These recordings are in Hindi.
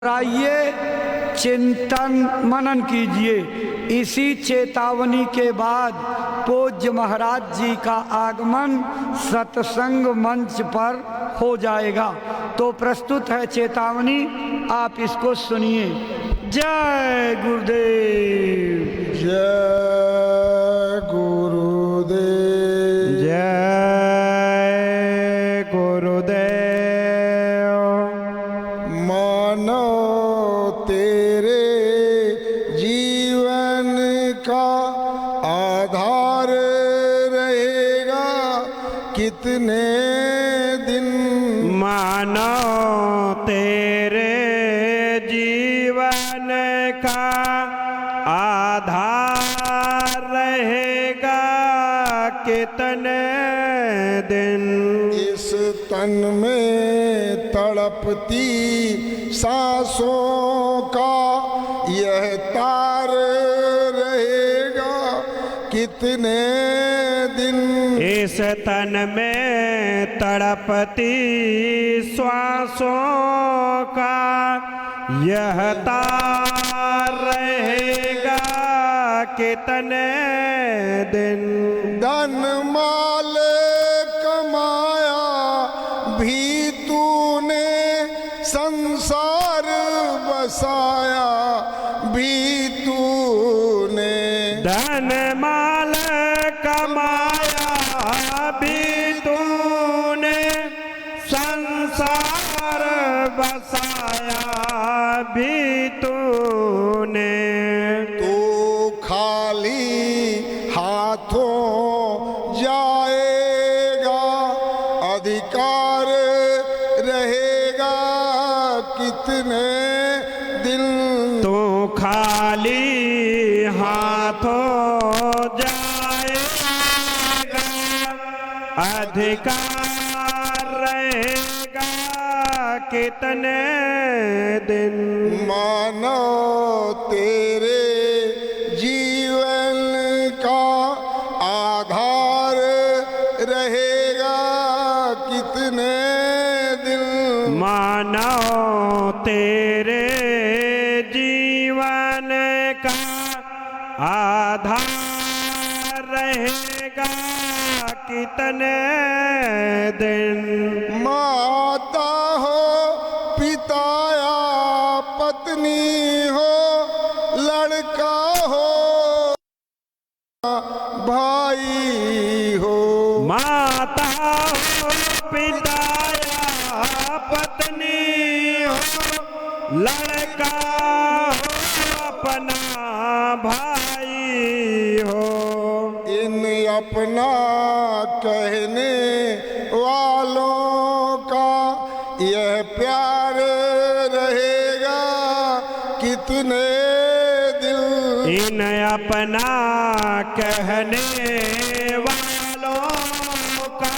आइए चिंतन मनन कीजिए। इसी चेतावनी के बाद पूज्य महाराज जी का आगमन सत्संग मंच पर हो जाएगा। तो प्रस्तुत है चेतावनी, आप इसको सुनिए। जय गुरुदेव। जय गुरुदेव। जय गुरुदेव। मानो तेरे जीवन का आधार रहेगा कितने दिन। मानो तेरे जीवन का आधार रहेगा कितने दिन। इस तन में तड़पती सांसों का यह तार रहेगा कितने दिन। इस तन में तड़पती श्वासों का यह तार रहेगा कितने दिन। धन माल कमाया भी तूने, संसार बसाया भी तूने। धन माल कमाया भी तूने, संसार बसाया भी तूने। तू खाली हाथों जाएगा अधिकार रहेगा कितने दिन। तू खाली हाथों जाएगा अधिकार रहेगा कितने दिन। मानो तेरे जीवन का आधार रहेगा कितने दिन। मानो तेरे जीवन का आधार रहेगा कितने दिन। माता हो पिता या पत्नी हो, लड़का हो भाई हो। माता हो पिता या पत्नी हो, लड़का हो अपना भाई हो। इन अपना कहने वालों का यह प्यार रहेगा कितने दिन। इन अपना कहने वालों का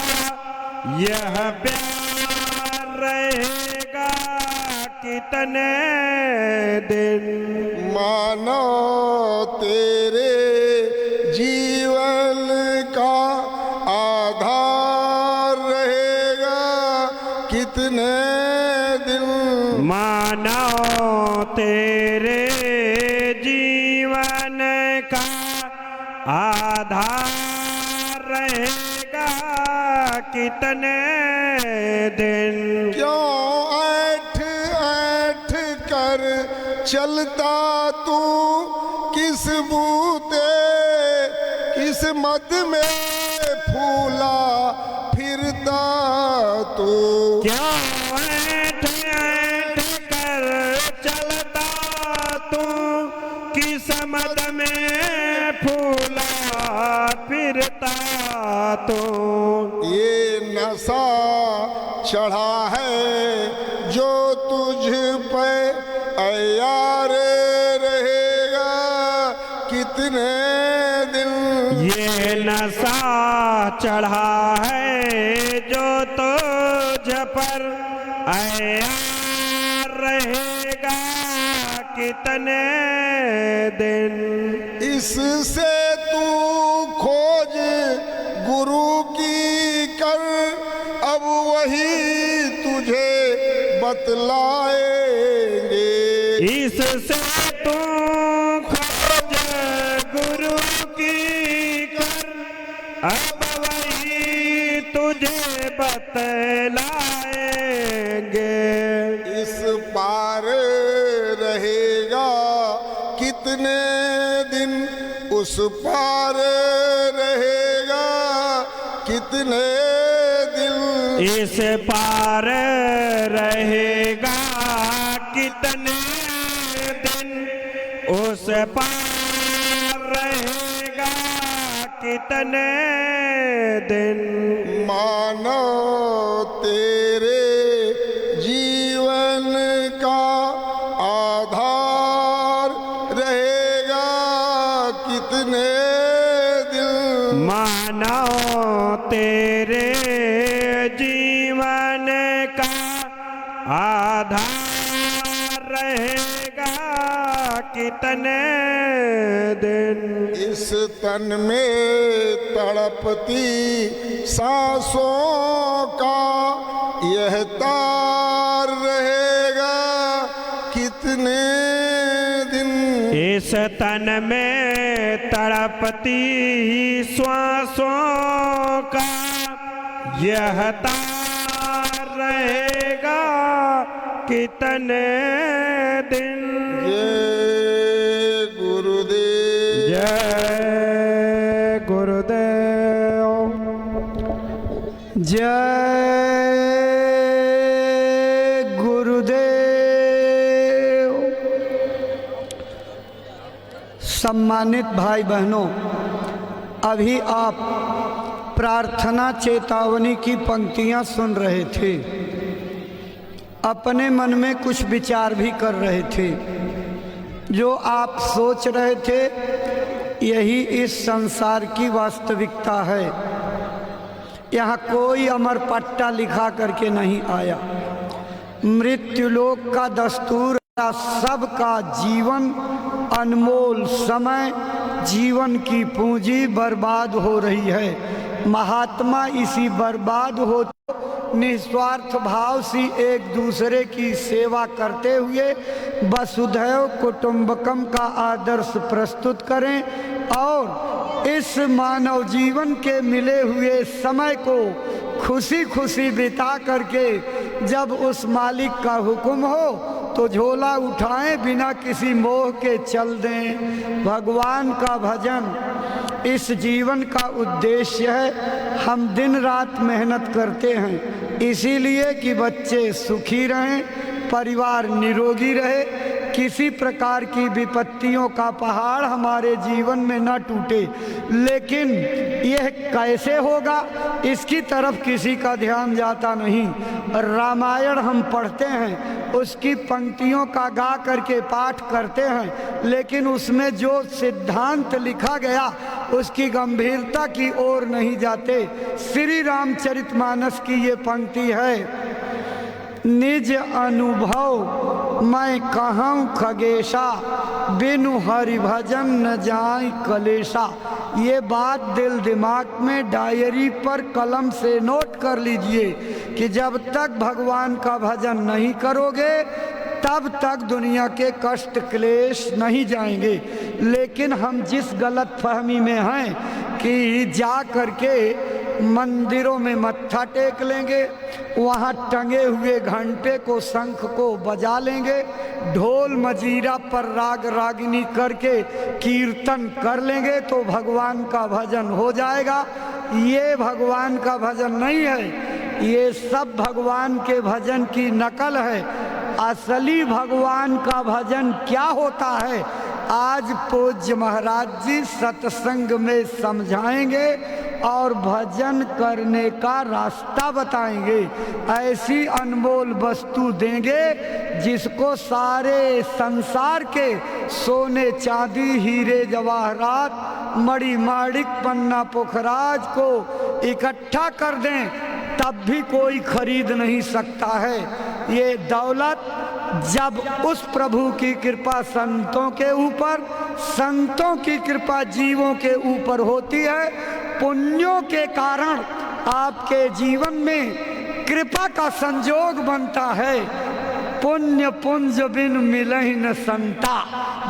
यह प्यार रहेगा कितने दिन। मानो तेरे जीवन का आधार रहेगा कितने दिन। मानो तेरे जीवन का आधार रहेगा कितने दिन। क्यों ऐठ ऐठ कर चलता तू, किस बूते किस मद में फूला फिरता तू। क्यों ऐठ ऐठ कर चलता तू, किस मद में फूला फिरता तू। ये नशा चढ़ा है जो तुझ पे यार रहेगा कितने दिन। ये नशा चढ़ा है जो तुझ पर यार रहेगा कितने दिन। इससे तू खोज गुरु की कर, अब वही तुझे बतलाएंगे इससे तू खोज गुरु की कर, अब वही तुझे बतलाएंगे। इस पार रहेगा कितने दिन, उस पार रहेगा कितने दिन, इस पार रहेगा कितने दिन, उस पार रहेगा कितने दिन। मानो तेरे जीवन का आधार रहेगा कितने दिन, मानो तेरे जीवन का आधार रहेगा कितने दिन। इस तन में तड़पती सांसों का यह तार रहेगा कितने दिन, इस तन में तड़पती श्वासों का यह तार रहेगा कितने दिन। जय गुरुदेव। जय गुरुदेव। जय गुरुदेव। सम्मानित भाई बहनों, अभी आप प्रार्थना चेतावनी की पंक्तियां सुन रहे थे, अपने मन में कुछ विचार भी कर रहे थे। जो आप सोच रहे थे यही इस संसार की वास्तविकता है। यहाँ कोई अमर पट्टा लिखा करके नहीं आया। मृत्युलोक का दस्तूर, सबका जीवन अनमोल समय, जीवन की पूंजी बर्बाद हो रही है। महात्मा इसी बर्बाद हो निस्वार्थ भाव से एक दूसरे की सेवा करते हुए वसुधैव कुटुंबकम का आदर्श प्रस्तुत करें और इस मानव जीवन के मिले हुए समय को खुशी खुशी बिता करके जब उस मालिक का हुक्म हो तो झोला उठाएं, बिना किसी मोह के चल दें। भगवान का भजन इस जीवन का उद्देश्य है। हम दिन रात मेहनत करते हैं इसीलिए कि बच्चे सुखी रहें, परिवार निरोगी रहे, किसी प्रकार की विपत्तियों का पहाड़ हमारे जीवन में न टूटे। लेकिन यह कैसे होगा इसकी तरफ किसी का ध्यान जाता नहीं। रामायण हम पढ़ते हैं, उसकी पंक्तियों का गा करके पाठ करते हैं, लेकिन उसमें जो सिद्धांत लिखा गया उसकी गंभीरता की ओर नहीं जाते। श्री रामचरितमानस की ये पंक्ति है, निज अनुभव मैं कहूँ खगेशा, बिनु हरि भजन न जाय कलेशा। ये बात दिल दिमाग में डायरी पर कलम से नोट कर लीजिए कि जब तक भगवान का भजन नहीं करोगे तब तक दुनिया के कष्ट क्लेश नहीं जाएंगे। लेकिन हम जिस गलत फहमी में हैं कि जा करके मंदिरों में मत्था टेक लेंगे, वहाँ टंगे हुए घंटे को, शंख को बजा लेंगे, ढोल मजीरा पर राग रागिनी करके कीर्तन कर लेंगे तो भगवान का भजन हो जाएगा। ये भगवान का भजन नहीं है, ये सब भगवान के भजन की नकल है। असली भगवान का भजन क्या होता है आज पूज्य महाराज जी सत्संग में समझाएंगे और भजन करने का रास्ता बताएंगे। ऐसी अनमोल वस्तु देंगे जिसको सारे संसार के सोने चांदी हीरे जवाहरात मणि माणिक पन्ना पुखराज को इकट्ठा कर दें तब भी कोई खरीद नहीं सकता है। ये दौलत जब उस प्रभु की कृपा संतों के ऊपर, संतों की कृपा जीवों के ऊपर होती है, पुण्यों के कारण आपके जीवन में कृपा का संजोग बनता है। पुण्य पुंज बिन मिलहि न संता।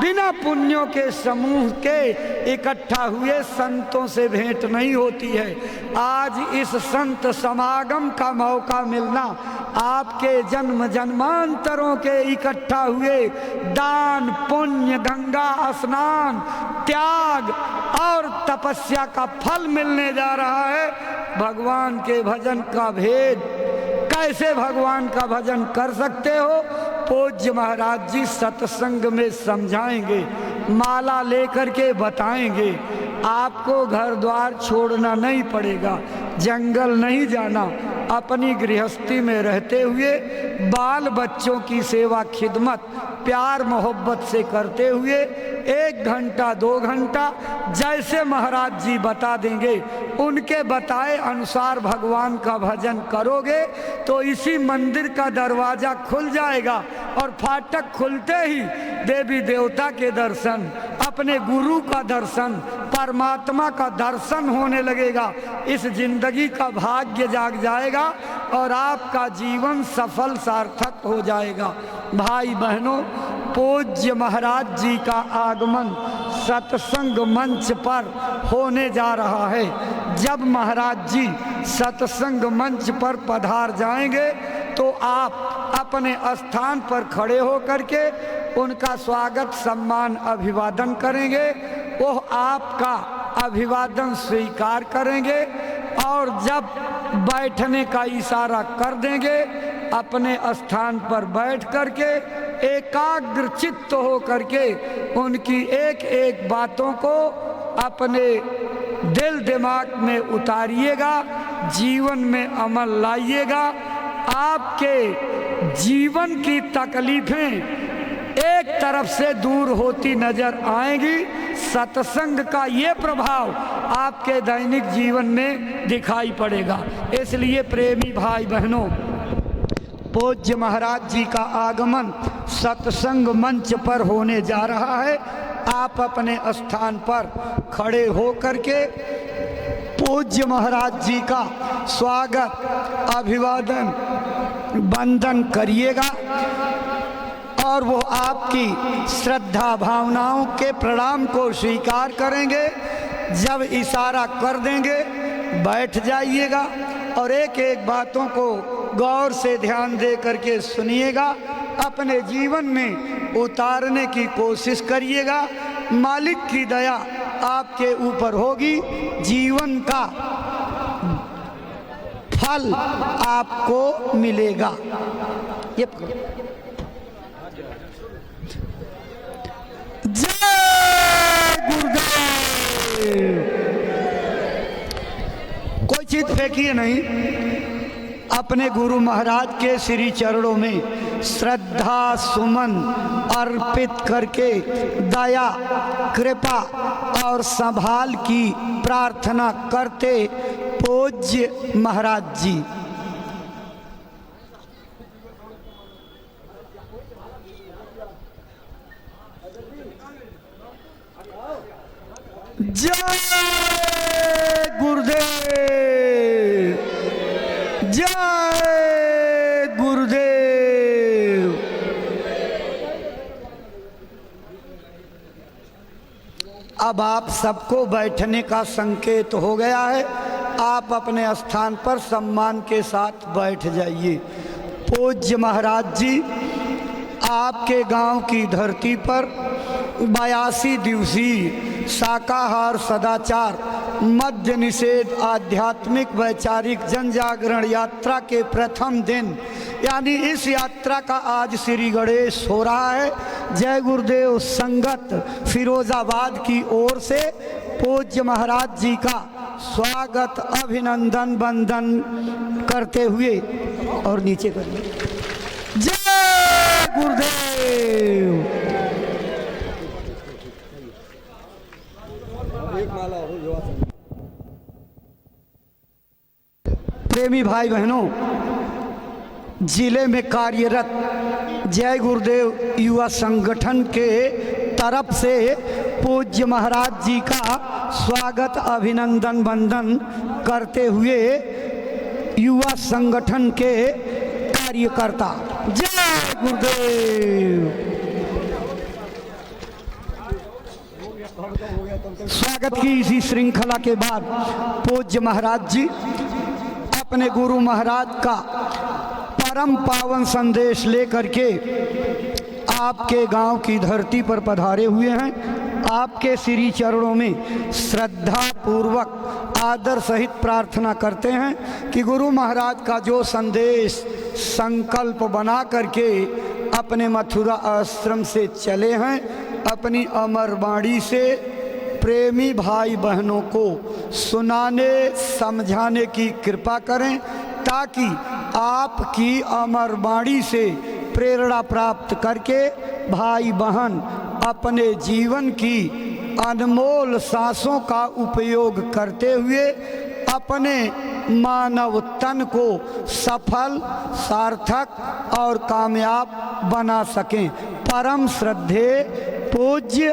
बिना पुण्यों के समूह के इकट्ठा हुए संतों से भेंट नहीं होती है। आज इस संत समागम का मौका मिलना आपके जन्म जन्मांतरों के इकट्ठा हुए दान पुण्य गंगा स्नान त्याग और तपस्या का फल मिलने जा रहा है। भगवान के भजन का भेद कैसे भगवान का भजन कर सकते हो, पूज्य महाराज जी सत्संग में समझाएंगे, माला लेकर के बताएंगे। आपको घर द्वार छोड़ना नहीं पड़ेगा, जंगल नहीं जाना, अपनी गृहस्थी में रहते हुए बाल बच्चों की सेवा खिदमत प्यार मोहब्बत से करते हुए 1 घंटा 2 घंटा जैसे महाराज जी बता देंगे उनके बताए अनुसार भगवान का भजन करोगे तो इसी मंदिर का दरवाजा खुल जाएगा और फाटक खुलते ही देवी देवता के दर्शन, अपने गुरु का दर्शन, परमात्मा का दर्शन होने लगेगा। इस जिंदगी का भाग्य जाग जाएगा और आपका जीवन सफल सार्थक हो जाएगा। भाई बहनों, पूज्य महाराज जी का आगमन सत्संग मंच पर होने जा रहा है। जब महाराज जी सत्संग मंच पर पधार जाएंगे तो आप अपने स्थान पर खड़े होकर के उनका स्वागत सम्मान अभिवादन करेंगे। वो आपका अभिवादन स्वीकार करेंगे और जब बैठने का इशारा कर देंगे अपने स्थान पर बैठ करके एकाग्र चित्त हो करके उनकी एक एक बातों को अपने दिल दिमाग में उतारिएगा, जीवन में अमल लाइएगा। आपके जीवन की तकलीफें एक तरफ से दूर होती नजर आएंगी। सत्संग का ये प्रभाव आपके दैनिक जीवन में दिखाई पड़ेगा। इसलिए प्रेमी भाई बहनों, पूज्य महाराज जी का आगमन सत्संग मंच पर होने जा रहा है। आप अपने स्थान पर खड़े होकर के पूज्य महाराज जी का स्वागत अभिवादन वंदन करिएगा और वो आपकी श्रद्धा भावनाओं के प्रणाम को स्वीकार करेंगे। जब इशारा कर देंगे बैठ जाइएगा और एक एक बातों को गौर से ध्यान दे करके सुनिएगा, अपने जीवन में उतारने की कोशिश करिएगा। मालिक की दया आपके ऊपर होगी, जीवन का फल आपको मिलेगा। ये जय गुरुदेव। कोई चीज फेंकिए नहीं, अपने गुरु महाराज के श्री चरणों में श्रद्धा सुमन अर्पित करके दया कृपा और संभाल की प्रार्थना करते पूज्य महाराज जी। जय गुरुदेव, जय गुरुदेव। अब आप सबको बैठने का संकेत हो गया है। आप अपने स्थान पर सम्मान के साथ बैठ जाइए। पूज्य महाराज जी आपके गांव की धरती पर 82 दिवसीय शाकाहार सदाचार मद्य निषेध आध्यात्मिक वैचारिक जन जागरण यात्रा के प्रथम दिन यानी इस यात्रा का आज श्री गणेश हो रहा है। जय गुरुदेव संगत फिरोजाबाद की ओर से पूज्य महाराज जी का स्वागत अभिनंदन वंदन करते हुए और नीचे करिए। जय गुरुदेव। प्रेमी भाई बहनों, जिले में कार्यरत जय गुरुदेव युवा संगठन के तरफ से पूज्य महाराज जी का स्वागत अभिनंदन वंदन करते हुए युवा संगठन के कार्यकर्ता जय गुरुदेव। स्वागत की इसी श्रृंखला के बाद पूज्य महाराज जी अपने गुरु महाराज का परम पावन संदेश लेकर के आपके गांव की धरती पर पधारे हुए हैं। आपके श्री चरणों में श्रद्धा पूर्वक आदर सहित प्रार्थना करते हैं कि गुरु महाराज का जो संदेश संकल्प बना करके अपने मथुरा आश्रम से चले हैं, अपनी अमर वाणी से प्रेमी भाई बहनों को सुनाने समझाने की कृपा करें, ताकि आपकी अमर वाणी से प्रेरणा प्राप्त करके भाई बहन अपने जीवन की अनमोल सांसों का उपयोग करते हुए अपने मानव तन को सफल, सार्थक और कामयाब बना सकें। परम श्रद्धेय पूज्य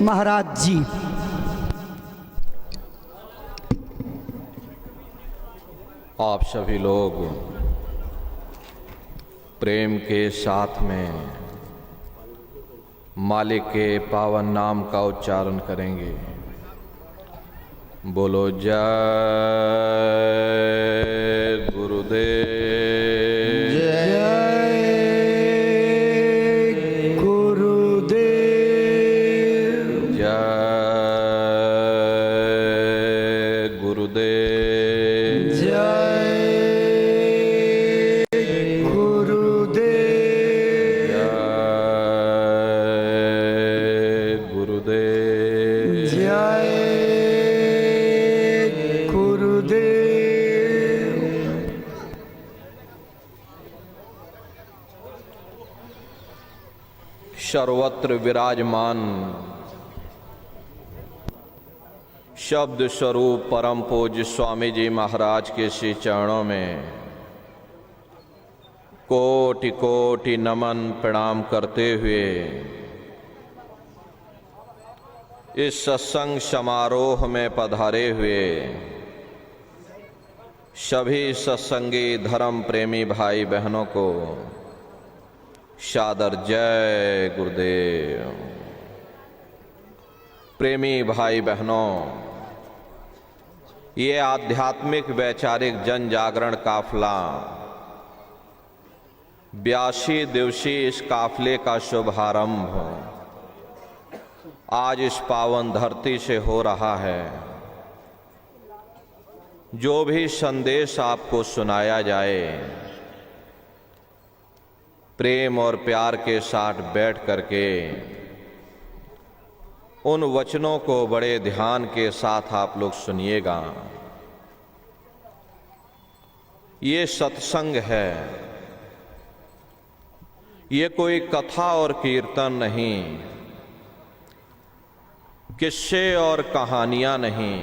महाराज जी। आप सभी लोग प्रेम के साथ में मालिक के पावन नाम का उच्चारण करेंगे। बोलो जय गुरुदेव। जय गुरुदेव। जय गुरुदेव। जय गुरुदेव। जय गुरुदेव। जय गुरुदेव। सर्वत्र विराजमान शब्द स्वरूप परम पूज्य स्वामी जी महाराज के श्री चरणों में कोटि कोटि नमन प्रणाम करते हुए इस सत्संग समारोह में पधारे हुए सभी सत्संगी धर्म प्रेमी भाई बहनों को सादर जय गुरुदेव। प्रेमी भाई बहनों, ये आध्यात्मिक वैचारिक जन जागरण काफिला 82 दिवसीय इस काफिले का शुभारंभ आज इस पावन धरती से हो रहा है। जो भी संदेश आपको सुनाया जाए, प्रेम और प्यार के साथ बैठ करके उन वचनों को बड़े ध्यान के साथ आप लोग सुनिएगा। ये सत्संग है, ये कोई कथा और कीर्तन नहीं, किस्से और कहानियां नहीं,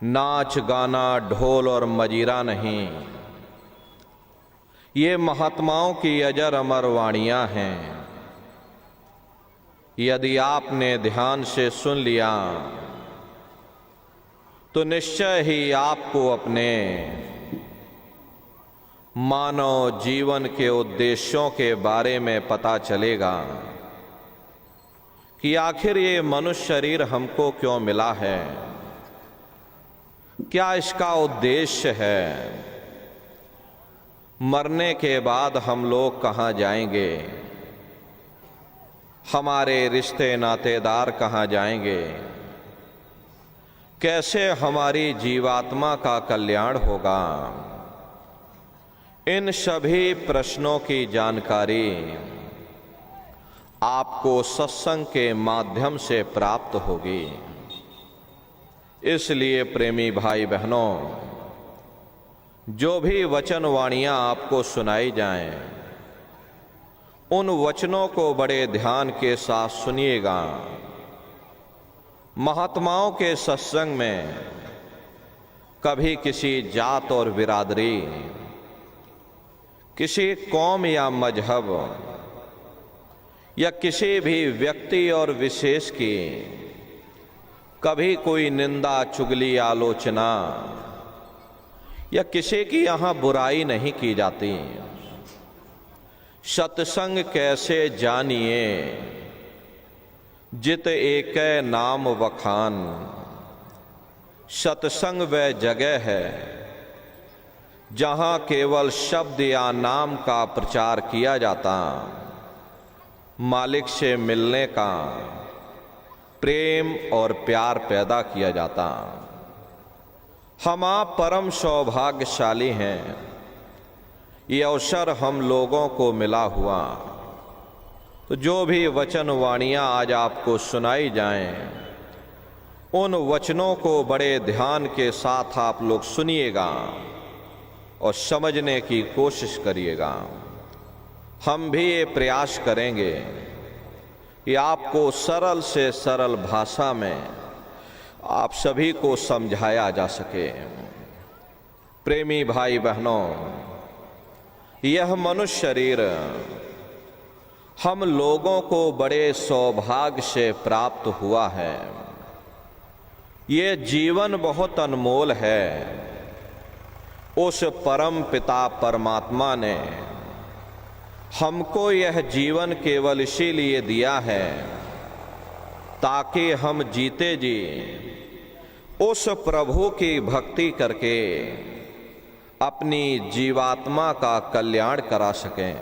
नाच गाना ढोल और मजीरा नहीं। ये महात्माओं की अजर अमर वाणियां हैं। यदि आपने ध्यान से सुन लिया तो निश्चय ही आपको अपने मानव जीवन के उद्देश्यों के बारे में पता चलेगा कि आखिर ये मनुष्य शरीर हमको क्यों मिला है, क्या इसका उद्देश्य है, मरने के बाद हम लोग कहाँ जाएंगे, हमारे रिश्ते नातेदार कहाँ जाएंगे, कैसे हमारी जीवात्मा का कल्याण होगा। इन सभी प्रश्नों की जानकारी आपको सत्संग के माध्यम से प्राप्त होगी। इसलिए प्रेमी भाई बहनों, जो भी वचन वाणियां आपको सुनाई जाएं, उन वचनों को बड़े ध्यान के साथ सुनिएगा। महात्माओं के सत्संग में कभी किसी जात और बिरादरी, किसी कौम या मजहब या किसी भी व्यक्ति और विशेष की कभी कोई निंदा, चुगली, आलोचना या किसी की यहाँ बुराई नहीं की जाती। सत्संग कैसे जानिए, जित एक नाम वखान। सत्संग वह जगह है जहां केवल शब्द या नाम का प्रचार किया जाता, मालिक से मिलने का प्रेम और प्यार पैदा किया जाता। हम आप परम सौभाग्यशाली हैं, ये अवसर हम लोगों को मिला हुआ। तो जो भी वचन वाणियाँ आज आपको सुनाई जाएं, उन वचनों को बड़े ध्यान के साथ आप लोग सुनिएगा और समझने की कोशिश करिएगा। हम भी ये प्रयास करेंगे कि आपको सरल से सरल भाषा में आप सभी को समझाया जा सके। प्रेमी भाई बहनों, यह मनुष्य शरीर हम लोगों को बड़े सौभाग्य से प्राप्त हुआ है। ये जीवन बहुत अनमोल है। उस परम पिता परमात्मा ने हमको यह जीवन केवल इसीलिए दिया है ताकि हम जीते जी उस प्रभु की भक्ति करके अपनी जीवात्मा का कल्याण करा सकें।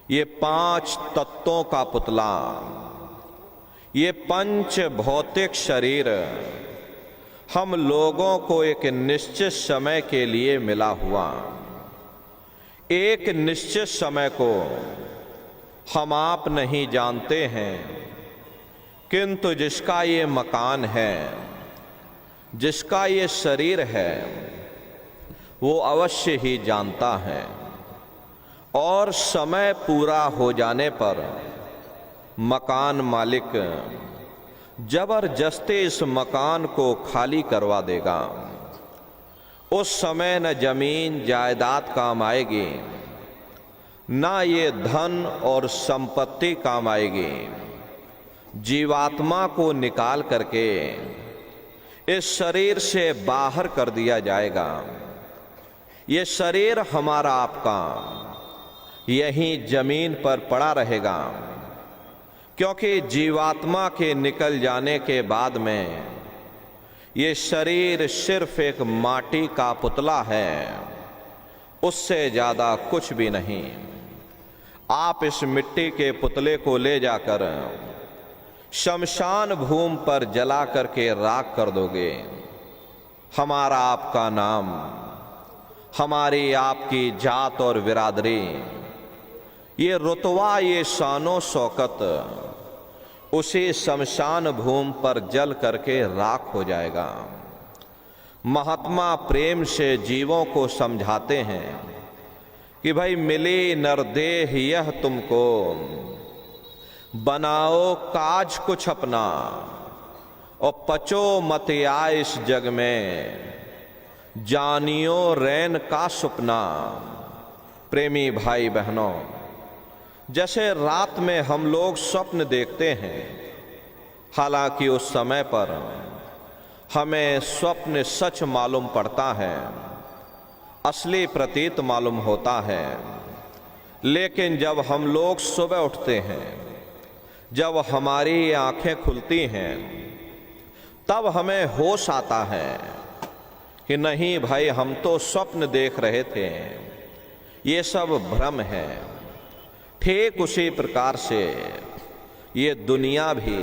ये 5 तत्वों का पुतला, ये पंच भौतिक शरीर हम लोगों को एक निश्चित समय के लिए मिला हुआ। एक निश्चित समय को हम आप नहीं जानते हैं, किंतु जिसका ये मकान है, जिसका ये शरीर है, वो अवश्य ही जानता है। और समय पूरा हो जाने पर मकान मालिक जबरदस्ती इस मकान को खाली करवा देगा। उस समय न जमीन जायदाद काम आएगी, ना ये धन और संपत्ति काम आएगी। जीवात्मा को निकाल करके इस शरीर से बाहर कर दिया जाएगा। ये शरीर हमारा आपका यहीं जमीन पर पड़ा रहेगा, क्योंकि जीवात्मा के निकल जाने के बाद में ये शरीर सिर्फ एक माटी का पुतला है, उससे ज्यादा कुछ भी नहीं। आप इस मिट्टी के पुतले को ले जाकर शमशान भूमि पर जला करके राख कर दोगे। हमारा आपका नाम, हमारी आपकी जात और बिरादरी, ये रुतवा, ये शानो शौकत उसी शमशान भूमि पर जल करके राख हो जाएगा। महात्मा प्रेम से जीवों को समझाते हैं कि भाई मिली नरदेह यह तुमको, बनाओ काज कुछ अपना और पचो मत आए इस जग में, जानियो रैन का सुपना। प्रेमी भाई बहनों, जैसे रात में हम लोग स्वप्न देखते हैं, हालांकि उस समय पर हमें स्वप्न सच मालूम पड़ता है, असली प्रतीत मालूम होता है। लेकिन जब हम लोग सुबह उठते हैं, जब हमारी आंखें खुलती हैं, तब हमें होश आता है कि नहीं भाई, हम तो स्वप्न देख रहे थे, ये सब भ्रम है। ठीक उसी प्रकार से ये दुनिया भी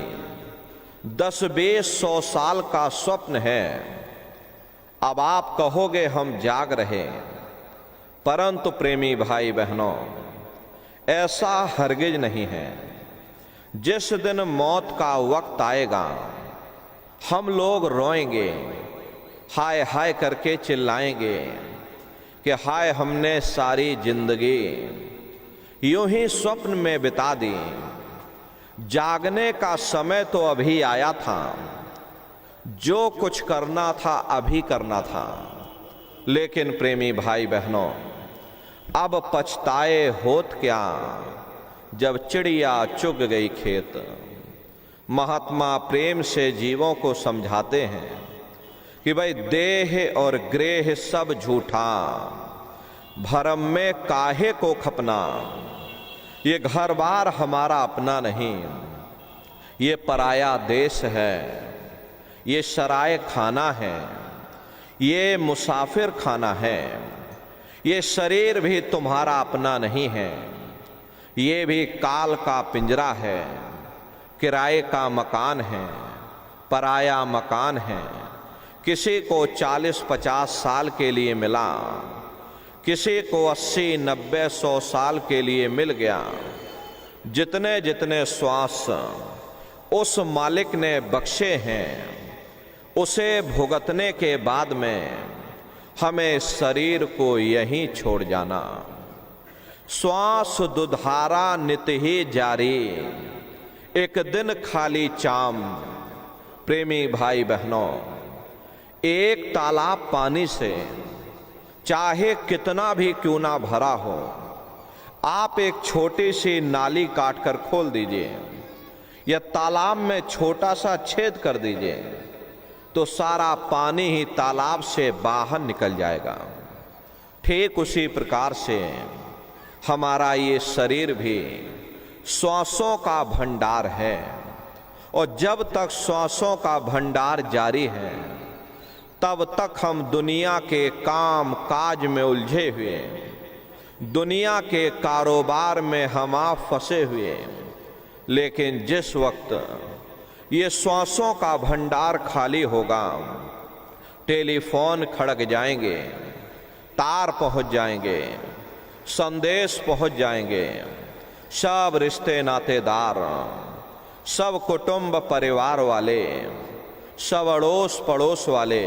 10-20-100 साल का स्वप्न है। अब आप कहोगे हम जाग रहे, परंतु प्रेमी भाई बहनों, ऐसा हरगिज नहीं है। जिस दिन मौत का वक्त आएगा, हम लोग रोएंगे, हाय हाय करके चिल्लाएंगे कि हाय, हमने सारी जिंदगी यूं ही स्वप्न में बिता दी। जागने का समय तो अभी आया था, जो कुछ करना था अभी करना था। लेकिन प्रेमी भाई बहनों, अब पछताए होत क्या, जब चिड़िया चुग गई खेत। महात्मा प्रेम से जीवों को समझाते हैं कि भाई देह और ग्रेह सब झूठा, भरम में काहे को खपना, ये घर बार हमारा अपना नहीं, ये पराया देश है, ये शराय खाना है, ये मुसाफिर खाना है, ये शरीर भी तुम्हारा अपना नहीं है, ये भी काल का पिंजरा है, किराए का मकान है, पराया मकान है। किसी को 40-50 साल के लिए मिला, किसी को 80-90-100 साल के लिए मिल गया। जितने जितने श्वास उस मालिक ने बख्शे हैं, उसे भुगतने के बाद में हमें शरीर को यहीं छोड़ जाना। श्वास दुधारा नित ही जारी, एक दिन खाली चाम। प्रेमी भाई बहनों, एक तालाब पानी से चाहे कितना भी क्यों ना भरा हो, आप एक छोटी सी नाली काटकर खोल दीजिए या तालाब में छोटा सा छेद कर दीजिए तो सारा पानी ही तालाब से बाहर निकल जाएगा। ठीक उसी प्रकार से हमारा ये शरीर भी श्वासों का भंडार है, और जब तक श्वासों का भंडार जारी है तब तक हम दुनिया के काम काज में उलझे हुए, दुनिया के कारोबार में हम आप फंसे हुए। लेकिन जिस वक्त ये श्वासों का भंडार खाली होगा, टेलीफोन खड़क जाएंगे, तार पहुंच जाएंगे, संदेश पहुंच जाएंगे, सब रिश्ते नातेदार, सब कुटुंब परिवार वाले, सब अड़ोस पड़ोस वाले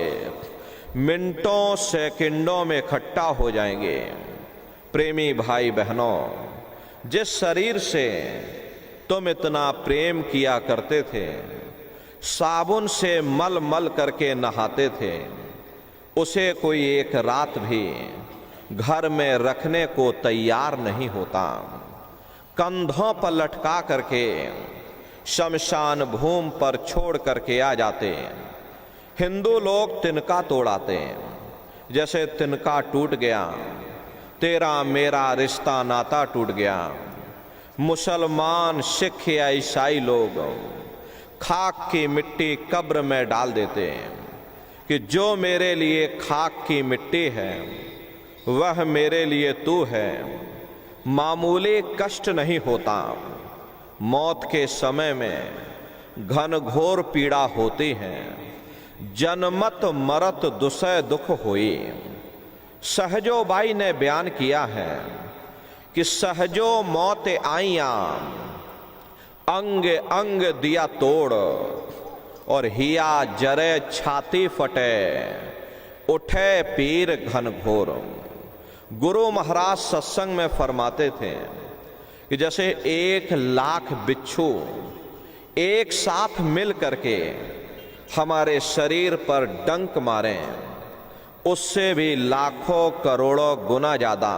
मिनटों सेकंडों में इकट्ठा हो जाएंगे। प्रेमी भाई बहनों, जिस शरीर से तुम इतना प्रेम किया करते थे, साबुन से मल मल करके नहाते थे, उसे कोई एक रात भी घर में रखने को तैयार नहीं होता। कंधों पर लटका करके शमशान भूमि पर छोड़ करके आ जाते। हिंदू लोग तिनका तोड़ाते, जैसे तिनका टूट गया तेरा मेरा रिश्ता नाता टूट गया। मुसलमान सिख या ईसाई लोग खाक की मिट्टी कब्र में डाल देते कि जो मेरे लिए खाक की मिट्टी है वह मेरे लिए तू है। मामूली कष्ट नहीं होता, मौत के समय में घनघोर पीड़ा होती है। जनमत मरत दुसह दुख हुई। सहजो बाई ने बयान किया है कि सहजो मौत आईया, अंग अंग दिया तोड़, और हिया जरे छाती फटे, उठे पीर घनघोर। गुरु महाराज सत्संग में फरमाते थे कि जैसे 1,00,000 बिच्छू एक साथ मिल करके हमारे शरीर पर डंक मारें, उससे भी लाखों करोड़ों गुना ज्यादा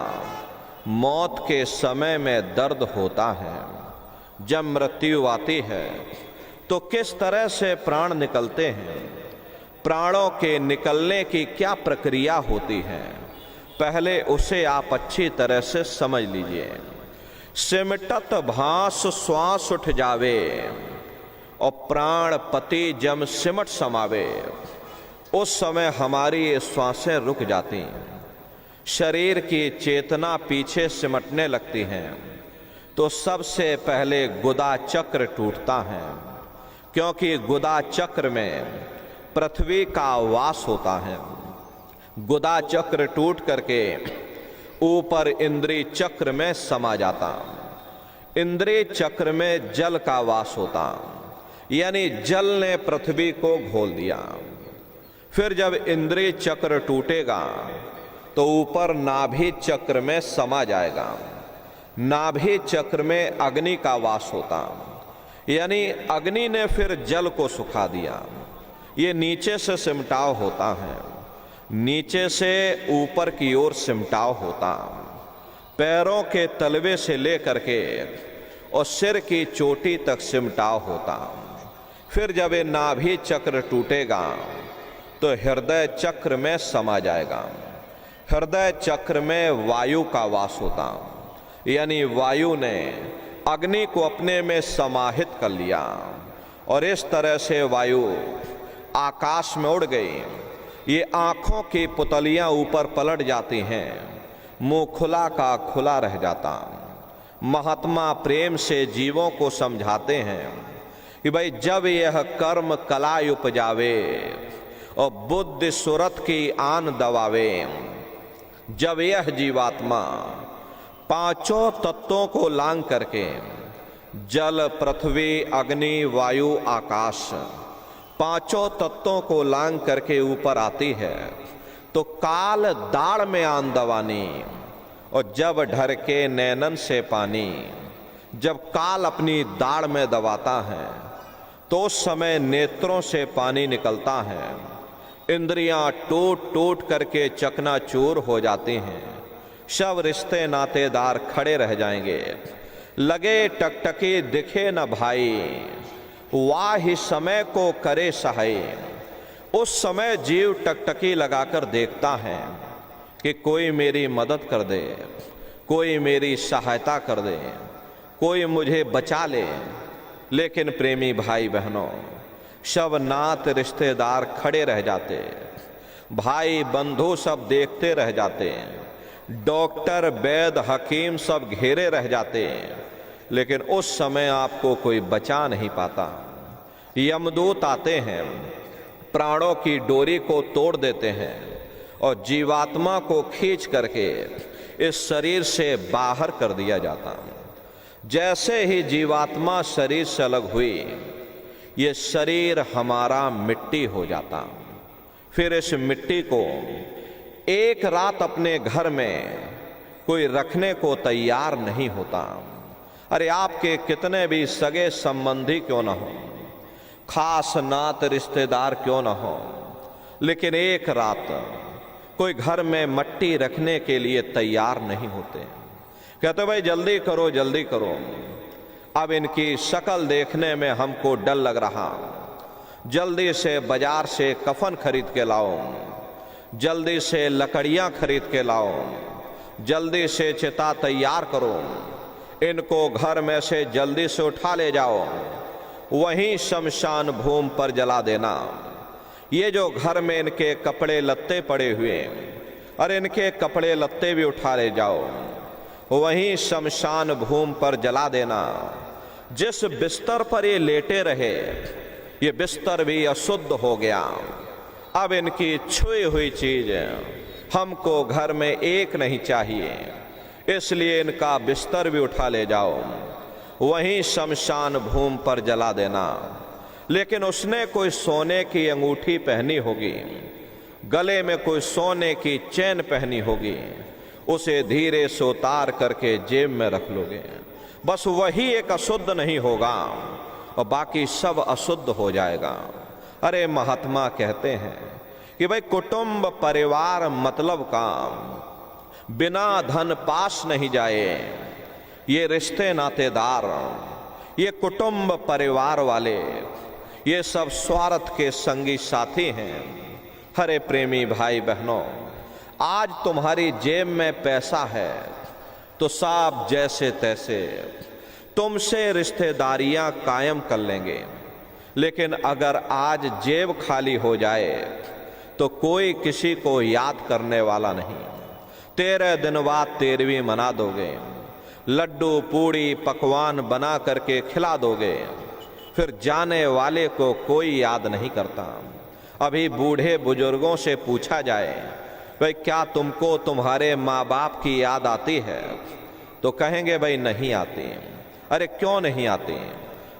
मौत के समय में दर्द होता है। जब मृत्यु आती है तो किस तरह से प्राण निकलते हैं, प्राणों के निकलने की क्या प्रक्रिया होती है, पहले उसे आप अच्छी तरह से समझ लीजिए। सिमटत भास श्वास उठ जावे, और प्राण पति जम सिमट समावे, उस समय हमारी ये श्वासें रुक जाती, शरीर की चेतना पीछे सिमटने लगती हैं। तो सबसे पहले गुदा चक्र टूटता है, क्योंकि गुदा चक्र में पृथ्वी का वास होता है। गुदा चक्र टूट करके ऊपर इंद्रिय चक्र में समा जाता। इंद्रिय चक्र में जल का वास होता, यानी जल ने पृथ्वी को घोल दिया। फिर जब इंद्रिय चक्र टूटेगा तो ऊपर नाभि चक्र में समा जाएगा। नाभि चक्र में अग्नि का वास होता, यानी अग्नि ने फिर जल को सुखा दिया। ये नीचे से सिमटाव होता है, नीचे से ऊपर की ओर सिमटाव होता। पैरों के तलवे से लेकर के और सिर की चोटी तक सिमटाव होता। फिर जब ये नाभि चक्र टूटेगा तो हृदय चक्र में समा जाएगा। हृदय चक्र में वायु का वास होता, यानी वायु ने अग्नि को अपने में समाहित कर लिया और इस तरह से वायु आकाश में उड़ गई। ये आंखों की पुतलियां ऊपर पलट जाती हैं, मुंह खुला का खुला रह जाता। महात्मा प्रेम से जीवों को समझाते हैं कि भाई जब यह कर्म कला उपजावे और बुद्धि सुरत की आन दबावे, जब यह जीवात्मा पांचों तत्वों को लांग करके जल पृथ्वी अग्नि वायु आकाश पांचों तत्वों को लांग करके ऊपर आती है तो काल दाढ़ में आन दवानी, और जब ढर के नैनन से पानी, जब काल अपनी दाढ़ में दबाता है तो उस समय नेत्रों से पानी निकलता है, इंद्रियां टूट टूट करके चकनाचूर हो जाती हैं, सब रिश्ते नातेदार खड़े रह जाएंगे, लगे टकटकी दिखे न भाई, वाह समय को करे सहाय। उस समय जीव टकटकी लगाकर देखता है कि कोई मेरी मदद कर दे, कोई मेरी सहायता कर दे, कोई मुझे बचा ले। लेकिन प्रेमी भाई बहनों, सब नात रिश्तेदार खड़े रह जाते, भाई बंधु सब देखते रह जाते, डॉक्टर वैद्य हकीम सब घेरे रह जाते, लेकिन उस समय आपको कोई बचा नहीं पाता। यमदूत आते हैं, प्राणों की डोरी को तोड़ देते हैं और जीवात्मा को खींच करके इस शरीर से बाहर कर दिया जाता। जैसे ही जीवात्मा शरीर से अलग हुई, ये शरीर हमारा मिट्टी हो जाता। फिर इस मिट्टी को एक रात अपने घर में कोई रखने को तैयार नहीं होता। अरे आपके कितने भी सगे संबंधी क्यों ना हो, खास नात रिश्तेदार क्यों ना हो, लेकिन एक रात कोई घर में मट्टी रखने के लिए तैयार नहीं होते। कहते भाई जल्दी करो जल्दी करो, अब इनकी शक्ल देखने में हमको डर लग रहा, जल्दी से बाजार से कफन खरीद के लाओ, जल्दी से लकड़ियां खरीद के लाओ, जल्दी से चिता तैयार करो, इनको घर में से जल्दी से उठा ले जाओ, वहीं शमशान भूमि पर जला देना। ये जो घर में इनके कपड़े लत्ते पड़े हुए, और इनके कपड़े लत्ते भी उठा ले जाओ, वहीं शमशान भूमि पर जला देना। जिस बिस्तर पर ये लेटे रहे, ये बिस्तर भी अशुद्ध हो गया। अब इनकी छुई हुई चीज हमको घर में एक नहीं चाहिए, इसलिए इनका बिस्तर भी उठा ले जाओ, वहीं शमशान भूमि पर जला देना। लेकिन उसने कोई सोने की अंगूठी पहनी होगी, गले में कोई सोने की चैन पहनी होगी, उसे धीरे से उतार करके जेब में रख लोगे। बस वही एक अशुद्ध नहीं होगा और बाकी सब अशुद्ध हो जाएगा। अरे महात्मा कहते हैं कि भाई कुटुंब परिवार मतलब काम, बिना धन पास नहीं जाए। ये रिश्ते नातेदार, ये कुटुंब परिवार वाले, ये सब स्वार्थ के संगी साथी हैं। हरे प्रेमी भाई बहनों, आज तुम्हारी जेब में पैसा है तो सब जैसे तैसे तुमसे रिश्तेदारियां कायम कर लेंगे, लेकिन अगर आज जेब खाली हो जाए तो कोई किसी को याद करने वाला नहीं। 13 दिन बाद 13वीं मना दोगे, लड्डू पूड़ी पकवान बना करके खिला दोगे, फिर जाने वाले को कोई याद नहीं करता। अभी बूढ़े बुजुर्गों से पूछा जाए भाई क्या तुमको तुम्हारे माँ बाप की याद आती है, तो कहेंगे भाई नहीं आती। अरे क्यों नहीं आती?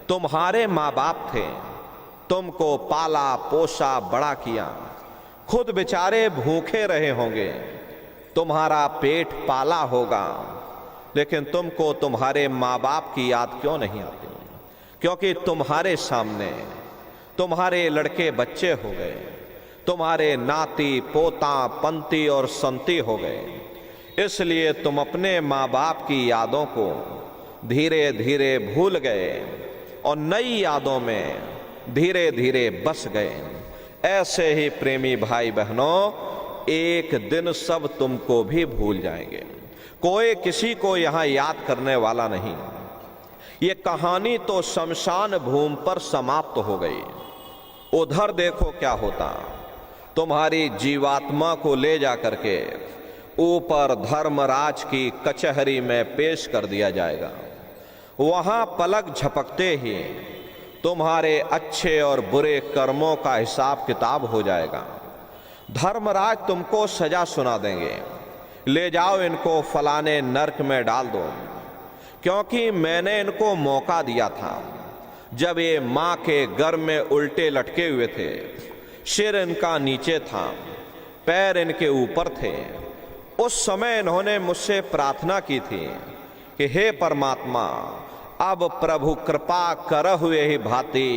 तुम्हारे माँ बाप थे, तुमको पाला पोसा बड़ा किया, खुद बेचारे भूखे रहे होंगे, तुम्हारा पेट पाला होगा, लेकिन तुमको तुम्हारे माँ बाप की याद क्यों नहीं आती? क्योंकि तुम्हारे सामने तुम्हारे लड़के बच्चे हो गए, तुम्हारे नाती पोता पंती और संती हो गए, इसलिए तुम अपने माँ बाप की यादों को धीरे धीरे भूल गए और नई यादों में धीरे धीरे बस गए। ऐसे ही प्रेमी भाई बहनों, एक दिन सब तुमको भी भूल जाएंगे। कोई किसी को यहां याद करने वाला नहीं। ये कहानी तो शमशान भूमि पर समाप्त हो गई। उधर देखो क्या होता। तुम्हारी जीवात्मा को ले जा करके ऊपर धर्मराज की कचहरी में पेश कर दिया जाएगा। वहां पलक झपकते ही तुम्हारे अच्छे और बुरे कर्मों का हिसाब किताब हो जाएगा। धर्मराज तुमको सजा सुना देंगे, ले जाओ इनको फलाने नरक में डाल दो, क्योंकि मैंने इनको मौका दिया था जब ये मां के गर्भ में उल्टे लटके हुए थे। सिर इनका नीचे था, पैर इनके ऊपर थे। उस समय इन्होंने मुझसे प्रार्थना की थी कि हे परमात्मा, अब प्रभु कृपा करहु यही भांति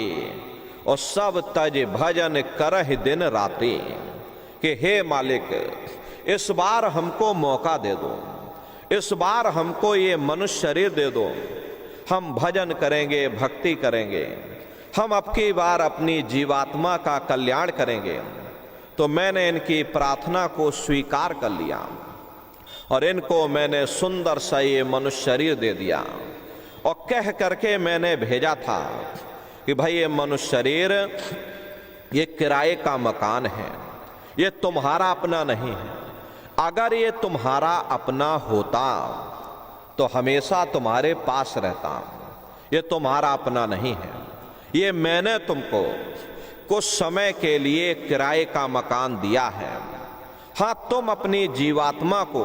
और सब तज भजन करह दिन राति। कि हे मालिक, इस बार हमको मौका दे दो, इस बार हमको ये मनुष्य शरीर दे दो। हम भजन करेंगे, भक्ति करेंगे, हम अब की बार अपनी जीवात्मा का कल्याण करेंगे। तो मैंने इनकी प्रार्थना को स्वीकार कर लिया और इनको मैंने सुंदर सा ये मनुष्य शरीर दे दिया और कह करके मैंने भेजा था कि भाई ये मनुष्य शरीर ये किराए का मकान है, ये तुम्हारा अपना नहीं है। अगर ये तुम्हारा अपना होता तो हमेशा तुम्हारे पास रहता। ये तुम्हारा अपना नहीं है, ये मैंने तुमको कुछ समय के लिए किराए का मकान दिया है। हाँ, तुम अपनी जीवात्मा को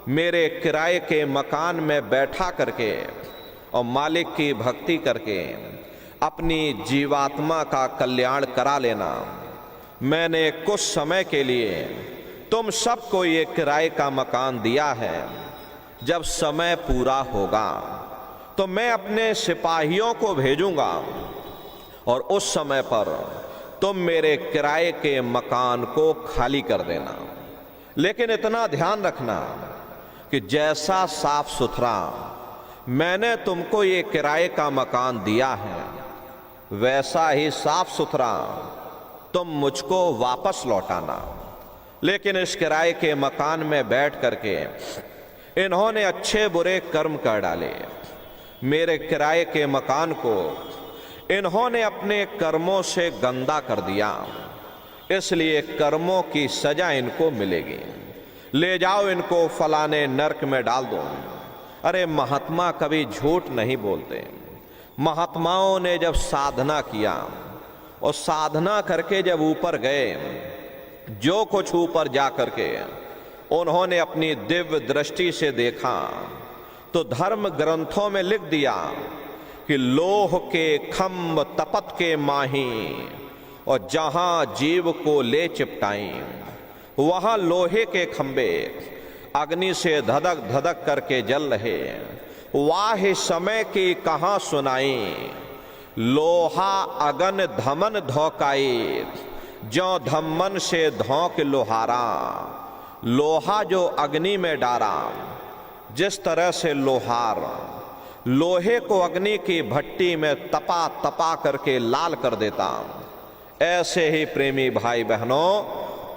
मेरे किराए के मकान में बैठा करके और मालिक की भक्ति करके अपनी जीवात्मा का कल्याण करा लेना। मैंने कुछ समय के लिए तुम सबको ये किराए का मकान दिया है। जब समय पूरा होगा तो मैं अपने सिपाहियों को भेजूंगा और उस समय पर तुम मेरे किराए के मकान को खाली कर देना। लेकिन इतना ध्यान रखना कि जैसा साफ सुथरा मैंने तुमको ये किराए का मकान दिया है, वैसा ही साफ सुथरा तुम मुझको वापस लौटाना। लेकिन इस किराए के मकान में बैठ करके इन्होंने अच्छे बुरे कर्म कर डाले। मेरे किराए के मकान को इन्होंने अपने कर्मों से गंदा कर दिया, इसलिए कर्मों की सजा इनको मिलेगी। ले जाओ इनको फलाने नरक में डाल दो। अरे महात्मा कभी झूठ नहीं बोलते। महात्माओं ने जब साधना किया और साधना करके जब ऊपर गए, जो कुछ ऊपर जा करके उन्होंने अपनी दिव्य दृष्टि से देखा तो धर्म ग्रंथों में लिख दिया कि लोह के खम्भ तपत के माही और जहां जीव को ले चिपटाई, वहां लोहे के खंबे अग्नि से धधक धधक करके जल रहे। वाह समय की कहां सुनाई, लोहा अगन धमन धोकाई, जो धम्मन से धोक लोहारा। लोहा जो अग्नि में डारा, जिस तरह से लोहार लोहे को अग्नि की भट्टी में तपा तपा करके लाल कर देता, ऐसे ही प्रेमी भाई बहनों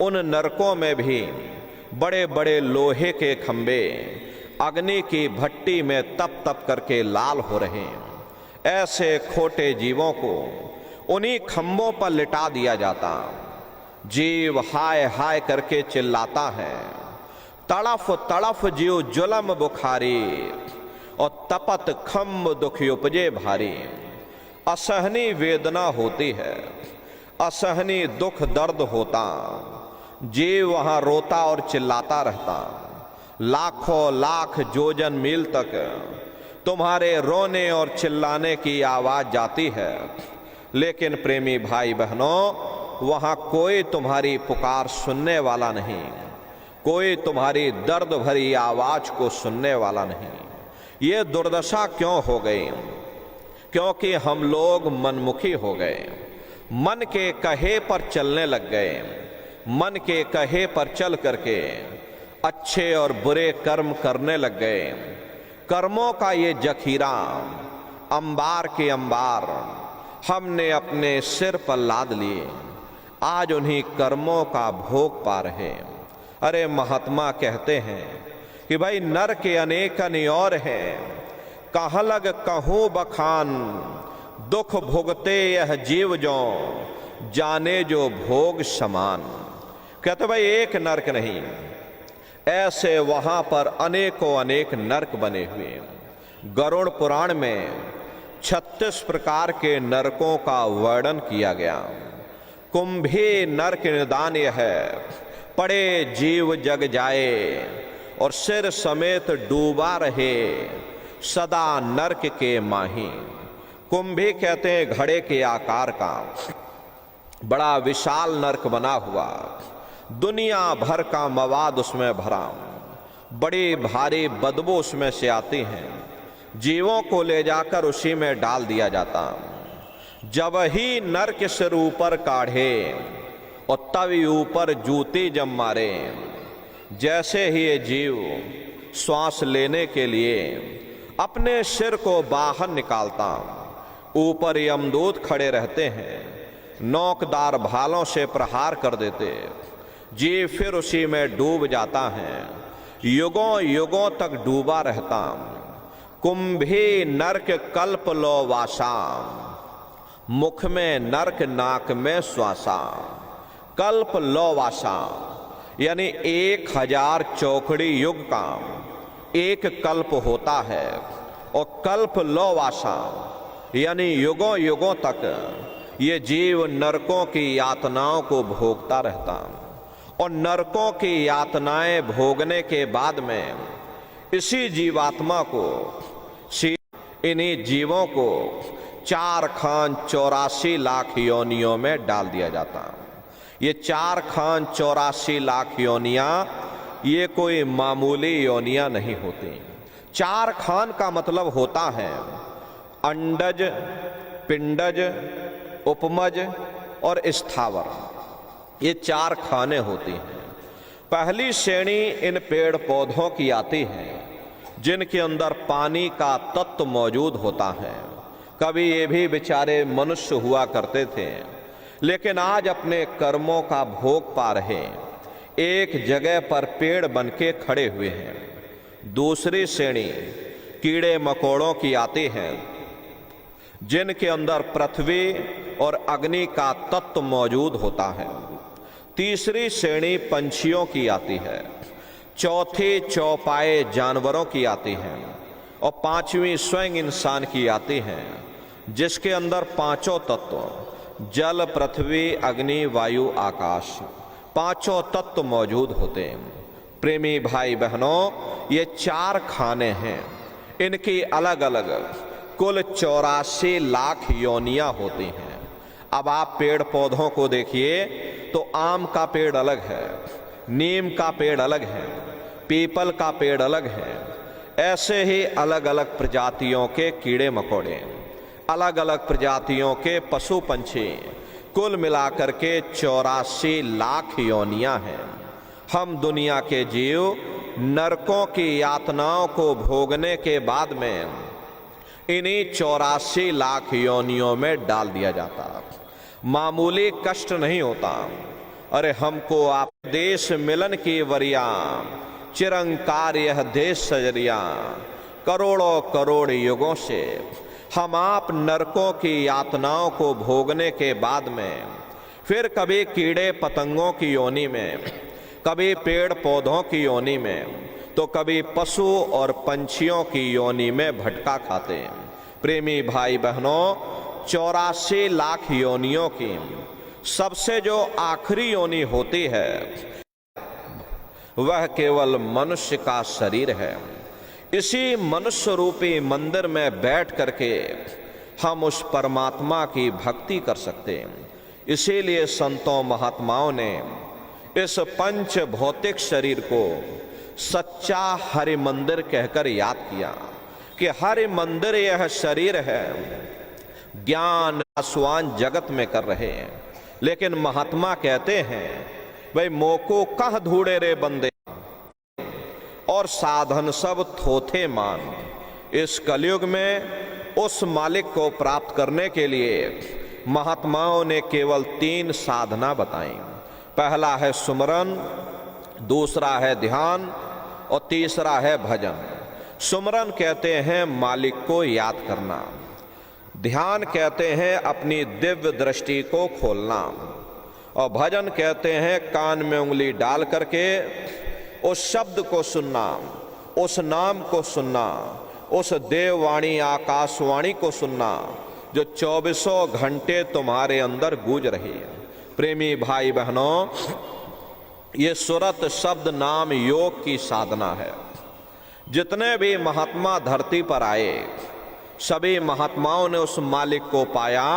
उन नरकों में भी बड़े बड़े लोहे के खंबे अग्नि की भट्टी में तप तप करके लाल हो रहे हैं। ऐसे खोटे जीवों को उन्हीं खंबों पर लिटा दिया जाता। जीव हाय हाय करके चिल्लाता है, तड़फ तड़फ जीव जुलम बुखारी और तपत खम्ब दुख उपजे भारी। असहनी वेदना होती है, असहनी दुख दर्द होता। जीव वहां रोता और चिल्लाता रहता। लाखों लाख जोजन मील तक तुम्हारे रोने और चिल्लाने की आवाज जाती है, लेकिन प्रेमी भाई बहनों वहां कोई तुम्हारी पुकार सुनने वाला नहीं, कोई तुम्हारी दर्द भरी आवाज को सुनने वाला नहीं। ये दुर्दशा क्यों हो गई? क्योंकि हम लोग मनमुखी हो गए, मन के कहे पर चलने लग गए। मन के कहे पर चल करके अच्छे और बुरे कर्म करने लग गए। कर्मों का ये जखीरा अंबार के अंबार हमने अपने सिर पर लाद लिए। आज उन्हीं कर्मों का भोग पा रहे। अरे महात्मा कहते हैं कि भाई नर के अनेक और हैं, कहाँ लग कहूँ बखान, दुख भुगते यह जीव जो जाने जो भोग समान। कहते भाई एक नरक नहीं, ऐसे वहां पर अनेकों अनेक नरक बने हुए। गरुड़ पुराण में 36 प्रकार के नरकों का वर्णन किया गया। कुंभी नरक निदान यह है, पड़े जीव जग जाए और सिर समेत डूबा रहे, सदा नरक के माही। कुंभी कहते हैं घड़े के आकार का बड़ा विशाल नरक बना हुआ, दुनिया भर का मवाद उसमें भरा, बड़ी भारी बदबू उसमें से आती हैं, जीवों को ले जाकर उसी में डाल दिया जाता। जब ही नरक सिर ऊपर काढ़े और तभी ऊपर जूती जम मारे, जैसे ही ये जीव श्वास लेने के लिए अपने सिर को बाहर निकालता, ऊपर यमदूत खड़े रहते हैं, नोकदार भालों से प्रहार कर देते, जीव फिर उसी में डूब जाता है, युगों युगों तक डूबा रहता। कुंभी नरक कल्प लो वासा, मुख में नरक नाक में श्वासा। कल्प लो वासा यानी 1000 चौकड़ी युग का एक कल्प होता है, और कल्प लो वासा यानी युगों युगों तक ये जीव नरकों की यातनाओं को भोगता रहता। और नरकों की यातनाएं भोगने के बाद में इसी जीवात्मा को, इन्हीं जीवों को 4 खान 84 लाख योनियों में डाल दिया जाता। ये 4 खान 84 लाख योनियां ये कोई मामूली योनियां नहीं होती। 4 खान का मतलब होता है अंडज, पिंडज, उपमज और स्थावर। ये 4 खाने होती हैं। पहली श्रेणी इन पेड़ पौधों की आती है जिनके अंदर पानी का तत्व मौजूद होता है। कभी ये भी बेचारे मनुष्य हुआ करते थे, लेकिन आज अपने कर्मों का भोग पा रहे, एक जगह पर पेड़ बन के खड़े हुए हैं। दूसरी श्रेणी कीड़े मकोड़ों की आती है जिनके अंदर पृथ्वी और अग्नि का तत्व मौजूद होता है। तीसरी श्रेणी पंछियों की आती है। चौथी चौपाए जानवरों की आती है। और 5वीं स्वयं इंसान की आती है, जिसके अंदर 5 तत्व जल, पृथ्वी, अग्नि, वायु, आकाश, 5 तत्व मौजूद होते हैं। प्रेमी भाई बहनों, ये 4 खाने हैं, इनकी अलग अलग कुल 84 लाख योनियां होती हैं। अब आप पेड़ पौधों को देखिए तो आम का पेड़ अलग है, नीम का पेड़ अलग है, पीपल का पेड़ अलग है। ऐसे ही अलग अलग प्रजातियों के कीड़े मकोड़े, अलग अलग प्रजातियों के पशु पंछी, कुल मिलाकर के 84 लाख योनियां हैं। हम दुनिया के जीव नरकों की यातनाओं को भोगने के बाद में इन्हीं 84 लाख योनियों में डाल दिया जाता। मामूली कष्ट नहीं होता। अरे हमको आप देश मिलन की वरिया, चिरंकार यह देश सजरिया, करोड़ों करोड़ युगों से हम आप नरकों की यातनाओं को भोगने के बाद में फिर कभी कीड़े पतंगों की योनि में, कभी पेड़ पौधों की योनि में, तो कभी पशु और पंछियों की योनि में भटका खाते हैं। प्रेमी भाई बहनों, 84 लाख योनियों की सबसे जो आखिरी योनि होती है वह केवल मनुष्य का शरीर है। इसी मनुष्य रूपी मंदिर में बैठ करके हम उस परमात्मा की भक्ति कर सकते हैं। इसीलिए संतों महात्माओं ने इस पंच भौतिक शरीर को सच्चा हरि मंदिर कहकर याद किया कि हरि मंदिर यह शरीर है, ज्ञान आसवान जगत में कर रहे हैं। लेकिन महात्मा कहते हैं भाई मोको कह ढूंढे रे बंदे, और साधन सब थोथे मान। इस कलयुग में उस मालिक को प्राप्त करने के लिए महात्माओं ने केवल 3 साधना बताई। पहला है सुमरन, दूसरा है ध्यान और तीसरा है भजन। सुमरन कहते हैं मालिक को याद करना, ध्यान कहते हैं अपनी दिव्य दृष्टि को खोलना, और भजन कहते हैं कान में उंगली डाल करके उस शब्द को सुनना, उस नाम को सुनना, उस देववाणी आकाशवाणी को सुनना जो 24 घंटे तुम्हारे अंदर गूंज रही है। प्रेमी भाई बहनों, ये सुरत शब्द नाम योग की साधना है। जितने भी महात्मा धरती पर आए, सभी महात्माओं ने उस मालिक को पाया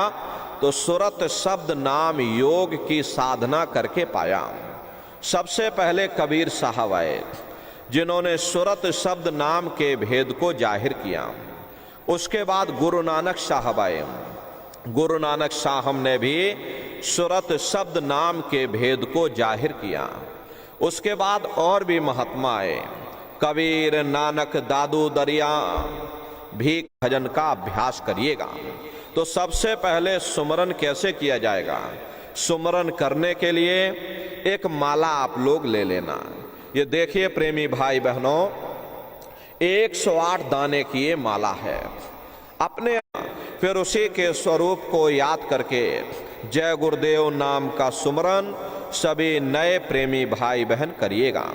तो सुरत शब्द नाम योग की साधना करके पाया। सबसे पहले कबीर साहब आए, जिन्होंने सुरत शब्द नाम के भेद को जाहिर किया। उसके बाद गुरु नानक साहब आए। गुरु नानक साहब ने भी सुरत शब्द नाम के भेद को जाहिर किया। उसके बाद और भी महात्मा आए, कबीर, नानक, दादू, दरिया भी भजन का अभ्यास करिएगा। तो सबसे पहले सुमरन कैसे किया जाएगा? सुमरन करने के लिए एक माला आप लोग ले लेना। ये देखिए प्रेमी भाई बहनों, 108 दाने की ये माला है। अपने फिर उसी के स्वरूप को याद करके जय गुरुदेव नाम का सुमरन सभी नए प्रेमी भाई बहन करिएगा।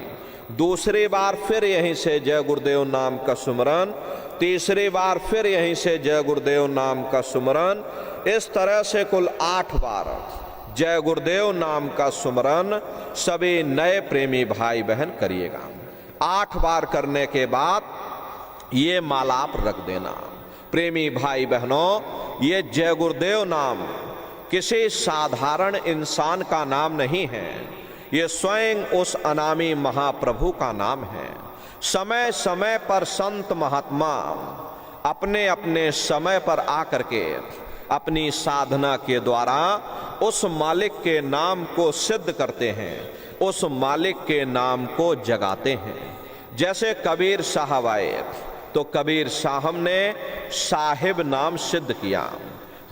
दूसरी बार फिर यहीं से जय गुरुदेव नाम का सुमरन, तीसरी बार फिर यहीं से जय गुरुदेव नाम का सुमरन, इस तरह से कुल 8 बार जय गुरुदेव नाम का सुमरन सभी नए प्रेमी भाई बहन करिएगा। 8 बार करने के बाद ये माला आप रख देना। प्रेमी भाई बहनों, ये जय गुरुदेव नाम किसी साधारण इंसान का नाम नहीं है, ये स्वयं उस अनामी महाप्रभु का नाम है। समय समय पर संत महात्मा अपने अपने समय पर आकर के अपनी साधना के द्वारा उस मालिक के नाम को सिद्ध करते हैं, उस मालिक के नाम को जगाते हैं। जैसे कबीर साहब आए तो कबीर साहब ने साहिब नाम सिद्ध किया।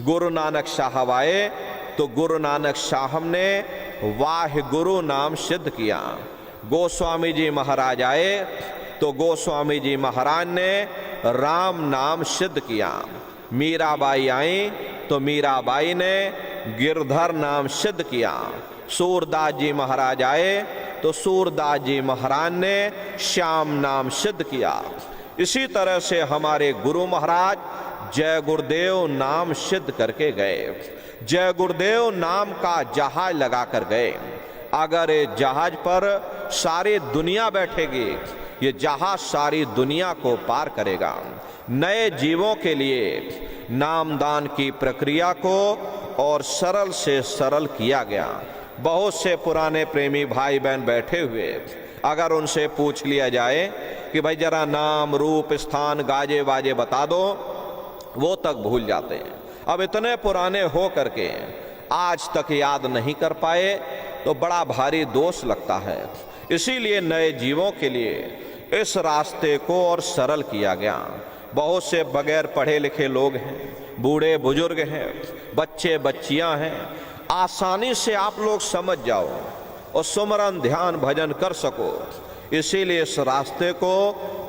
गुरु नानक साहब आए तो गुरु नानक साहब ने वाहिगुरु नाम सिद्ध किया। गोस्वामी जी महाराज आए तो गोस्वामी जी महाराज ने राम नाम सिद्ध किया। मीराबाई आई तो मीराबाई ने गिरधर नाम सिद्ध किया। सूरदास जी महाराज आए तो सूरदास जी महाराज ने श्याम नाम सिद्ध किया। इसी तरह से हमारे गुरु महाराज जय गुरुदेव नाम सिद्ध करके गए। जय गुरुदेव नाम का जहाज लगा कर गए। अगर ये जहाज पर सारी दुनिया बैठेगी, ये जहाज सारी दुनिया को पार करेगा। नए जीवों के लिए नामदान की प्रक्रिया को और सरल से सरल किया गया। बहुत से पुराने प्रेमी भाई बहन बैठे हुए, अगर उनसे पूछ लिया जाए कि भाई जरा नाम, रूप, स्थान, गाजे बाजे बता दो, वो तक भूल जाते हैं। अब इतने पुराने हो करके आज तक याद नहीं कर पाए तो बड़ा भारी दोष लगता है। इसीलिए नए जीवों के लिए इस रास्ते को और सरल किया गया। बहुत से बगैर पढ़े लिखे लोग हैं, बूढ़े बुजुर्ग हैं, बच्चे बच्चियां हैं, आसानी से आप लोग समझ जाओ और सुमरन ध्यान भजन कर सको। इसीलिए इस रास्ते को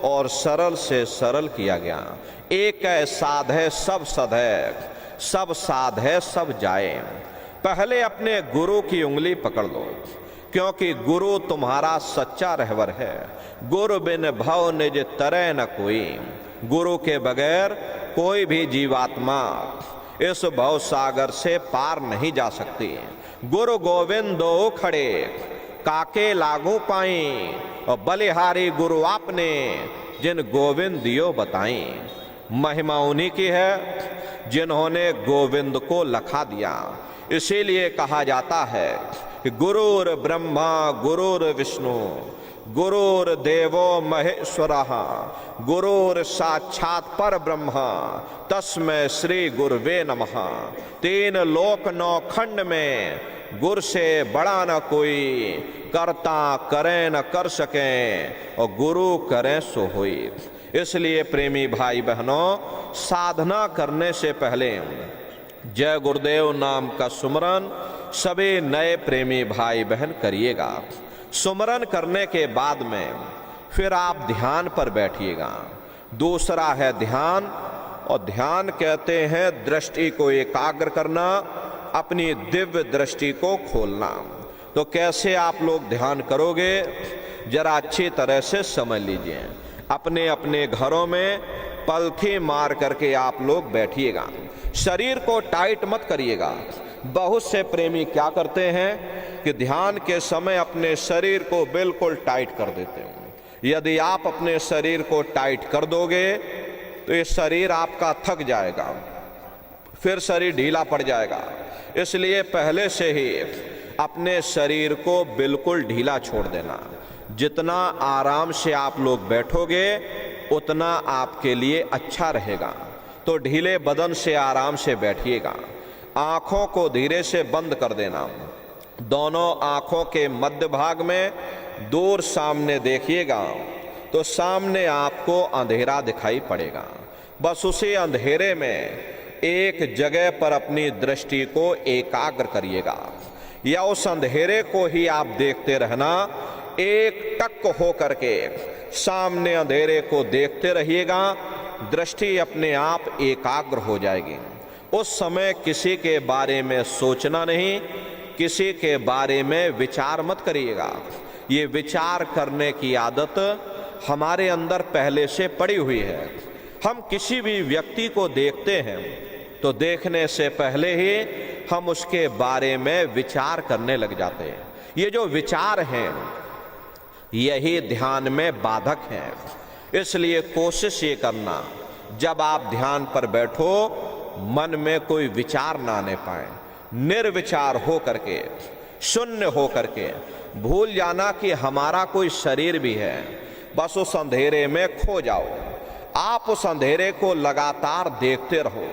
और सरल से सरल किया गया। एक है साध है सब सद है, सब साध है सब जाए। पहले अपने गुरु की उंगली पकड़ लो, क्योंकि गुरु तुम्हारा सच्चा रहबर है। गुरु बिन भव निज तरह न कोई, गुरु के बगैर कोई भी जीवात्मा इस भव सागर से पार नहीं जा सकती। गुरु गोविंदो खड़े काके लागू पाई, और बलिहारी गुरु आपने जिन गोविंद दियो बताई। महिमा उन्हीं की है जिन्होंने गोविंद को लखा दिया। इसीलिए कहा जाता है कि गुरुर ब्रह्मा गुरुर विष्णु गुरुर्देवो महेश्वरः गुरुर साक्षात पर ब्रह्म तस्मै श्री गुरुवे नमः। 3 लोक 9 खंड में गुरु से बड़ा न कोई, करता करें न कर सकें और गुरु करें सो होई। इसलिए प्रेमी भाई बहनों, साधना करने से पहले जय गुरुदेव नाम का सुमरन सभी नए प्रेमी भाई बहन करिएगा। सुमरन करने के बाद में फिर आप ध्यान पर बैठिएगा। दूसरा है ध्यान, और ध्यान कहते हैं दृष्टि को एकाग्र करना, अपनी दिव्य दृष्टि को खोलना। तो कैसे आप लोग ध्यान करोगे, जरा अच्छी तरह से समझ लीजिए। अपने अपने घरों में पलथी मार करके आप लोग बैठिएगा। शरीर को टाइट मत करिएगा। बहुत से प्रेमी क्या करते हैं कि ध्यान के समय अपने शरीर को बिल्कुल टाइट कर देते हैं। यदि आप अपने शरीर को टाइट कर दोगे तो ये शरीर आपका थक जाएगा, फिर शरीर ढीला पड़ जाएगा। इसलिए पहले से ही अपने शरीर को बिल्कुल ढीला छोड़ देना। जितना आराम से आप लोग बैठोगे उतना आपके लिए अच्छा रहेगा। तो ढीले बदन से आराम से बैठिएगा। आंखों को धीरे से बंद कर देना। दोनों आंखों के मध्य भाग में दूर सामने देखिएगा तो सामने आपको अंधेरा दिखाई पड़ेगा। बस उसी अंधेरे में एक जगह पर अपनी दृष्टि को एकाग्र करिएगा, या उस अंधेरे को ही आप देखते रहना। एक टक हो करके सामने अंधेरे को देखते रहिएगा। दृष्टि अपने आप एकाग्र हो जाएगी। उस समय किसी के बारे में सोचना नहीं, किसी के बारे में विचार मत करिएगा। ये विचार करने की आदत हमारे अंदर पहले से पड़ी हुई है। हम किसी भी व्यक्ति को देखते हैं तो देखने से पहले ही हम उसके बारे में विचार करने लग जाते हैं। ये जो विचार हैं यही ध्यान में बाधक हैं। इसलिए कोशिश ये करना, जब आप ध्यान पर बैठो मन में कोई विचार ना आने पाए। निर्विचार हो करके, शून्य हो करके, भूल जाना कि हमारा कोई शरीर भी है। बस उस अंधेरे में खो जाओ। आप उस अंधेरे को लगातार देखते रहो।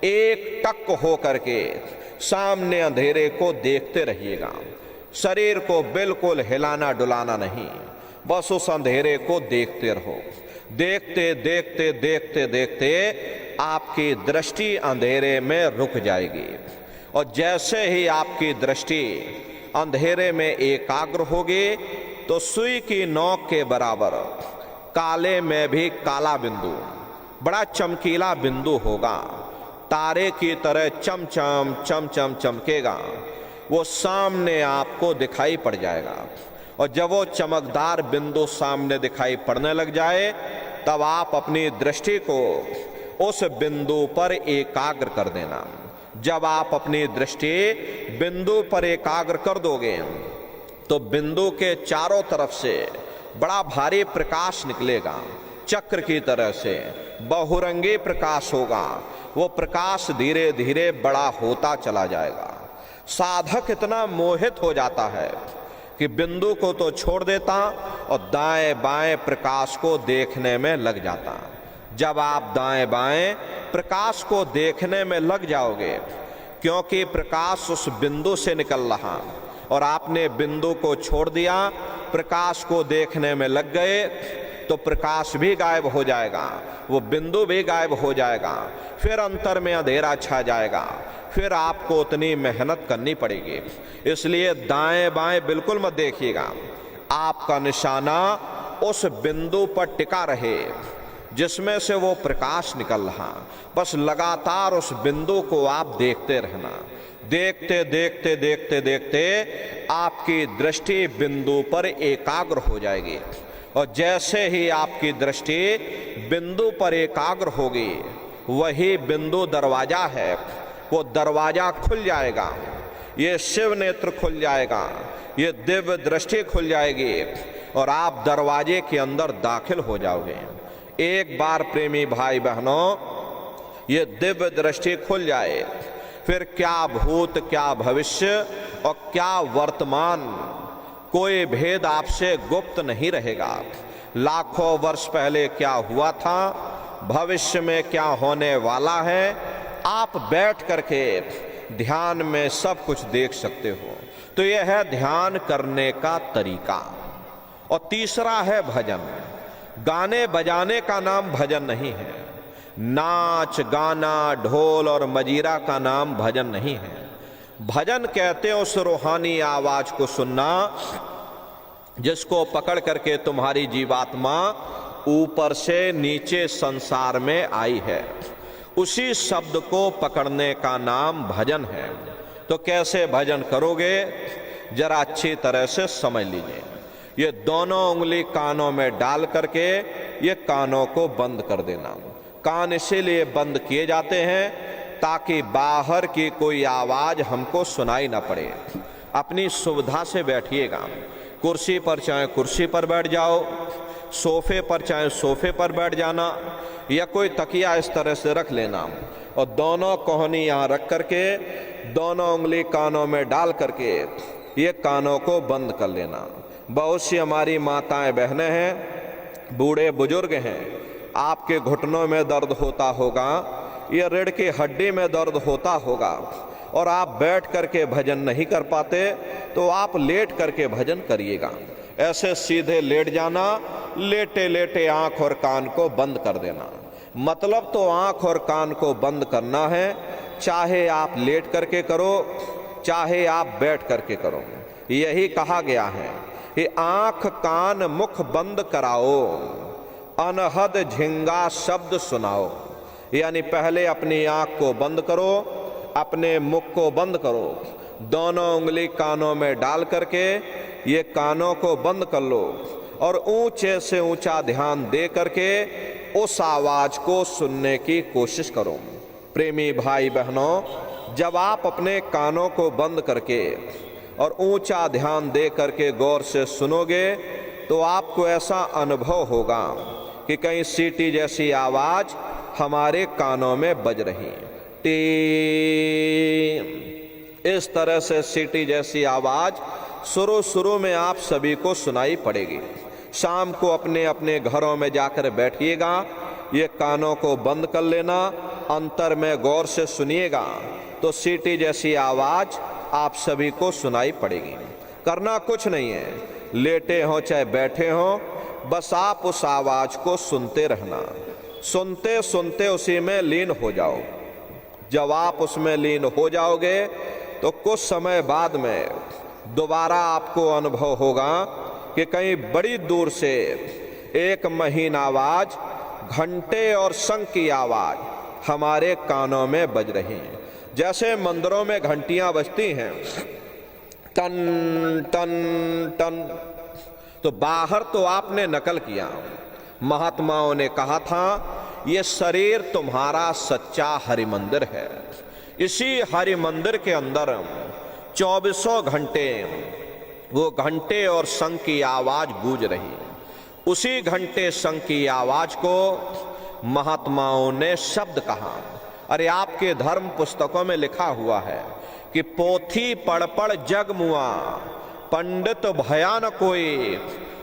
एक टक हो करके सामने अंधेरे को देखते रहिएगा। शरीर को बिल्कुल हिलाना डुलाना नहीं, बस उस अंधेरे को देखते रहो। देखते देखते देखते देखते आपकी दृष्टि अंधेरे में रुक जाएगी। और जैसे ही आपकी दृष्टि अंधेरे में एकाग्र होगी तो सुई की नोक के बराबर काले में भी काला बिंदु, बड़ा चमकीला बिंदु होगा। तारे की तरह चमचम चमचम चमकेगा। वो सामने आपको दिखाई पड़ जाएगा। और जब वो चमकदार बिंदु सामने दिखाई पड़ने लग जाए तब आप अपनी दृष्टि को उस बिंदु पर एकाग्र कर देना। जब आप अपनी दृष्टि बिंदु पर एकाग्र कर दोगे तो बिंदु के चारों तरफ से बड़ा भारी प्रकाश निकलेगा। चक्र की तरह से बहुरंगी प्रकाश होगा। वो प्रकाश धीरे धीरे बड़ा होता चला जाएगा। साधक इतना मोहित हो जाता है कि बिंदु को तो छोड़ देता और दाएं बाएं प्रकाश को देखने में लग जाता। जब आप दाएं बाएं प्रकाश को देखने में लग जाओगे, क्योंकि प्रकाश उस बिंदु से निकल रहा और आपने बिंदु को छोड़ दिया, प्रकाश को देखने में लग गए, तो प्रकाश भी गायब हो जाएगा, वो बिंदु भी गायब हो जाएगा। फिर अंतर में अंधेरा छा जाएगा। फिर आपको उतनी मेहनत करनी पड़ेगी। इसलिए दाएं बाएं बिल्कुल मत देखिएगा। आपका निशाना उस बिंदु पर टिका रहे जिसमें से वो प्रकाश निकल रहा। बस लगातार उस बिंदु को आप देखते रहना। देखते देखते देखते देखते आपकी दृष्टि बिंदु पर एकाग्र हो जाएगी। और जैसे ही आपकी दृष्टि बिंदु पर एकाग्र होगी, वही बिंदु दरवाजा है, वो दरवाजा खुल जाएगा। ये शिव नेत्र खुल जाएगा, ये दिव्य दृष्टि खुल जाएगी और आप दरवाजे के अंदर दाखिल हो जाओगे। एक बार प्रेमी भाई बहनों ये दिव्य दृष्टि खुल जाए, फिर क्या भूत क्या भविष्य और क्या वर्तमान, कोई भेद आपसे गुप्त नहीं रहेगा। लाखों वर्ष पहले क्या हुआ था, भविष्य में क्या होने वाला है, आप बैठ करके ध्यान में सब कुछ देख सकते हो। तो यह है ध्यान करने का तरीका। और तीसरा है भजन। गाने बजाने का नाम भजन नहीं है। नाच गाना ढोल और मजीरा का नाम भजन नहीं है। भजन कहते हैं उस रूहानी आवाज को सुनना जिसको पकड़ करके तुम्हारी जीवात्मा ऊपर से नीचे संसार में आई है। उसी शब्द को पकड़ने का नाम भजन है। तो कैसे भजन करोगे, जरा अच्छी तरह से समझ लीजिए। ये दोनों उंगली कानों में डाल करके ये कानों को बंद कर देना। कान इसीलिए बंद किए जाते हैं ताकि बाहर की कोई आवाज हमको सुनाई ना पड़े। अपनी सुविधा से बैठिएगा। कुर्सी पर चाहे कुर्सी पर बैठ जाओ, सोफे पर चाहे सोफे पर बैठ जाना, या कोई तकिया इस तरह से रख लेना और दोनों कोहनी यहाँ रख करके दोनों उंगली कानों में डाल करके ये कानों को बंद कर लेना। बहुत सी हमारी माताएं बहनें हैं, बूढ़े बुजुर्ग हैं, आपके घुटनों में दर्द होता होगा या रीढ़ की हड्डी में दर्द होता होगा और आप बैठ करके भजन नहीं कर पाते, तो आप लेट करके भजन करिएगा। ऐसे सीधे लेट जाना, लेटे लेटे आंख और कान को बंद कर देना। मतलब तो आंख और कान को बंद करना है, चाहे आप लेट करके करो चाहे आप बैठ करके करो। यही कहा गया है कि आंख कान मुख बंद कराओ, अनहद झिंगा शब्द सुनाओ। यानी पहले अपनी आंख को बंद करो, अपने मुख को बंद करो, दोनों उंगली कानों में डाल करके ये कानों को बंद कर लो और ऊंचे से ऊंचा ध्यान दे करके उस आवाज को सुनने की कोशिश करो। प्रेमी भाई बहनों, जब आप अपने कानों को बंद करके और ऊंचा ध्यान दे करके गौर से सुनोगे तो आपको ऐसा अनुभव होगा कि कहीं सीटी जैसी आवाज हमारे कानों में बज रही। टी, इस तरह से सीटी जैसी आवाज शुरू में आप सभी को सुनाई पड़ेगी। शाम को अपने अपने घरों में जाकर बैठिएगा, ये कानों को बंद कर लेना, अंतर में गौर से सुनिएगा तो सीटी जैसी आवाज आप सभी को सुनाई पड़ेगी। करना कुछ नहीं है, लेटे हो चाहे बैठे हो, बस आप उस आवाज को सुनते रहना। सुनते सुनते उसी में लीन हो जाओ। जब आप उसमें लीन हो जाओगे तो कुछ समय बाद में दोबारा आपको अनुभव होगा कि कहीं बड़ी दूर से एक महीन आवाज, घंटे और शंख की आवाज हमारे कानों में बज रही है। जैसे मंदिरों में घंटियां बजती हैं, टन टन टन। तो बाहर तो आपने नकल किया। महात्माओं ने कहा था ये शरीर तुम्हारा सच्चा हरि मंदिर है। इसी हरि मंदिर के अंदर 24 घंटे वो घंटे और शंख की आवाज गूंज रही। उसी घंटे शंख की आवाज को महात्माओं ने शब्द कहा। अरे आपके धर्म पुस्तकों में लिखा हुआ है कि पोथी पढ़ पढ़ जग मुआ, पंडित भयान कोई,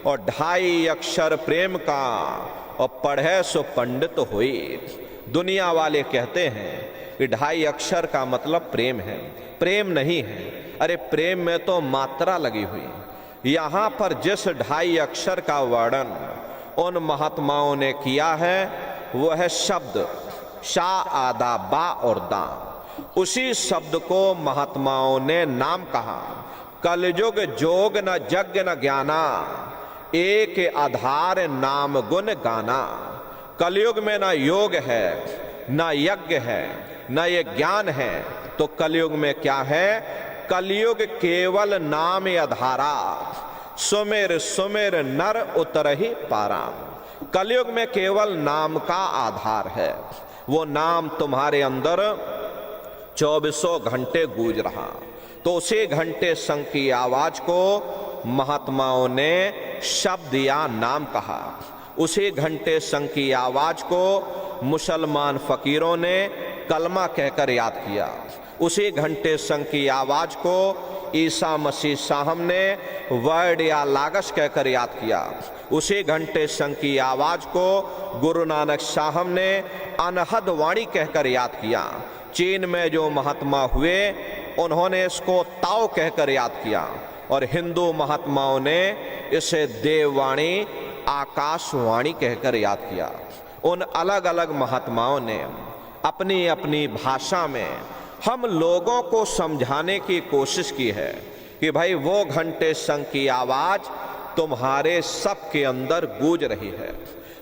और 2.5 अक्षर प्रेम का, और पढ़े सो पंडित हुई। दुनिया वाले कहते हैं कि 2.5 अक्षर का मतलब प्रेम है। प्रेम नहीं है। अरे प्रेम में तो मात्रा लगी हुई। यहाँ पर जिस 2.5 अक्षर का वर्णन उन महात्माओं ने किया है वो है शब्द शा, आदा, बा और दा। उसी शब्द को महात्माओं ने नाम कहा। कलयुग जोग न यज्ञ न ज्ञाना, एक आधार नाम गुण गाना। कलयुग में ना योग है, ना यज्ञ है, ना ये ज्ञान है, तो कलयुग में क्या है? कलयुग केवल नाम आधारा, सुमेर सुमेर नर उतरहि पारा। कलयुग में केवल नाम का आधार है। वो नाम तुम्हारे अंदर 24 घंटे गूंज रहा। तो उसी घंटे शंख की आवाज को महात्माओं ने शब्द या नाम कहा। उसी घंटे शंख की आवाज को मुसलमान फकीरों ने कलमा कहकर याद किया। उसी घंटे शंख की आवाज को ईसा मसीह साहब ने वर्ड या लागश कहकर याद किया। उसी घंटे शंख की आवाज को गुरु नानक साहब ने अनहद वाणी कहकर याद किया। चीन में जो महात्मा हुए उन्होंने इसको ताओ कहकर याद किया, और हिंदू महात्माओं ने इसे देववाणी आकाशवाणी कहकर याद किया। उन अलग अलग महात्माओं ने अपनी अपनी भाषा में हम लोगों को समझाने की कोशिश की है कि भाई वो घंटे शंख की आवाज तुम्हारे सबके अंदर गूंज रही है,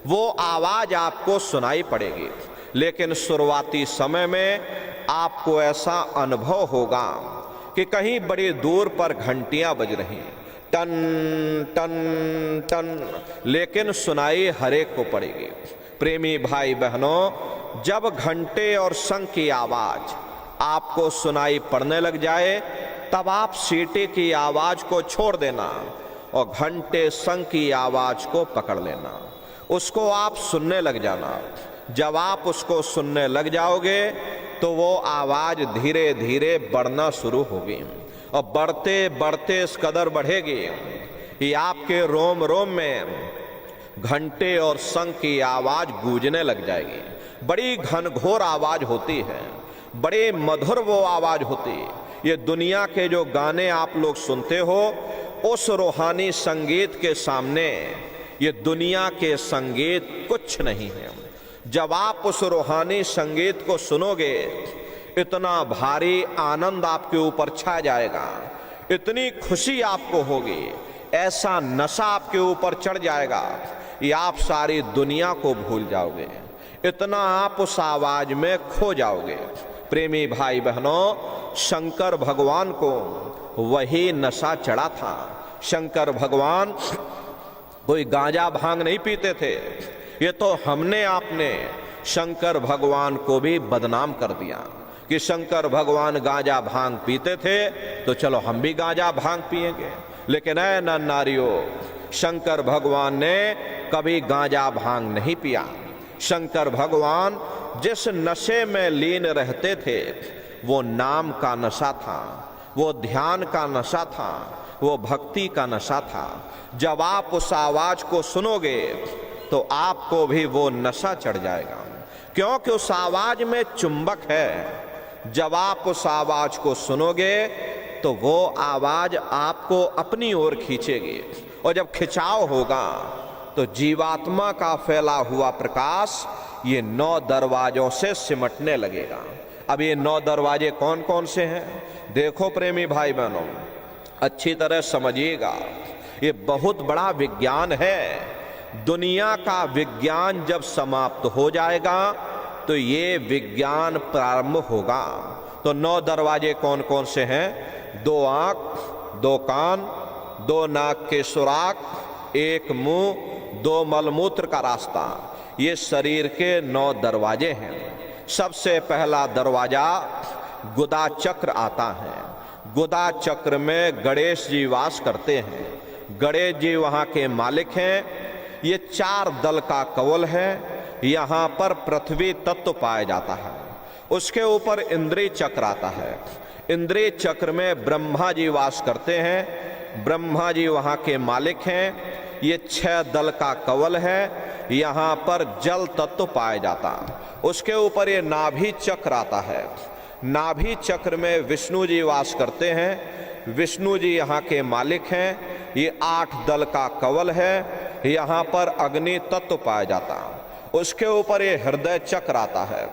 वो आवाज आपको सुनाई पड़ेगी। लेकिन शुरुआती समय में आपको ऐसा अनुभव होगा कि कहीं बड़ी दूर पर घंटियां बज रही, टन टन टन, लेकिन सुनाई हरेक को पड़ेगी। प्रेमी भाई बहनों, जब घंटे और शंख की आवाज आपको सुनाई पड़ने लग जाए तब आप सीटी की आवाज को छोड़ देना और घंटे शंख की आवाज को पकड़ लेना, उसको आप सुनने लग जाना। जब आप उसको सुनने लग जाओगे तो वो आवाज धीरे धीरे बढ़ना शुरू होगी और बढ़ते बढ़ते इस कदर बढ़ेगी कि आपके रोम रोम में घंटे और शंख की आवाज गूंजने लग जाएगी। बड़ी घनघोर आवाज होती है, बड़े मधुर वो आवाज होती है। ये दुनिया के जो गाने आप लोग सुनते हो उस रूहानी संगीत के सामने ये दुनिया के संगीत कुछ नहीं है। जब आप उस रूहानी संगीत को सुनोगे इतना भारी आनंद आपके ऊपर छा जाएगा, इतनी खुशी आपको होगी, ऐसा नशा आपके ऊपर चढ़ जाएगा कि आप सारी दुनिया को भूल जाओगे, इतना आप उस आवाज में खो जाओगे। प्रेमी भाई बहनों, शंकर भगवान को वही नशा चढ़ा था। शंकर भगवान कोई गांजा भांग नहीं पीते थे। ये तो हमने आपने शंकर भगवान को भी बदनाम कर दिया कि शंकर भगवान गांजा भांग पीते थे तो चलो हम भी गांजा भांग पिएंगे। लेकिन ऐ नर नारियों, शंकर भगवान ने कभी गांजा भांग नहीं पिया। शंकर भगवान जिस नशे में लीन रहते थे वो नाम का नशा था, वो ध्यान का नशा था, वो भक्ति का नशा था। जब आप उस आवाज को सुनोगे तो आपको भी वो नशा चढ़ जाएगा, क्योंकि उस आवाज में चुंबक है। जब आप उस आवाज को सुनोगे तो वो आवाज आपको अपनी ओर खींचेगी और जब खिंचाव होगा तो जीवात्मा का फैला हुआ प्रकाश ये 9 दरवाजों से सिमटने लगेगा। अब ये 9 दरवाजे कौन कौन से हैं? देखो प्रेमी भाई बहनों, अच्छी तरह समझिएगा, ये बहुत बड़ा विज्ञान है। दुनिया का विज्ञान जब समाप्त हो जाएगा तो ये विज्ञान प्रारंभ होगा। तो 9 दरवाजे कौन कौन से हैं? 2 आंख, 2 कान, 2 नाक के सुराख, 1 मुंह, 2 मलमूत्र का रास्ता, ये शरीर के 9 दरवाजे हैं। सबसे पहला दरवाजा गुदा चक्र आता है। गुदा चक्र में गणेश जी वास करते हैं। गणेश जी वहाँ के मालिक हैं। ये 4 दल का कवल है। यहाँ पर पृथ्वी तत्व पाया जाता है। उसके ऊपर इंद्रिय चक्र आता है। इंद्रिय चक्र में ब्रह्मा जी वास करते हैं। ब्रह्मा जी वहाँ के मालिक हैं। ये 6 दल का कवल है। यहाँ पर जल तत्व पाया जाता है। उसके ऊपर ये नाभि चक्र आता है। नाभि चक्र में विष्णु जी वास करते हैं। विष्णु जी यहाँ के मालिक हैं। ये 8 दल का कवल है। यहाँ पर अग्नि तत्व पाया जाता है। उसके ऊपर ये हृदय चक्र आता है।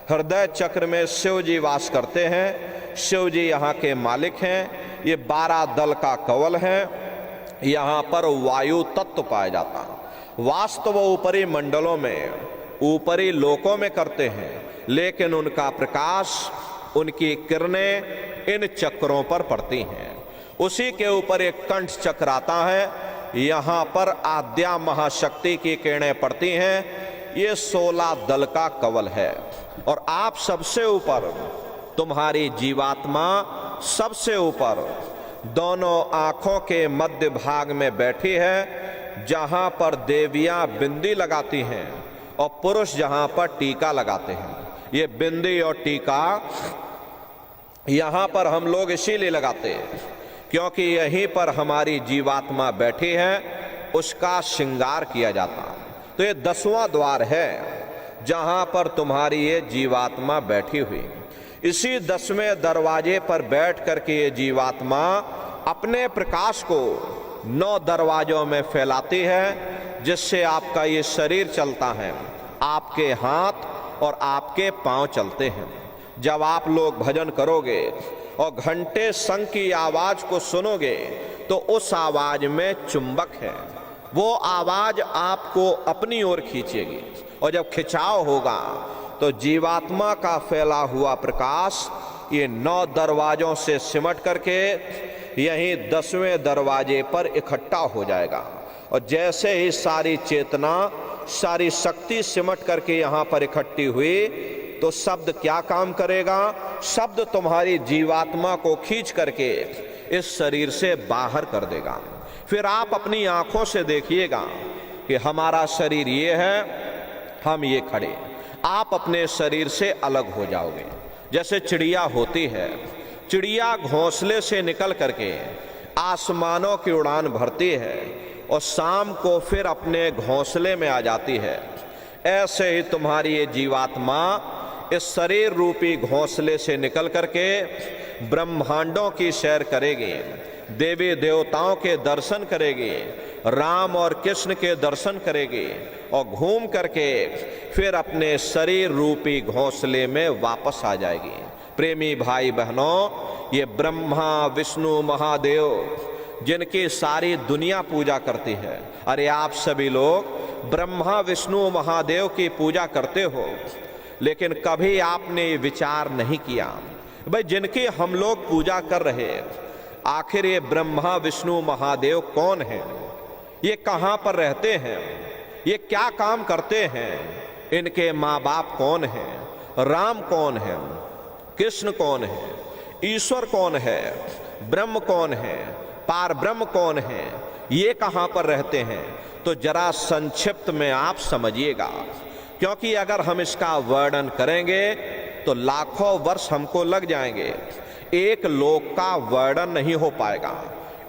हृदय चक्र में शिव जी वास करते हैं। शिव जी यहाँ के मालिक हैं। ये 12 दल का कवल है। यहाँ पर वायु तत्व पाया जाता है। वास्तव वो ऊपरी मंडलों में, ऊपरी लोकों में करते हैं, लेकिन उनका प्रकाश, उनकी किरणें इन चक्रों पर पड़ती हैं। उसी के ऊपर एक कंठ चक्र आता है। यहाँ पर आद्या महाशक्ति की किरणें पड़ती हैं। ये 16 दल का कवल है। और आप सबसे ऊपर, तुम्हारी जीवात्मा सबसे ऊपर दोनों आंखों के मध्य भाग में बैठी है, जहां पर देवियां बिंदी लगाती हैं और पुरुष जहां पर टीका लगाते हैं। ये बिंदी और टीका यहां पर हम लोग इसीलिए लगाते हैं क्योंकि यहीं पर हमारी जीवात्मा बैठी है, उसका श्रृंगार किया जाता है। तो ये 10वां द्वार है जहां पर तुम्हारी ये जीवात्मा बैठी हुई। इसी 10वें दरवाजे पर बैठ करके ये जीवात्मा अपने प्रकाश को 9 दरवाजों में फैलाती है, जिससे आपका ये शरीर चलता है। आपके हाथ और आपके पांव चलते हैं। जब आप लोग भजन करोगे और घंटे शंख की आवाज को सुनोगे तो उस आवाज में चुंबक है, वो आवाज आपको अपनी ओर खींचेगी। और जब खिंचाव होगा तो जीवात्मा का फैला हुआ प्रकाश ये 9 दरवाजों से सिमट करके यहीं 10वें दरवाजे पर इकट्ठा हो जाएगा। और जैसे ही सारी चेतना, सारी शक्ति सिमट करके यहां पर इकट्ठी हुई तो शब्द क्या काम करेगा? शब्द तुम्हारी जीवात्मा को खींच करके इस शरीर से बाहर कर देगा। फिर आप अपनी आंखों से देखिएगा कि हमारा शरीर ये है, हम ये खड़े। आप अपने शरीर से अलग हो जाओगे। जैसे चिड़िया होती है, चिड़िया घोंसले से निकल करके आसमानों की उड़ान भरती है और शाम को फिर अपने घोंसले में आ जाती है। ऐसे ही तुम्हारी ये जीवात्मा इस शरीर रूपी घोंसले से निकल करके ब्रह्मांडों की सैर करेगी, देवी देवताओं के दर्शन करेगी, राम और कृष्ण के दर्शन करेगी और घूम करके फिर अपने शरीर रूपी घोंसले में वापस आ जाएगी। प्रेमी भाई बहनों, ये ब्रह्मा विष्णु महादेव जिनकी सारी दुनिया पूजा करती है, अरे आप सभी लोग ब्रह्मा विष्णु महादेव की पूजा करते हो, लेकिन कभी आपने ये विचार नहीं किया भाई जिनकी हम लोग पूजा कर रहे, आखिर ये ब्रह्मा विष्णु महादेव कौन है? ये कहां पर रहते हैं? ये क्या काम करते हैं? इनके माँ बाप कौन है? राम कौन है? कृष्ण कौन है? ईश्वर कौन है? ब्रह्म कौन है? पार ब्रह्म कौन है? ये कहां पर रहते हैं? तो जरा संक्षिप्त में आप समझिएगा, क्योंकि अगर हम इसका वर्णन करेंगे तो लाखों वर्ष हमको लग जाएंगे। एक लोक का वर्णन नहीं हो पाएगा।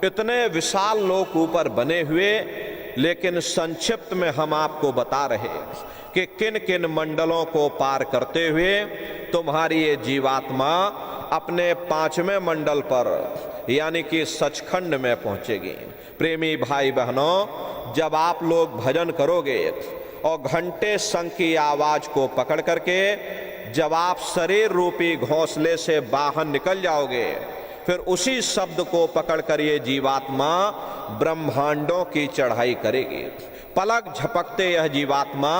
इतने विशाल लोक ऊपर बने हुए, लेकिन संक्षिप्त में हम आपको बता रहे कि किन किन मंडलों को पार करते हुए तुम्हारी ये जीवात्मा अपने 5वें मंडल पर यानी कि सचखंड में पहुंचेगी। प्रेमी भाई बहनों, जब आप लोग भजन करोगे और घंटे शंख की आवाज को पकड़ करके जब आप शरीर रूपी घोंसले से बाहर निकल जाओगे, फिर उसी शब्द को पकड़कर ये जीवात्मा ब्रह्मांडों की चढ़ाई करेगी। पलक झपकते यह जीवात्मा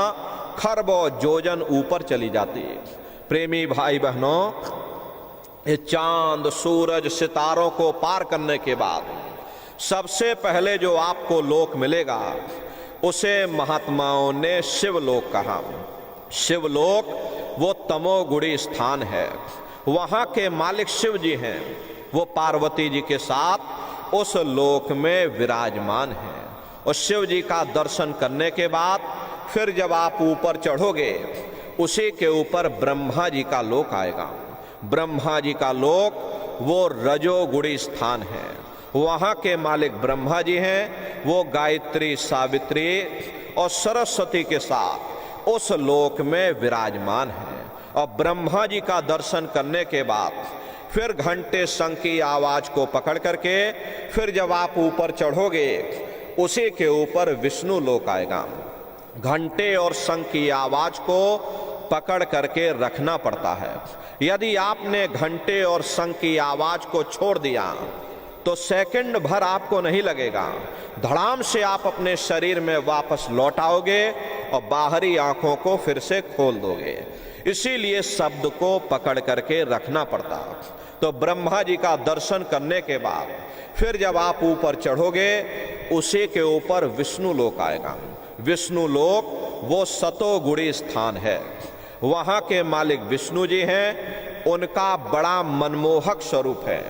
खरबों जोजन ऊपर चली जाती है। प्रेमी भाई बहनों, ये चांद सूरज सितारों को पार करने के बाद सबसे पहले जो आपको लोक मिलेगा उसे महात्माओं ने शिवलोक कहा। शिवलोक वो तमोगुणी स्थान है। वहां के मालिक शिव जी हैं, वो पार्वती जी के साथ उस लोक में विराजमान हैं। और शिव जी का दर्शन करने के बाद फिर जब आप ऊपर चढ़ोगे, उसी के ऊपर ब्रह्मा जी का लोक आएगा। ब्रह्मा जी का लोक वो रजोगुणी स्थान है। वहां के मालिक ब्रह्मा जी हैं, वो गायत्री सावित्री और सरस्वती के साथ उस लोक में विराजमान है। और ब्रह्मा जी का दर्शन करने के बाद फिर घंटे शंख की आवाज को पकड़ करके फिर जब आप ऊपर चढ़ोगे, उसी के ऊपर विष्णु लोक आएगा। घंटे और शंख की आवाज को पकड़ करके रखना पड़ता है। यदि आपने घंटे और शंख की आवाज को छोड़ दिया तो सेकंड भर आपको नहीं लगेगा, धड़ाम से आप अपने शरीर में वापस लौट आओगे और बाहरी आंखों को फिर से खोल दोगे। इसीलिए शब्द को पकड़ करके रखना पड़ता। तो ब्रह्मा जी का दर्शन करने के बाद फिर जब आप ऊपर चढ़ोगे, उसी के ऊपर विष्णु लोक आएगा। विष्णु लोक वो सतोगुणी स्थान है। वहां के मालिक विष्णु जी हैं। उनका बड़ा मनमोहक स्वरूप है।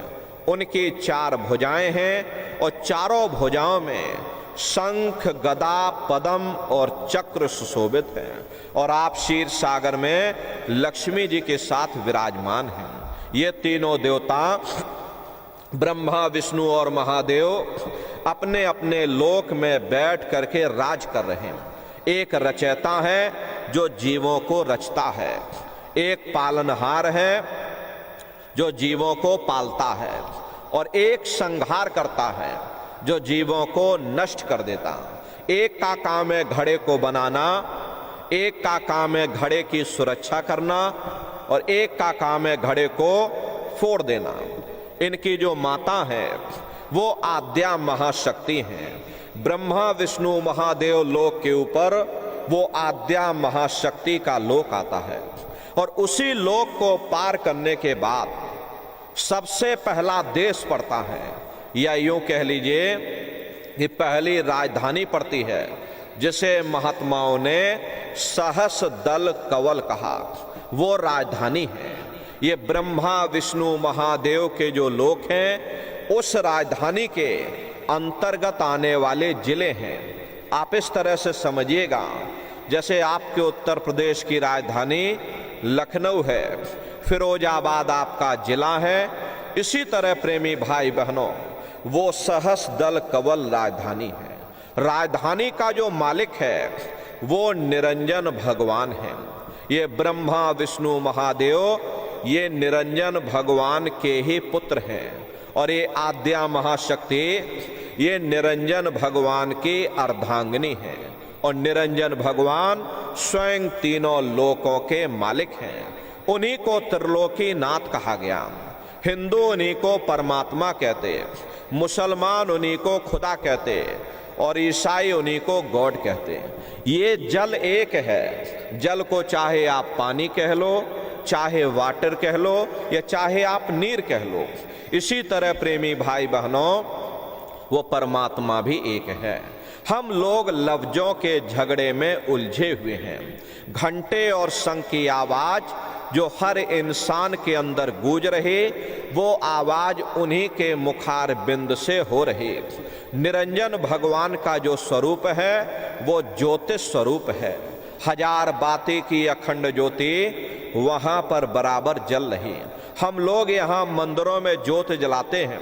उनकी 4 भुजाएं हैं और चारों भुजाओं में शंख गदा पद्म और चक्र सुशोभित हैं। और आप क्षीर सागर में लक्ष्मी जी के साथ विराजमान हैं। ये तीनों देवता ब्रह्मा विष्णु और महादेव अपने अपने लोक में बैठ करके राज कर रहे हैं। एक रचयिता है जो जीवों को रचता है, एक पालनहार है जो जीवों को पालता है, और एक संहार करता है जो जीवों को नष्ट कर देता। एक का काम है घड़े को बनाना, एक का काम है घड़े की सुरक्षा करना और एक का काम है घड़े को फोड़ देना। इनकी जो माता है वो आद्या महाशक्ति हैं। ब्रह्मा विष्णु महादेव लोक के ऊपर वो आद्या महाशक्ति का लोक आता है और उसी लोक को पार करने के बाद सबसे पहला देश पड़ता है, या यूं कह लीजिए कि पहली राजधानी पड़ती है, जिसे महात्माओं ने सहस दल कवल कहा। वो राजधानी है। ये ब्रह्मा विष्णु महादेव के जो लोक हैं उस राजधानी के अंतर्गत आने वाले जिले हैं। आप इस तरह से समझिएगा, जैसे आपके उत्तर प्रदेश की राजधानी लखनऊ है, फिरोजाबाद आपका जिला है, इसी तरह प्रेमी भाई बहनों वो सहस दल कवल राजधानी है। राजधानी का जो मालिक है वो निरंजन भगवान है। ये ब्रह्मा विष्णु महादेव ये निरंजन भगवान के ही पुत्र हैं और ये आद्या महाशक्ति ये निरंजन भगवान की अर्धांगिनी है और निरंजन भगवान स्वयं तीनों लोकों के मालिक हैं। उन्हीं को त्रिलोकी नाथ कहा गया। हिंदू उन्हीं को परमात्मा कहते, मुसलमान उन्हीं को खुदा कहते और ईसाई उन्हीं को गॉड कहते। ये जल एक है। जल को चाहे आप पानी कह लो, चाहे वाटर कह लो, या चाहे आप नीर कह लो। इसी तरह प्रेमी भाई बहनों वो परमात्मा भी एक है। हम लोग लफ्जों के झगड़े में उलझे हुए हैं। घंटे और शंख की आवाज जो हर इंसान के अंदर गूंज रही, वो आवाज उन्हीं के मुखार बिंद से हो रही। निरंजन भगवान का जो स्वरूप है वो ज्योतिष स्वरूप है। हजार बाती की अखंड ज्योति वहां पर बराबर जल रही। हम लोग यहाँ मंदिरों में ज्योत जलाते हैं।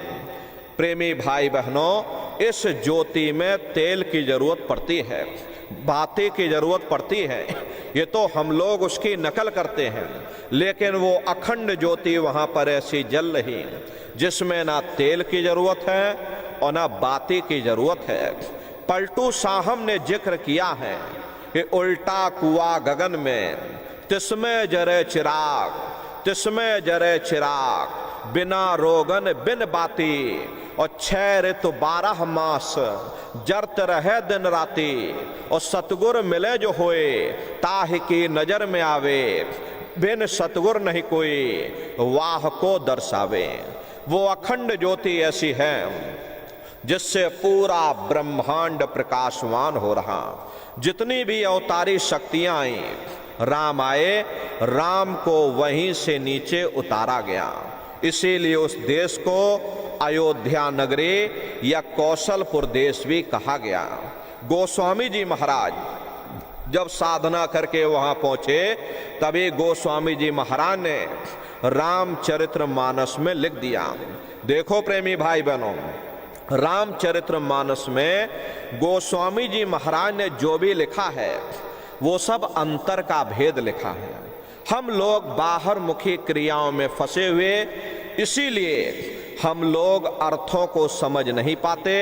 प्रेमी भाई बहनों, इस ज्योति में तेल की जरूरत पड़ती है, बाती की जरूरत पड़ती है। ये तो हम लोग उसकी नकल करते हैं, लेकिन वो अखंड ज्योति वहां पर ऐसी जल रही जिसमें ना तेल की जरूरत है और ना बाती की जरूरत है। पलटू साहब ने जिक्र किया है कि उल्टा कुआ गगन में तिसमें जरे चिराग, तिसमें जरे चिराग, बिना रोगन बिन बाती और 6 ऋतु 12 मास जरत रहे दिन राती और सतगुर मिले जो होए ताहि की नजर में आवे, बिन सतगुर नहीं कोई वाह को दर्शावे। वो अखंड ज्योति ऐसी है जिससे पूरा ब्रह्मांड प्रकाशवान हो रहा। जितनी भी अवतारी शक्तियां आई, राम आए, राम को वहीं से नीचे उतारा गया। इसीलिए उस देश को अयोध्या नगरी या कौशलपुर देश भी कहा गया। गोस्वामी जी महाराज जब साधना करके वहां पहुंचे, तभी गोस्वामी जी महाराज ने रामचरितमानस में लिख दिया। देखो प्रेमी भाई बहनों, रामचरितमानस में गोस्वामी जी महाराज ने जो भी लिखा है वो सब अंतर का भेद लिखा है। हम लोग बाहर मुखी क्रियाओं में फंसे हुए, इसीलिए हम लोग अर्थों को समझ नहीं पाते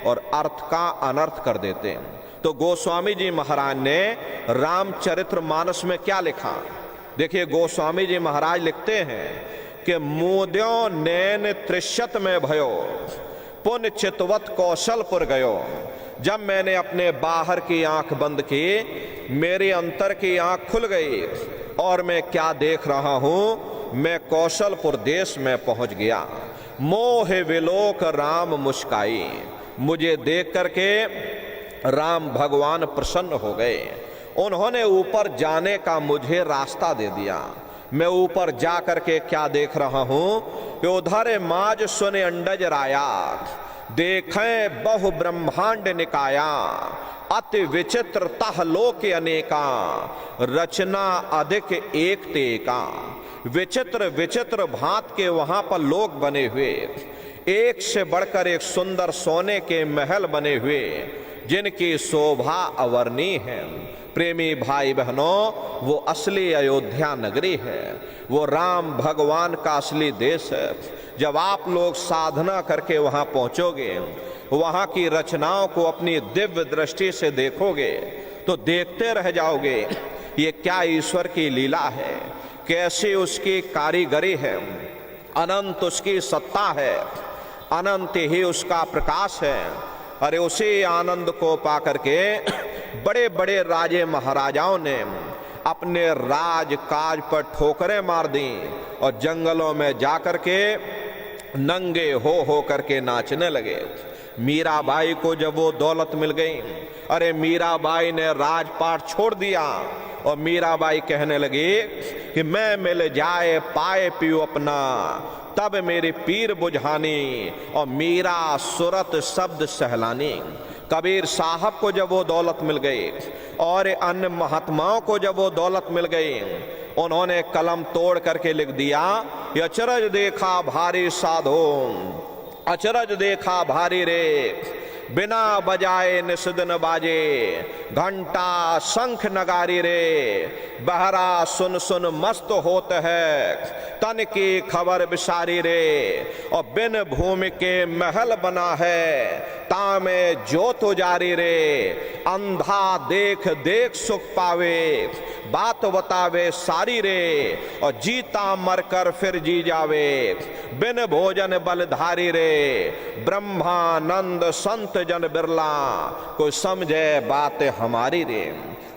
और अर्थ का अनर्थ कर देते। तो गोस्वामी जी महाराज ने रामचरितमानस में क्या लिखा? देखिए, गोस्वामी जी महाराज लिखते हैं कि मूद्यों नैन त्रिशत में भयो पुण्य चितवत कौशलपुर गयो। जब मैंने अपने बाहर की आंख बंद की, मेरी अंतर की आंख खुल गई और मैं क्या देख रहा हूं, मैं कौशलपुर देश में पहुंच गया। मोह विलोक राम मुस्काई, मुझे देख करके राम भगवान प्रसन्न हो गए। उन्होंने ऊपर जाने का मुझे रास्ता दे दिया। मैं ऊपर जा करके क्या देख रहा हूं कि उधर माज सुन अंडज राया, देखें बहु ब्रह्मांड निकाया, अति विचित्र तह लोक अनेका, रचना अधिक एक तेका। विचित्र विचित्र भांत के वहां पर लोक बने हुए, एक से बढ़कर एक सुंदर सोने के महल बने हुए, जिनकी शोभा अवर्णीय है। प्रेमी भाई बहनों, वो असली अयोध्या नगरी है, वो राम भगवान का असली देश है। जब आप लोग साधना करके वहां पहुंचोगे, वहां की रचनाओं को अपनी दिव्य दृष्टि से देखोगे, तो देखते रह जाओगे ये क्या ईश्वर की लीला है, कैसी उसकी कारीगरी है, अनंत उसकी सत्ता है, अनंत ही उसका प्रकाश है। अरे उसी आनंद को पाकर के बड़े बड़े राजे महाराजाओं ने अपने राज काज पर ठोकरें मार दी और जंगलों में जाकर के नंगे हो करके नाचने लगे। मीराबाई को जब वो दौलत मिल गई, अरे मीराबाई ने राजपाट छोड़ दिया और मीराबाई कहने लगी कि मैं मिल जाए पाए पीऊ अपना, तब मेरी पीर बुझानी और मीरा सुरत शब्द सहलानी। कबीर साहब को जब वो दौलत मिल गई और अन्य महात्माओं को जब वो दौलत मिल गई, उन्होंने कलम तोड़ करके लिख दिया, ये अचरज देखा भारी साधो, अचरज देखा भारी रे, बिना बजाए निषदन बाजे, घंटा शंख नगारी रे, बहरा सुन सुन मस्त होत है, तन की खबर बिसारी रे, और बिन भूमि के महल बना है, तामे जोत उजारी रे, अंधा देख देख सुख पावे, बात बतावे सारी रे, और जीता मरकर फिर जी जावे, बिन भोजन बलधारी रे, ब्रह्मानंद संत जन बिरला, कोई समझे बात हमारी रे।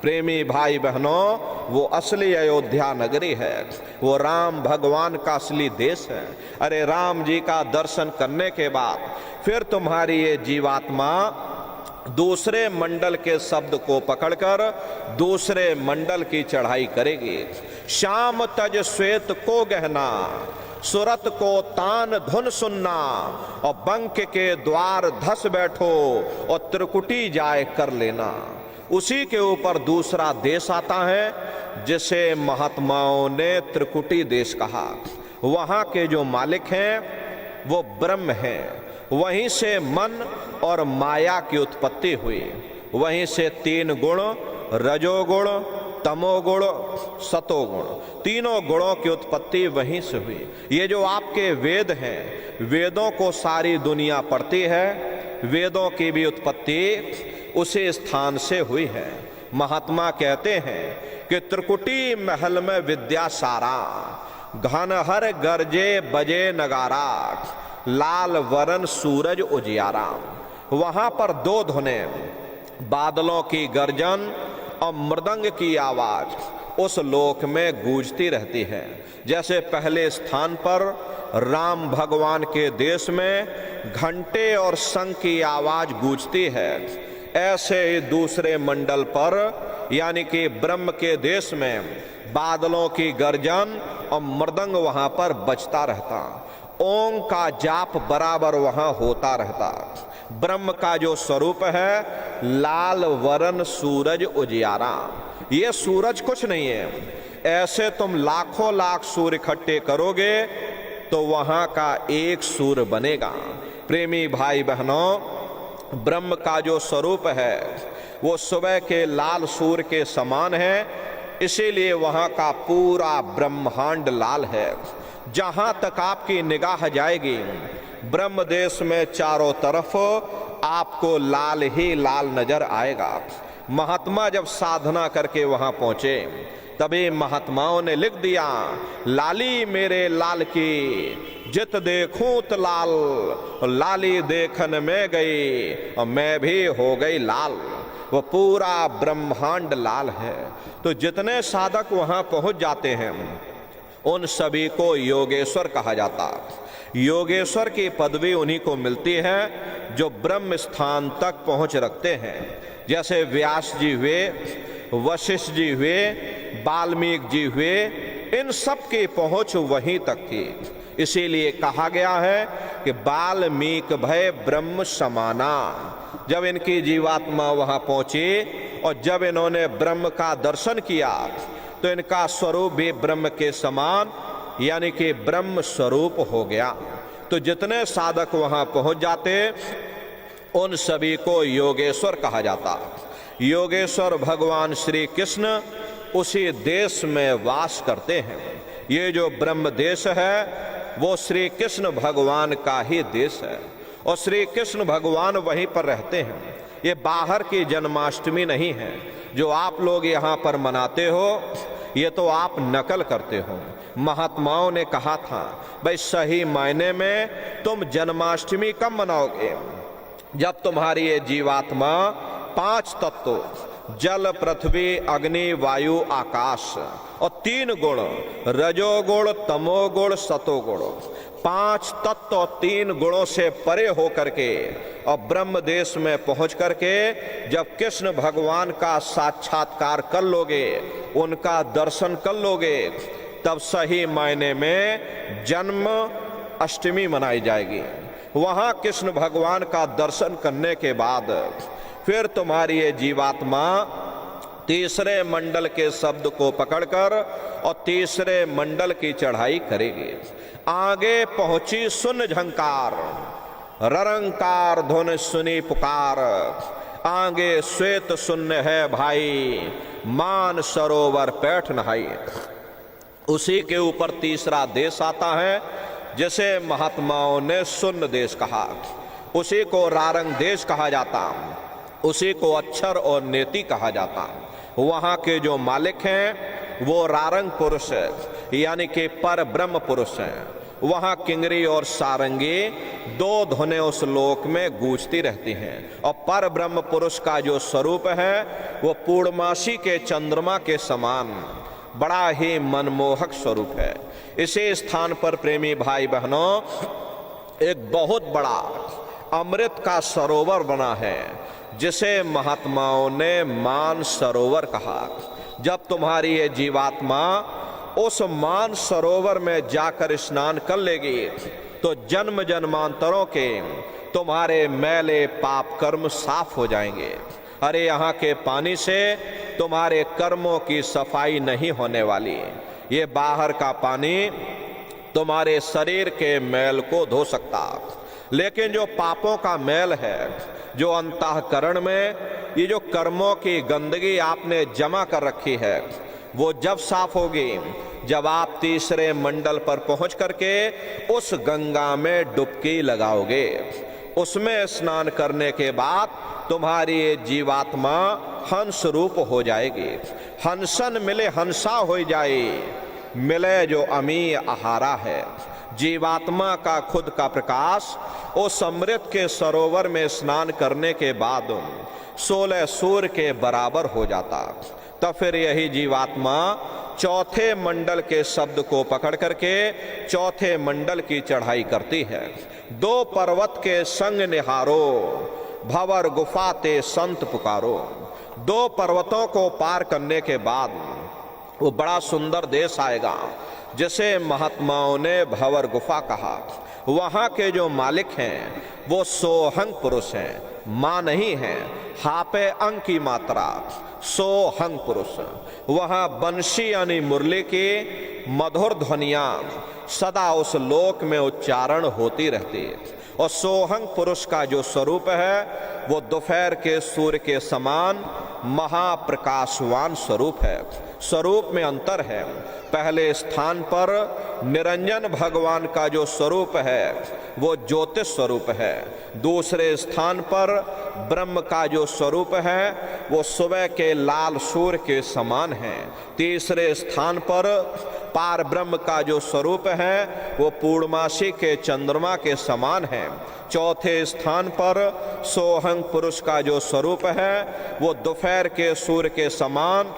प्रेमी भाई बहनों, वो असली अयोध्या नगरी है, वो राम भगवान का असली देश है। अरे राम जी का दर्शन करने के बाद फिर तुम्हारी ये जीवात्मा दूसरे मंडल के शब्द को पकड़कर दूसरे मंडल की चढ़ाई करेगी। श्याम तज श्वेत को गहना, सुरत को तान धुन सुनना, और बंक के द्वार धस बैठो और त्रिकुटी जाए कर लेना। उसी के ऊपर दूसरा देश आता है जिसे महात्माओं ने त्रिकुटी देश कहा। वहां के जो मालिक हैं वो ब्रह्म हैं, वहीं से मन और माया की उत्पत्ति हुई, वहीं से तीन गुण रजोगुण तमोगुण सतोगुण, तीनों गुणों की उत्पत्ति वहीं से हुई। ये जो आपके वेद हैं, वेदों को सारी दुनिया पढ़ती है, वेदों की भी उत्पत्ति उसी स्थान से हुई है। महात्मा कहते हैं कि त्रिकुटी महल में विद्या सारा, घनहर गरजे बजे नगारा, लाल वरन सूरज उजियारा। वहां पर दो धुनें, बादलों की गर्जन और मृदंग की आवाज उस लोक में गूंजती रहती है। जैसे पहले स्थान पर राम भगवान के देश में घंटे और शंख की आवाज गूंजती है, ऐसे ही दूसरे मंडल पर यानी कि ब्रह्म के देश में बादलों की गर्जन और मृदंग वहां पर बजता रहता, ओम का जाप बराबर वहां होता रहता। ब्रह्म का जो स्वरूप है लाल वरण सूरज उजियारा। ये सूरज कुछ नहीं है, ऐसे तुम लाखों लाख सूर्य इकट्ठे करोगे तो वहां का एक सूर्य बनेगा। प्रेमी भाई बहनों, ब्रह्म का जो स्वरूप है वो सुबह के लाल सूर्य के समान है, इसीलिए वहां का पूरा ब्रह्मांड लाल है। जहां तक आपकी निगाह जाएगी ब्रह्म देश में चारों तरफ आपको लाल ही लाल नजर आएगा। महात्मा जब साधना करके वहां पहुंचे तभी महात्माओं ने लिख दिया, लाली मेरे लाल की जित देखूं त लाल, लाली देखन में गई और मैं भी हो गई लाल। वो पूरा ब्रह्मांड लाल है। तो जितने साधक वहां पहुंच जाते हैं उन सभी को योगेश्वर कहा जाता। योगेश्वर की पदवी उन्हीं को मिलती है जो ब्रह्म स्थान तक पहुंच रखते हैं। जैसे व्यास जी हुए, वशिष्ठ जी हुए, वाल्मीकि जी हुए, इन सब की पहुंच वहीं तक थी। इसीलिए कहा गया है कि वाल्मीकि भय ब्रह्म समाना। जब इनकी जीवात्मा वहां पहुंची और जब इन्होंने ब्रह्म का दर्शन किया तो इनका स्वरूप भी ब्रह्म के समान यानी कि ब्रह्म स्वरूप हो गया। तो जितने साधक वहां पहुंच जाते उन सभी को योगेश्वर कहा जाता। योगेश्वर भगवान श्री कृष्ण उसी देश में वास करते हैं। ये जो ब्रह्म देश है वो श्री कृष्ण भगवान का ही देश है और श्री कृष्ण भगवान वहीं पर रहते हैं। ये बाहर की जन्माष्टमी नहीं है। जो आप लोग यहाँ पर मनाते हो ये तो आप नकल करते हो। महात्माओं ने कहा था भाई सही मायने में तुम जन्माष्टमी कब मनाओगे? जब तुम्हारी ये जीवात्मा 5 तत्व जल पृथ्वी अग्नि वायु आकाश और 3 गुण रजोगुण तमोगुण सतोगुण 5 तत्व और 3 गुणों से परे हो करके और ब्रह्म देश में पहुंच करके जब कृष्ण भगवान का साक्षात्कार कर लोगे, उनका दर्शन कर लोगे, तब सही मायने में जन्म अष्टमी मनाई जाएगी। वहां कृष्ण भगवान का दर्शन करने के बाद फिर तुम्हारी ये जीवात्मा तीसरे मंडल के शब्द को पकड़कर और तीसरे मंडल की चढ़ाई करेगी। आगे पहुंची सुन झंकार ररंकार धुन सुनी पुकार, आगे श्वेत शून्य है भाई मान सरोवर पैठ नहाई। उसी के ऊपर तीसरा देश आता है जिसे महात्माओं ने सुन्न देश कहा, उसी को रारंग देश कहा जाता, उसी को अक्षर और नेति कहा जाता। वहां के जो मालिक हैं वो रारंग पुरुष यानी कि पर ब्रह्म पुरुष हैं। वहां किंगरी और सारंगी 2 धुनें उस लोक में गूंजती रहती हैं और पर ब्रह्म पुरुष का जो स्वरूप है वो पूर्णमासी के चंद्रमा के समान बड़ा ही मनमोहक स्वरूप है। इसी स्थान पर प्रेमी भाई बहनों एक बहुत बड़ा अमृत का सरोवर बना है जिसे महात्माओं ने मान सरोवर कहा। जब तुम्हारी ये जीवात्मा उस मान सरोवर में जाकर स्नान कर लेगी तो जन्म जन्मांतरों के तुम्हारे मैले पाप कर्म साफ हो जाएंगे। अरे यहाँ के पानी से तुम्हारे कर्मों की सफाई नहीं होने वाली। ये बाहर का पानी तुम्हारे शरीर के मैल को धो सकता, लेकिन जो पापों का मैल है, जो अंतःकरण में ये जो कर्मों की गंदगी आपने जमा कर रखी है, वो जब साफ होगी जब आप तीसरे मंडल पर पहुंच करके उस गंगा में डुबकी लगाओगे। उसमें स्नान करने के बाद तुम्हारी ये जीवात्मा हंस रूप हो जाएगी। हंसन मिले हंसा हो जाए, मिले जो अमी आहारा है। जीवात्मा का खुद का प्रकाश उस अमृत के सरोवर में स्नान करने के बाद 16 सूर्य के बराबर हो जाता। तब फिर यही जीवात्मा चौथे मंडल के शब्द को पकड़ करके चौथे मंडल की चढ़ाई करती है। 2 पर्वत के संग निहारो भंवर गुफा ते संत पुकारो। 2 पर्वतों को पार करने के बाद वो बड़ा सुंदर देश आएगा जिसे महात्माओं ने भंवर गुफा कहा। वहां के जो मालिक हैं वो सोहंग पुरुष हैं, मां नहीं है। हापे अंग की मात्रा सोहंग पुरुष। वहां बंशी यानी मुरली की मधुर ध्वनियां सदा उस लोक में उच्चारण होती रहती है। और सोहंग पुरुष का जो स्वरूप है वो दोपहर के सूर्य के समान महाप्रकाशवान स्वरूप है। स्वरूप में अंतर है। पहले स्थान पर निरंजन भगवान का जो स्वरूप है वो ज्योतिष स्वरूप है। दूसरे स्थान पर ब्रह्म का जो स्वरूप है वो सुबह के लाल सूर्य के समान है। तीसरे स्थान पर पार ब्रह्म का जो स्वरूप है वो पूर्णमासी के चंद्रमा के समान है। चौथे स्थान पर सोहंग पुरुष का जो स्वरूप है वो दोपहर के सूर्य के समान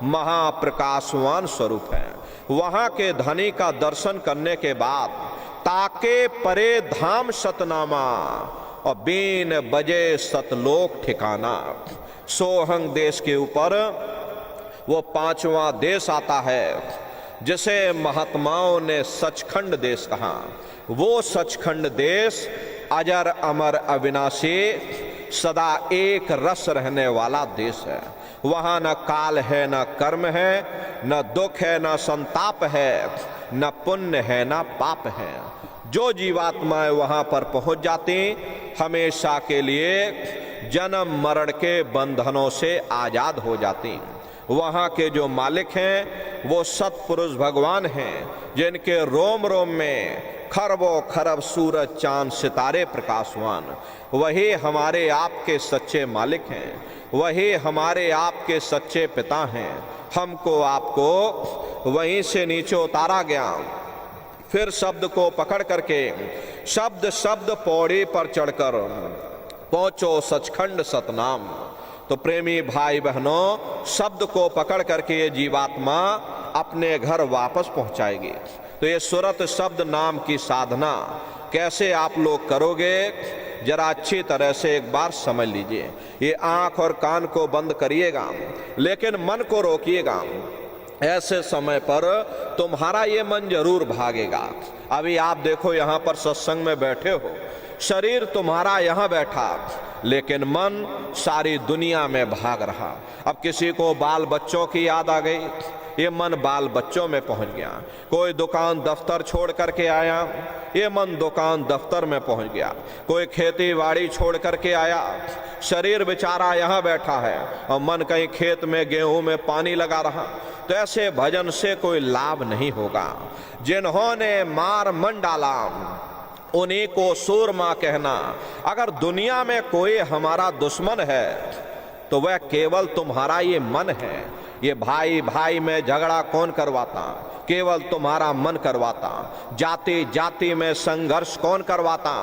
महाप्रकाशवान स्वरूप है। वहां के धनी का दर्शन करने के बाद ताके परे धाम सतनामा और बीन बजे सतलोक ठिकाना। सोहंग देश के ऊपर वो 5वां देश आता है जिसे महात्माओं ने सचखंड देश कहा। वो सचखंड देश अजर अमर अविनाशी सदा एक रस रहने वाला देश है। वहां न काल है, न कर्म है, न दुख है, न संताप है, न पुण्य है, न पाप है। जो जीवात्माएं वहां पर पहुंच जाती हमेशा के लिए जन्म मरण के बंधनों से आजाद हो जाती। वहां के जो मालिक हैं वो सत्पुरुष भगवान हैं जिनके रोम रोम में खरबों खरब सूरज चांद सितारे प्रकाशवान। वही हमारे आपके सच्चे मालिक हैं, वही हमारे आपके सच्चे पिता हैं। हमको आपको वहीं से नीचे उतारा गया, फिर शब्द को पकड़ करके शब्द शब्द पौड़ी पर चढ़कर पहुंचो सचखंड सतनाम। तो प्रेमी भाई बहनों, शब्द को पकड़ करके ये जीवात्मा अपने घर वापस पहुंचाएगी। तो ये सुरत शब्द नाम की साधना कैसे आप लोग करोगे, जरा अच्छी तरह से एक बार समझ लीजिए। ये आंख और कान को बंद करिएगा, लेकिन मन को रोकिएगा। ऐसे समय पर तुम्हारा ये मन जरूर भागेगा। अभी आप देखो, यहाँ पर सत्संग में बैठे हो, शरीर तुम्हारा यहाँ बैठा, लेकिन मन सारी दुनिया में भाग रहा। अब किसी को बाल बच्चों की याद आ गई, ये मन बाल बच्चों में पहुंच गया। कोई दुकान दफ्तर छोड़ करके आया, ये मन दुकान दफ्तर में पहुंच गया। कोई खेती बाड़ी छोड़ करके आया, शरीर बेचारा यहाँ बैठा है और मन कहीं खेत में गेहूं में पानी लगा रहा। तो ऐसे भजन से कोई लाभ नहीं होगा। जिन्होंने मार मन डाला उन्हीं को सूरमा कहना। अगर दुनिया में कोई हमारा दुश्मन है तो वह केवल तुम्हारा ये मन है। ये भाई भाई में झगड़ा कौन करवाता? केवल तुम्हारा मन करवाता। जाति जाति में संघर्ष कौन करवाता?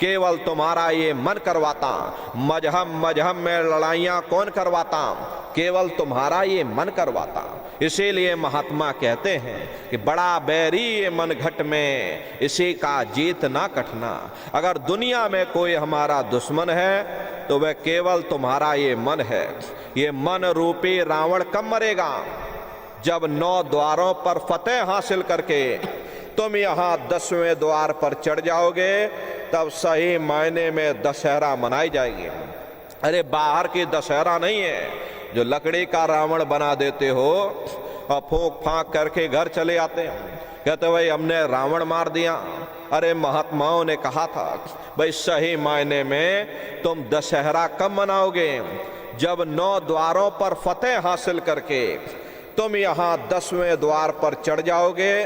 केवल तुम्हारा ये मन करवाता। मजहब मजहब में लड़ाइयाँ कौन करवाता? केवल तुम्हारा ये मन करवाता। इसीलिए महात्मा कहते हैं कि बड़ा बैरी ये मन घट में, इसी का जीत ना कठना। अगर दुनिया में कोई हमारा दुश्मन है तो वह केवल तुम्हारा ये मन है। ये मन रूपी रावण कब मरेगा? जब 9 द्वारों पर फतेह हासिल करके तुम यहाँ 10वें द्वार पर चढ़ जाओगे, तब सही मायने में दशहरा मनाई जाएगी। अरे बाहर की दशहरा नहीं है जो लकड़ी का रावण बना देते हो और फूंक फांक करके घर चले आते हैं, कहते भाई हमने रावण मार दिया। अरे महात्माओं ने कहा था भाई सही मायने में तुम दशहरा कब मनाओगे? जब 9 द्वारों पर फतेह हासिल करके तुम यहाँ 10वें द्वार पर चढ़ जाओगे,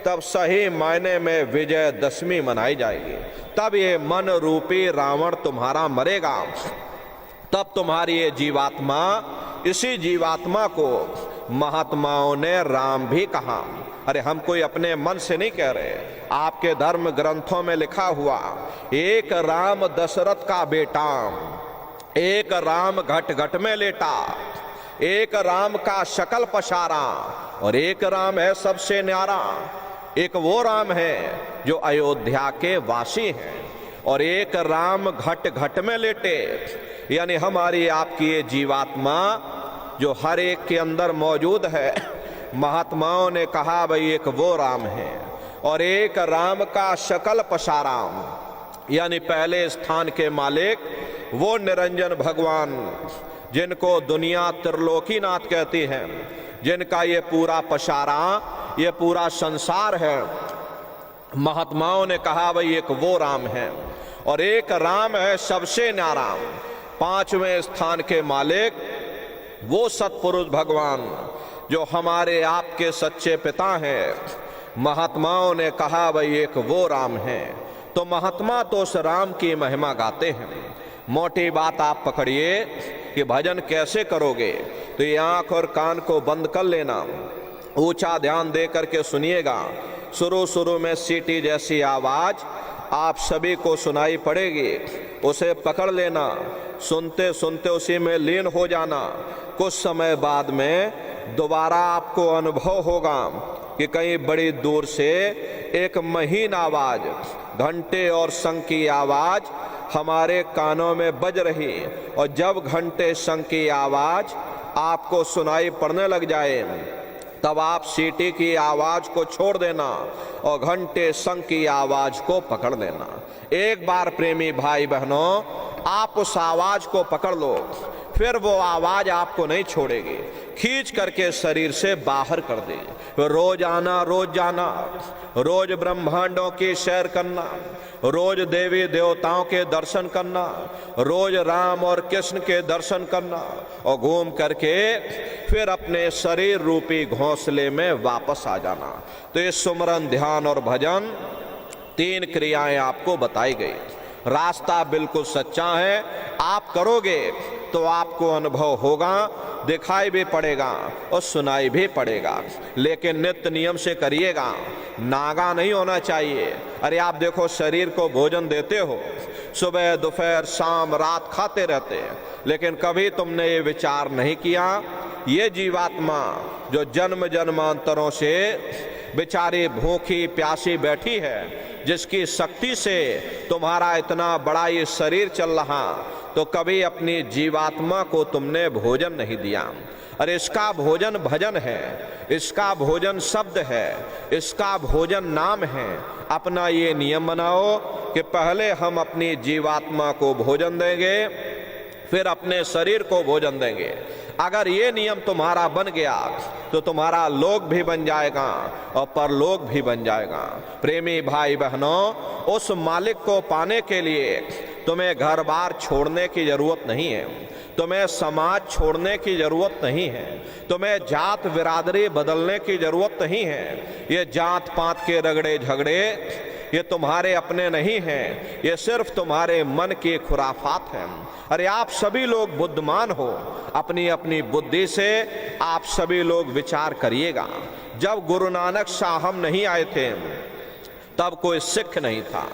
तब सही मायने में विजयदशमी मनाई जाएगी। तब ये मन रूपी रावण तुम्हारा मरेगा। तब तुम्हारी ये जीवात्मा, इसी जीवात्मा को महात्माओं ने राम भी कहा। अरे हम कोई अपने मन से नहीं कह रहे, आपके धर्म ग्रंथों में लिखा हुआ, एक राम दशरथ का बेटा, एक राम घट घट में लेटा, एक राम का शकल पसारा, और एक राम है सबसे न्यारा। एक वो राम है जो अयोध्या के वासी हैं, और एक राम घट घट में लेटे। यानी हमारी आपकी ये जीवात्मा जो हर एक के अंदर मौजूद है, महात्माओं ने कहा भाई एक वो राम है, और एक राम का शकल पसाराम, यानी पहले स्थान के मालिक वो निरंजन भगवान जिनको दुनिया त्रिलोकीनाथ कहती है, जिनका ये पूरा पसारा, ये पूरा संसार है। महात्माओं ने कहा भाई एक वो राम है, और एक राम है सबसे न्यारा, 5वें स्थान के मालिक वो सत्पुरुष भगवान जो हमारे आपके सच्चे पिता हैं। महात्माओं ने कहा भाई एक वो राम है। तो महात्मा तो उस राम की महिमा गाते हैं। मोटी बात आप पकड़िए कि भजन कैसे करोगे, तो ये आंख और कान को बंद कर लेना, ऊंचा ध्यान दे करके सुनिएगा। शुरू शुरू में सीटी जैसी आवाज आप सभी को सुनाई पड़ेगी, उसे पकड़ लेना, सुनते सुनते उसी में लीन हो जाना। कुछ समय बाद में दोबारा आपको अनुभव होगा कि कहीं बड़ी दूर से एक महीन आवाज, घंटे और शंख की आवाज हमारे कानों में बज रही, और जब घंटे शंख की आवाज आपको सुनाई पड़ने लग जाए, तब आप सीटी की आवाज को छोड़ देना और घंटे शंख की आवाज को पकड़ लेना। एक बार प्रेमी भाई बहनों, आप उस आवाज को पकड़ लो, फिर वो आवाज आपको नहीं छोड़ेगी। खींच करके शरीर से बाहर कर दे। रोज आना, रोज जाना, रोज ब्रह्मांडों की सैर करना, रोज देवी देवताओं के दर्शन करना, रोज राम और कृष्ण के दर्शन करना और घूम करके फिर अपने शरीर रूपी घोंसले में वापस आ जाना। तो ये सुमरन, ध्यान और भजन 3 क्रियाएं आपको बताई गई। रास्ता बिल्कुल सच्चा है, आप करोगे तो आपको अनुभव होगा, दिखाई भी पड़ेगा और सुनाई भी पड़ेगा, लेकिन नित्य नियम से करिएगा, नागा नहीं होना चाहिए। अरे आप देखो, शरीर को भोजन देते हो, सुबह दोपहर शाम रात खाते रहते हैं, लेकिन कभी तुमने ये विचार नहीं किया, ये जीवात्मा जो जन्म जन्मांतरों से बेचारी भूखी प्यासी बैठी है, जिसकी शक्ति से तुम्हारा इतना बड़ा ये शरीर चल रहा, तो कभी अपनी जीवात्मा को तुमने भोजन नहीं दिया। अरे इसका भोजन भजन है, इसका भोजन शब्द है, इसका भोजन नाम है। अपना ये नियम बनाओ कि पहले हम अपनी जीवात्मा को भोजन देंगे, फिर अपने शरीर को भोजन देंगे। अगर ये नियम तुम्हारा बन गया तो तुम्हारा लोक भी बन जाएगा और परलोक भी बन जाएगा। प्रेमी भाई बहनों, उस मालिक को पाने के लिए तुम्हें घर बार छोड़ने की जरूरत नहीं है, तुम्हें समाज छोड़ने की जरूरत नहीं है, तुम्हें जात बिरादरी बदलने की जरूरत नहीं है। ये जात पात के रगड़े झगड़े ये तुम्हारे अपने नहीं हैं, ये सिर्फ तुम्हारे मन की खुराफात हैं। अरे आप सभी लोग बुद्धिमान हो, अपनी अपनी बुद्धि से आप सभी लोग विचार करिएगा। जब गुरु नानक साहब नहीं आए थे तब कोई सिख नहीं था,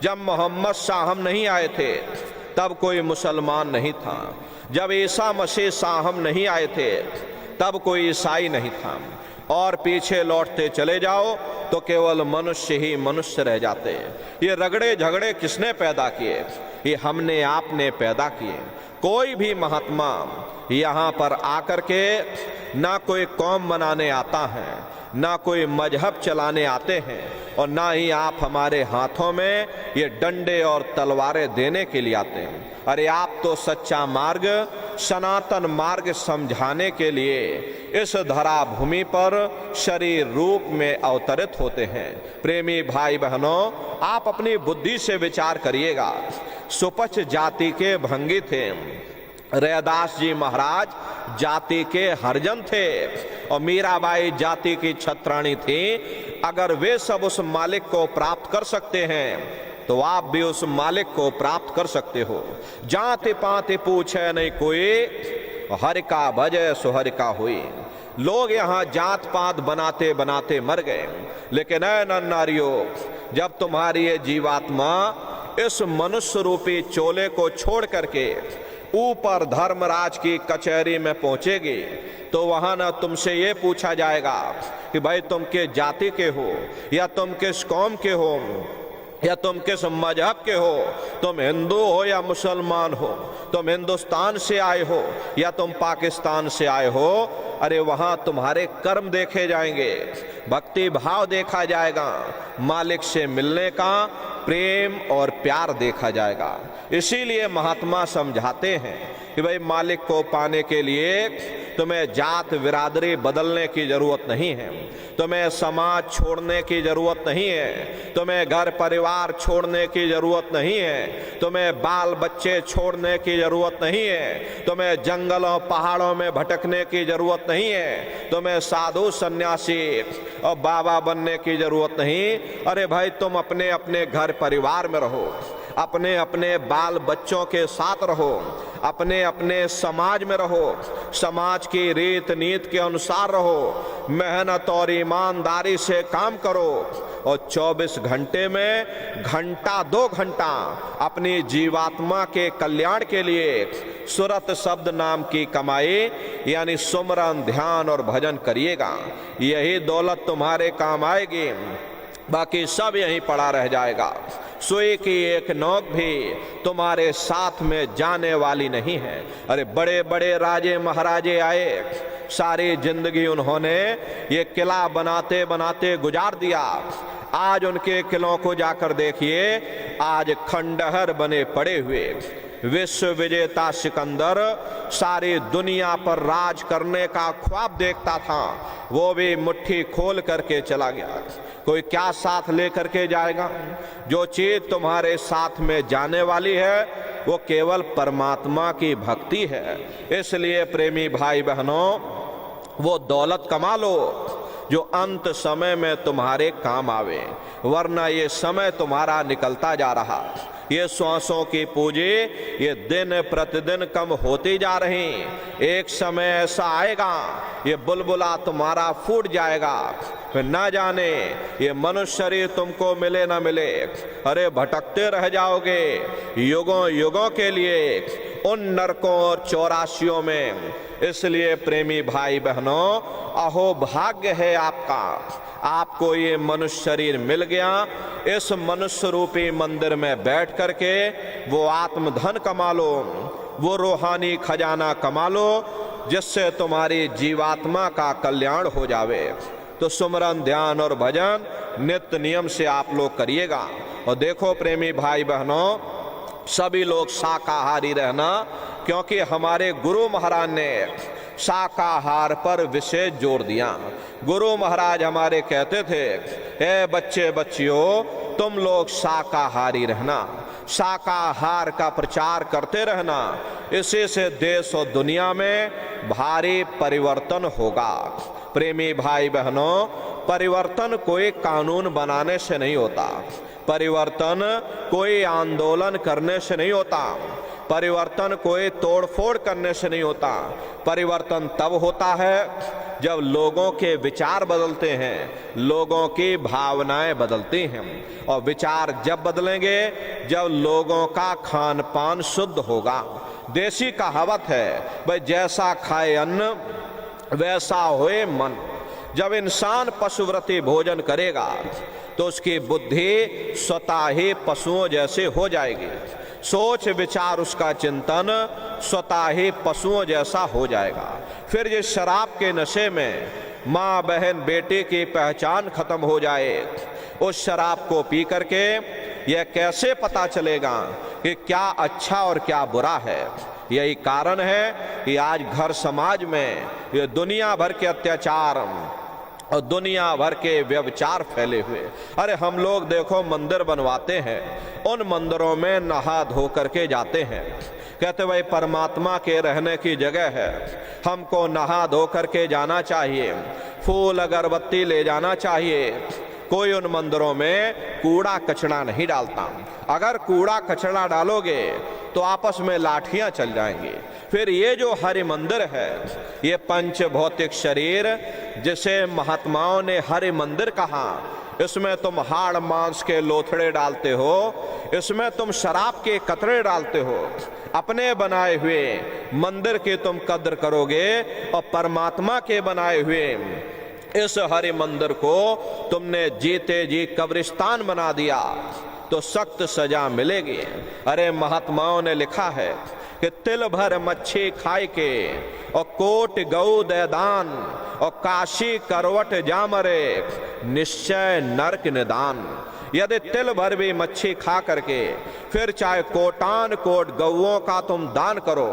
जब मोहम्मद साहब नहीं आए थे तब कोई मुसलमान नहीं था, जब ईसा मसीह साहब नहीं आए थे तब कोई ईसाई नहीं था। और पीछे लौटते चले जाओ तो केवल मनुष्य ही मनुष्य रह जाते। ये रगड़े झगड़े किसने पैदा किए? ये हमने आपने पैदा किए। कोई भी महात्मा यहाँ पर आकर के ना कोई कौम बनाने आता है, ना कोई मजहब चलाने आते हैं, और ना ही आप हमारे हाथों में ये डंडे और तलवारें देने के लिए आते हैं। अरे आप तो सच्चा मार्ग, सनातन मार्ग समझाने के लिए इस धरा भूमि पर शरीर रूप में अवतरित होते हैं। प्रेमी भाई बहनों, आप अपनी बुद्धि से विचार करिएगा। सुपच जाति के भंगी थे, रैदास जी महाराज जाति के हरिजन थे और मीराबाई जाति की छत्राणी थी। अगर वे सब उस मालिक को प्राप्त कर सकते हैं तो आप भी उस मालिक को प्राप्त कर सकते हो। जाति पाति पूछे नहीं कोई, हरि का भजे सो हरि का हुई। लोग यहाँ जात पात बनाते बनाते मर गए, लेकिन ऐ नर नारियों, जब तुम्हारी ये जीवात्मा इस मनुष्य रूपी चोले को छोड़ करके ऊपर धर्मराज की कचहरी में पहुंचेगी तो वहां न तुमसे ये पूछा जाएगा कि भाई तुम किस जाति के हो, या तुम किस कौम के हो, या तुम किस मजहब के हो, तुम हिंदू हो या मुसलमान हो, तुम हिंदुस्तान से आए हो या तुम पाकिस्तान से आए हो। अरे वहां तुम्हारे कर्म देखे जाएंगे, भक्ति भाव देखा जाएगा, मालिक से मिलने का प्रेम और प्यार देखा जाएगा। इसीलिए महात्मा समझाते हैं कि भाई मालिक को पाने के लिए तुम्हें जात बिरादरी बदलने की जरूरत नहीं है, तुम्हें समाज छोड़ने की जरूरत नहीं है, तुम्हें घर परिवार छोड़ने की जरूरत नहीं है, तुम्हें बाल बच्चे छोड़ने की जरूरत नहीं है, तुम्हें जंगलों पहाड़ों में भटकने की जरूरत नहीं है, तुम्हें साधु सन्यासी और बाबा बनने की जरूरत नहीं। अरे भाई तुम अपने अपने घर परिवार में रहो, अपने अपने बाल बच्चों के साथ रहो, अपने अपने समाज में रहो, समाज की रीत नीत के अनुसार रहो, मेहनत और ईमानदारी से काम करो और 24 घंटे में घंटा 2 घंटा अपनी जीवात्मा के कल्याण के लिए सुरत शब्द नाम की कमाई यानी सुमरन ध्यान और भजन करिएगा। यही दौलत तुम्हारे काम आएगी, बाकी सब यहीं पड़ा रह जाएगा। सुई की एक नोक भी तुम्हारे साथ में जाने वाली नहीं है। अरे बड़े बड़े राजे महाराजे आए, सारी जिंदगी उन्होंने ये किला बनाते बनाते गुजार दिया। आज उनके किलों को जाकर देखिए, आज खंडहर बने पड़े हुए। विश्व विजेता सिकंदर सारी दुनिया पर राज करने का ख्वाब देखता था, वो भी मुट्ठी खोल करके चला गया। कोई क्या साथ लेकर के जाएगा? जो चीज तुम्हारे साथ में जाने वाली है वो केवल परमात्मा की भक्ति है। इसलिए प्रेमी भाई बहनों, वो दौलत कमा लो जो अंत समय में तुम्हारे काम आवे, वरना ये समय तुम्हारा निकलता जा रहा। ये श्वासों की पूंजी ये दिन प्रतिदिन कम होती जा रही। एक समय ऐसा आएगा ये बुलबुला तुम्हारा फूट जाएगा, फिर ना जाने ये मनुष्य शरीर तुमको मिले ना मिले। अरे भटकते रह जाओगे युगों युगों के लिए उन नरकों और चौरासियों में। इसलिए प्रेमी भाई बहनों, अहो भाग्य है आपका, आपको ये मनुष्य शरीर मिल गया। इस मनुष्य रूपी मंदिर में बैठ करके वो आत्मधन कमा लो, वो रूहानी खजाना कमा लो, जिससे तुम्हारी जीवात्मा का कल्याण हो जावे। तो सुमरन, ध्यान और भजन नित्य नियम से आप लोग करिएगा। और देखो प्रेमी भाई बहनों, सभी लोग शाकाहारी रहना, क्योंकि हमारे गुरु महाराज ने शाकाहार पर विशेष जोर दिया। गुरु महाराज हमारे कहते थे, ए बच्चे बच्चियों, तुम लोग शाकाहारी रहना, शाकाहार का प्रचार करते रहना, इसी से देश और दुनिया में भारी परिवर्तन होगा। प्रेमी भाई बहनों, परिवर्तन कोई कानून बनाने से नहीं होता, परिवर्तन कोई आंदोलन करने से नहीं होता, परिवर्तन कोई तोड़फोड़ करने से नहीं होता। परिवर्तन तब होता है जब लोगों के विचार बदलते हैं, लोगों की भावनाएं बदलती हैं। और विचार जब बदलेंगे जब लोगों का खान पान शुद्ध होगा। देसी कहावत है, भाई जैसा खाए अन्न वैसा होए मन। जब इंसान पशुव्रती भोजन करेगा तो उसकी बुद्धि स्वतः ही पशुओं जैसे हो जाएगी, सोच विचार उसका चिंतन स्वतः ही पशुओं जैसा हो जाएगा। फिर ये शराब के नशे में माँ बहन बेटे की पहचान खत्म हो जाए। उस शराब को पी करके यह कैसे पता चलेगा कि क्या अच्छा और क्या बुरा है? यही कारण है कि आज घर समाज में ये दुनिया भर के अत्याचार और दुनिया भर के व्यभिचार फैले हुए। अरे हम लोग देखो मंदिर बनवाते हैं, उन मंदिरों में नहा धो करके जाते हैं, कहते भाई परमात्मा के रहने की जगह है, हमको नहा धो करके जाना चाहिए, फूल अगरबत्ती ले जाना चाहिए। कोई उन मंदिरों में कूड़ा कचरा नहीं डालता। अगर कूड़ा कचरा डालोगे तो आपस में लाठियां चल जाएंगी। फिर ये जो हरि मंदिर है, ये पंच भौतिक शरीर जिसे महात्माओं ने हरि मंदिर कहा, इसमें तुम हाड़ मांस के लोथड़े डालते हो, इसमें तुम शराब के कतरे डालते हो। अपने बनाए हुए मंदिर की तुम कद्र करोगे और परमात्मा के बनाए हुए इस हरि मंदिर को तुमने जीते जी कब्रिस्तान बना दिया तो सख्त सजा मिलेगी। अरे महात्माओं ने लिखा है कि तिल भर मच्छी खाए के और कोट गऊ दे दान और काशी करवट जामरे निश्चय नरक निदान। यदि तिल भर भी मच्छी खा करके फिर चाहे कोटान कोट गऊओं का तुम दान करो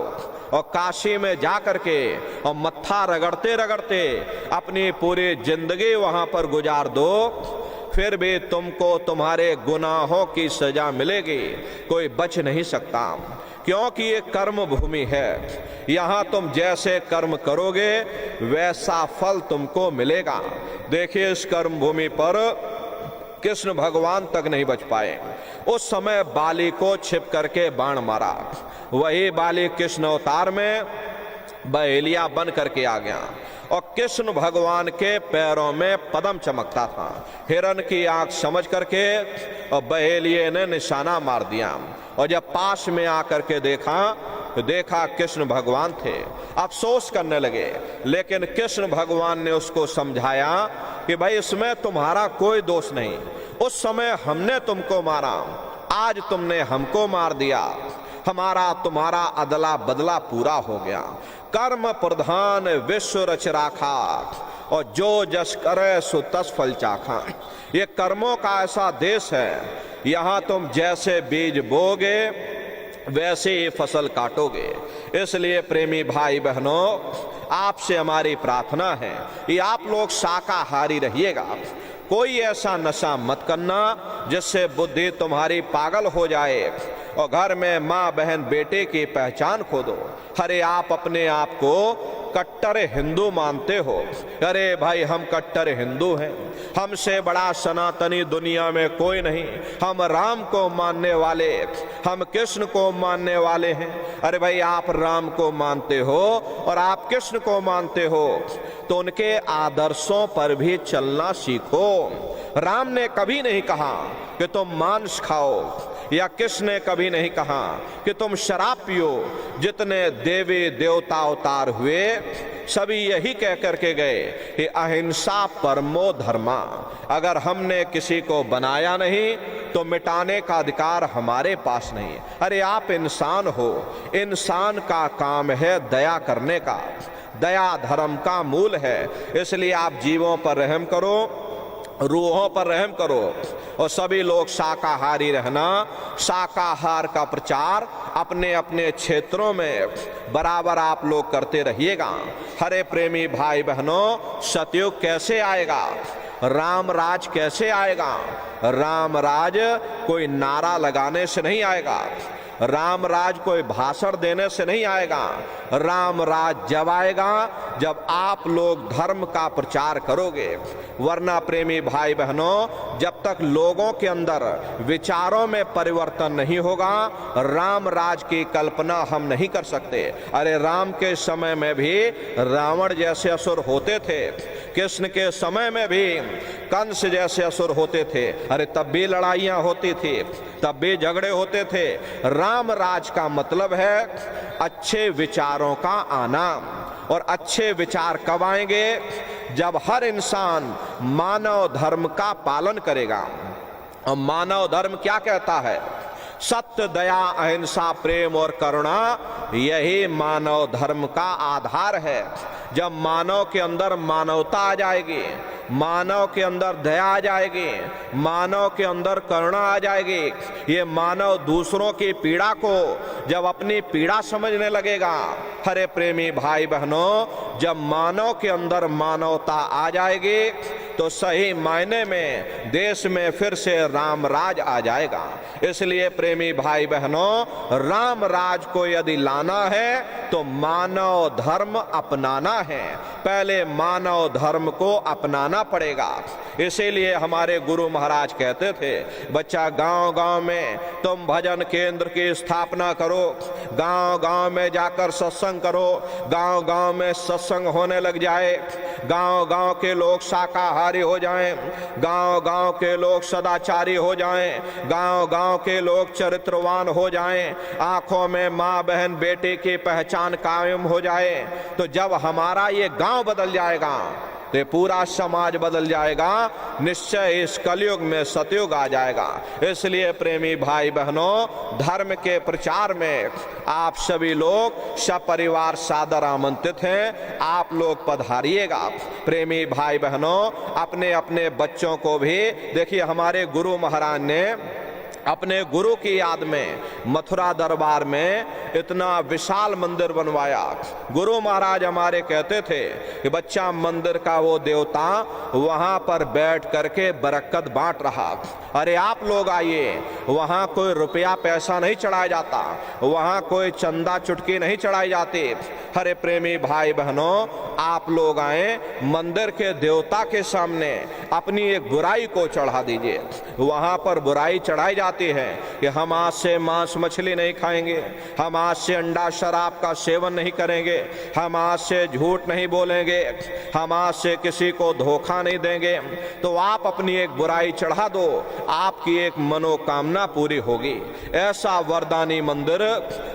और काशी में जा करके और मत्था रगड़ते रगड़ते अपनी पूरी जिंदगी वहां पर गुजार दो, फिर भी तुमको तुम्हारे गुनाहों की सजा मिलेगी, कोई बच नहीं सकता। क्योंकि ये कर्म भूमि है, यहाँ तुम जैसे कर्म करोगे वैसा फल तुमको मिलेगा। देखिए इस कर्म भूमि पर कृष्ण भगवान तक नहीं बच पाए। उस समय बाली को छिप करके बाण मारा, वही बाली कृष्ण अवतार में बहेलिया बन करके आ गया और कृष्ण भगवान के पैरों में पद्म चमकता था। हिरण की आंख समझ करके और बहेलिये ने निशाना मार दिया और जब पास में आकर के देखा तो देखा कृष्ण भगवान थे। अफसोस करने लगे, लेकिन कृष्ण भगवान ने उसको समझाया कि भाई इसमें तुम्हारा कोई दोष नहीं, उस समय हमने तुमको मारा, आज तुमने हमको मार दिया, हमारा तुम्हारा अदला बदला पूरा हो गया। कर्म प्रधान विश्व रच राखा और जो जस करे सो तस फल चाखा। ये कर्मों का ऐसा देश है, यहाँ तुम जैसे बीज बोगे वैसे ही फसल काटोगे। इसलिए प्रेमी भाई बहनों, आपसे हमारी प्रार्थना है कि आप लोग शाकाहारी रहिएगा। कोई ऐसा नशा मत करना जिससे बुद्धि तुम्हारी पागल हो जाए और घर में माँ बहन बेटे की पहचान खो दो। अरे आप अपने आप को कट्टर हिंदू मानते हो, अरे भाई हम कट्टर हिंदू हैं, हमसे बड़ा सनातनी दुनिया में कोई नहीं, हम राम को मानने वाले, हम कृष्ण को मानने वाले हैं। अरे भाई आप राम को मानते हो और आप कृष्ण को मानते हो तो उनके आदर्शों पर भी चलना सीखो। राम ने कभी नहीं कहा कि तुम मांस खाओ, या कृष्ण ने कभी नहीं कहा कि तुम शराब पियो। जितने देवी देवता अवतार हुए सभी यही कह करके गए कि अहिंसा परमो धर्मा। अगर हमने किसी को बनाया नहीं तो मिटाने का अधिकार हमारे पास नहीं। अरे आप इंसान हो, इंसान का काम है दया करने का, दया धर्म का मूल है। इसलिए आप जीवों पर रहम करो, रूहों पर रहम करो और सभी लोग शाकाहारी रहना। शाकाहार का प्रचार अपने अपने क्षेत्रों में बराबर आप लोग करते रहिएगा। हरे प्रेमी भाई बहनों, सतयुग कैसे आएगा, राम राज कैसे आएगा? राम राज कोई नारा लगाने से नहीं आएगा, राम राज कोई भाषण देने से नहीं आएगा। राम राज जब आएगा जब आप लोग धर्म का प्रचार करोगे। वरना प्रेमी भाई बहनों, जब तक लोगों के अंदर विचारों में परिवर्तन नहीं होगा, राम राज की कल्पना हम नहीं कर सकते। अरे राम के समय में भी रावण जैसे असुर होते थे, कृष्ण के समय में भी कंस जैसे असुर होते थे। अरे तब भी लड़ाइयां होती थी, तब भी झगड़े होते थे। राम राज का मतलब है अच्छे विचारों का आना। और अच्छे विचार कब आएंगे? जब हर इंसान मानव धर्म का पालन करेगा। और मानव धर्म क्या कहता है? सत्य, दया, अहिंसा, प्रेम और करुणा, यही मानव धर्म का आधार है। जब मानव के अंदर मानवता आ जाएगी, मानव के अंदर दया आ जाएगी, मानव के अंदर करुणा आ जाएगी, ये मानव दूसरों की पीड़ा को जब अपनी पीड़ा समझने लगेगा। हरे प्रेमी भाई बहनों, जब मानव के अंदर मानवता आ जाएगी तो सही मायने में देश में फिर से राम राज आ जाएगा। इसलिए प्रेमी भाई बहनों, राम राज को यदि लाना है तो मानव धर्म अपनाना है। पहले मानव धर्म को अपनाना पड़ेगा। इसीलिए हमारे गुरु महाराज कहते थे, बच्चा गांव गांव में तुम भजन केंद्र की स्थापना करो, गांव गांव में जाकर सत्संग करो, गांव गांव में सत्संग होने लग जाए, गांव गांव के लोग शाकाहारी हो जाएं, गांव गांव के लोग सदाचारी हो जाएं, गांव गांव के लोग चरित्रवान हो जाएं, आंखों में माँ बहन बेटे की पहचान कायम हो जाए। तो जब हमारा ये गांव बदल जाएगा तो पूरा समाज बदल जाएगा। निश्चय इस कलयुग में सतयुग आ जाएगा। इसलिए प्रेमी भाई बहनों, धर्म के प्रचार में आप सभी लोग सपरिवार सादर आमंत्रित हैं। आप लोग पधारिएगा। प्रेमी भाई बहनों, अपने अपने बच्चों को भी देखिए, हमारे गुरु महाराज ने अपने गुरु की याद में मथुरा दरबार में इतना विशाल मंदिर बनवाया। गुरु महाराज हमारे कहते थे कि बच्चा, मंदिर का वो देवता वहां पर बैठ करके बरकत बांट रहा। अरे आप लोग आइए, वहां कोई रुपया पैसा नहीं चढ़ाया जाता, वहां कोई चंदा चुटकी नहीं चढ़ाई जाती। हरे प्रेमी भाई बहनों, आप लोग आए, मंदिर के देवता के सामने अपनी एक बुराई को चढ़ा दीजिए। वहां पर बुराई चढ़ाई जाती है कि हम आज से मांस मछली नहीं खाएंगे, हम आज से अंडा शराब का सेवन नहीं करेंगे, हम आज से झूठ नहीं बोलेंगे, हम आज से किसी को धोखा नहीं देंगे। तो आप अपनी एक बुराई चढ़ा दो, आपकी एक मनोकामना पूरी होगी। ऐसा वरदानी मंदिर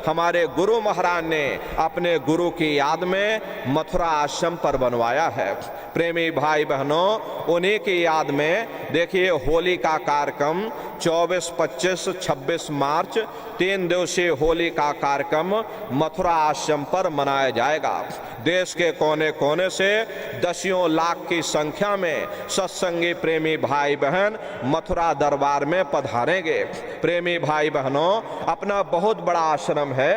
हमारे गुरु महाराज ने अपने गुरु की याद में मथुरा आश्रम पर बनवाया है। प्रेमी भाई बहनों, उन्हीं की याद में देखिए होली का कार्यक्रम 24, 25, 26 मार्च 3 दिवसीय होली का कार्यक्रम मथुरा आश्रम पर मनाया जाएगा। देश के कोने कोने से दसियों लाख की संख्या में सत्संगी प्रेमी भाई बहन मथुरा दरबार में पधारेंगे। प्रेमी भाई बहनों, अपना बहुत बड़ा आश्रम है,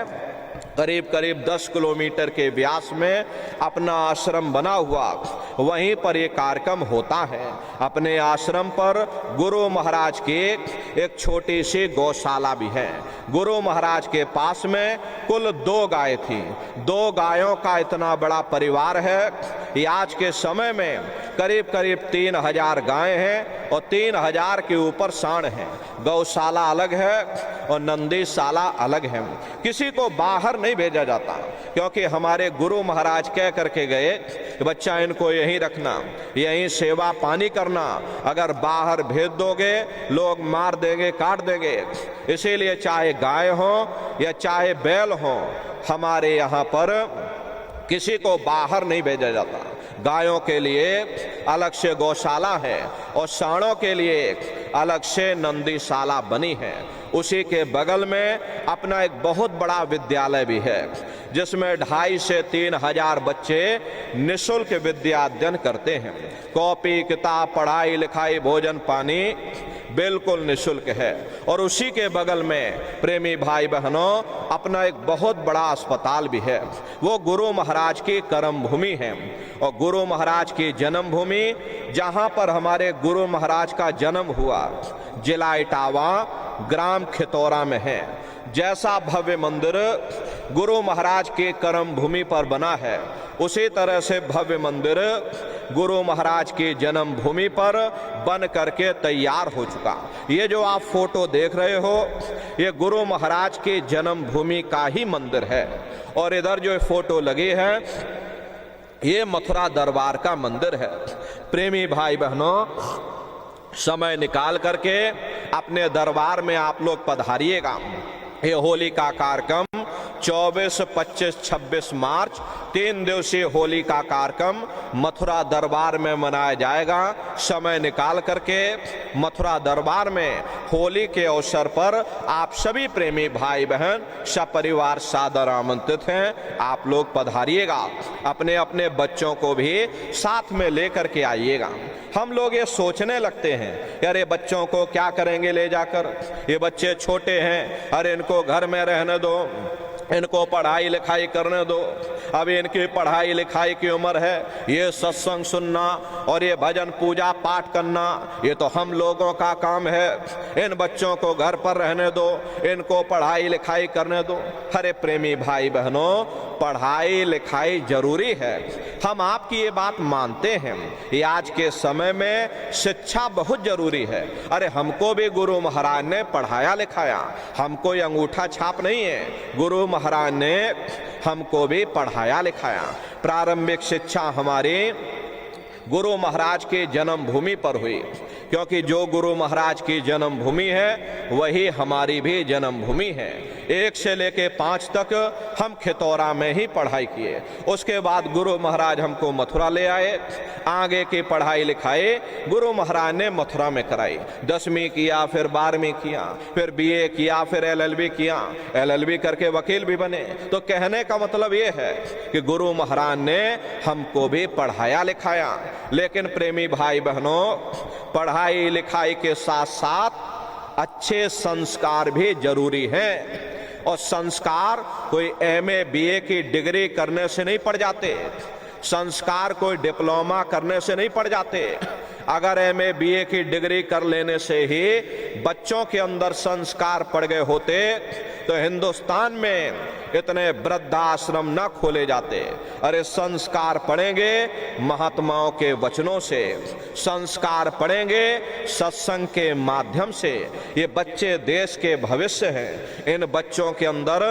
करीब करीब 10 किलोमीटर के व्यास में अपना आश्रम बना हुआ, वहीं पर ये कार्यक्रम होता है। अपने आश्रम पर गुरु महाराज की एक छोटी सी गौशाला भी है। गुरु महाराज के पास में कुल 2 गाय थी। 2 गायों का इतना बड़ा परिवार है। ये आज के समय में करीब करीब 3000 गायें हैं और 3000 के ऊपर सांड हैं। गौशाला अलग है और नंदीशाला अलग है। किसी को बाहर नहीं भेजा जाता, क्योंकि हमारे गुरु महाराज कह करके गए कि बच्चा इनको यहीं रखना, यहीं सेवा पानी करना, अगर बाहर भेज दोगे लोग मार देंगे, काट देंगे। इसीलिए चाहे गाय हो या चाहे बैल हो, हमारे यहाँ पर किसी को बाहर नहीं भेजा जाता। गायों के लिए अलग से गौशाला है और सांडों के लिए अलग से नंदीशाला बनी है। उसी के बगल में अपना एक बहुत बड़ा विद्यालय भी है, जिसमें 2,500 से 3,000 बच्चे निःशुल्क विद्या अध्ययन करते हैं। कॉपी किताब, पढ़ाई लिखाई, भोजन पानी बिल्कुल निःशुल्क है। और उसी के बगल में प्रेमी भाई बहनों अपना एक बहुत बड़ा अस्पताल भी है। वो गुरु महाराज की कर्म भूमि है और गुरु महाराज की जन्म भूमि, जहाँ पर हमारे गुरु महाराज का जन्म हुआ, जिला इटावा, ग्राम खितौरा में है। जैसा भव्य मंदिर गुरु महाराज के कर्म भूमि पर बना है, उसी तरह से भव्य मंदिर गुरु महाराज की जन्म भूमि पर बन करके तैयार हो चुका। ये जो आप फोटो देख रहे हो, ये गुरु महाराज की जन्म भूमि का ही मंदिर है। और इधर जो फोटो लगी है, ये मथुरा दरबार का मंदिर है। प्रेमी भाई बहनों, समय निकाल करके अपने दरबार में आप लोग पधारिएगा। ये होली का कार्यक्रम 24, 25, 26 मार्च 3 दिवसीय होली का कार्यक्रम मथुरा दरबार में मनाया जाएगा। समय निकाल करके मथुरा दरबार में होली के अवसर पर आप सभी प्रेमी भाई बहन सपरिवार सादर आमंत्रित हैं। आप लोग पधारिएगा, अपने अपने बच्चों को भी साथ में लेकर के आइएगा। हम लोग ये सोचने लगते हैं, अरे बच्चों को क्या करेंगे ले जाकर, ये बच्चे छोटे हैं, अरे इनको घर में रहने दो, इनको पढ़ाई लिखाई करने दो। अभी इनकी पढ़ाई लिखाई की उम्र है, ये सत्संग सुनना और ये भजन पूजा पाठ करना, ये तो हम लोगों का काम है। इन बच्चों को घर पर रहने दो, इनको पढ़ाई लिखाई करने दो। अरे प्रेमी भाई बहनों, पढ़ाई लिखाई जरूरी है, हम आपकी ये बात मानते हैं। ये आज के समय में शिक्षा बहुत जरूरी है। अरे हमको भी गुरु महाराज ने पढ़ाया लिखाया, हमको ये अंगूठा छाप नहीं है, गुरु महाराज ने हमको भी पढ़ाया लिखाया। प्रारंभिक शिक्षा हमारी गुरु महाराज के जन्म भूमि पर हुई, क्योंकि जो गुरु महाराज की जन्म भूमि है वही हमारी भी जन्म भूमि है। 1 से लेके 5 तक हम खितौरा में ही पढ़ाई किए। उसके बाद गुरु महाराज हमको मथुरा ले आए, आगे की पढ़ाई लिखाई गुरु महाराज ने मथुरा में कराई। 10वीं किया, फिर 12वीं किया, फिर BA किया, फिर LLB किया, LLB करके वकील भी बने। तो कहने का मतलब ये है कि गुरु महाराज ने हमको भी पढ़ाया लिखाया। लेकिन प्रेमी भाई बहनों, पढ़ाई लिखाई के साथ साथ अच्छे संस्कार भी जरूरी हैं। और संस्कार कोई MA BA की डिग्री करने से नहीं पड़ जाते, संस्कार कोई डिप्लोमा करने से नहीं पड़ जाते। अगर MA BA की डिग्री कर लेने से ही बच्चों के अंदर संस्कार पड़ गए होते तो हिंदुस्तान में इतने वृद्धाश्रम न खोले जाते। अरे संस्कार पढ़ेंगे महात्माओं के वचनों से, संस्कार पढ़ेंगे सत्संग के माध्यम से। ये बच्चे देश के भविष्य हैं, इन बच्चों के अंदर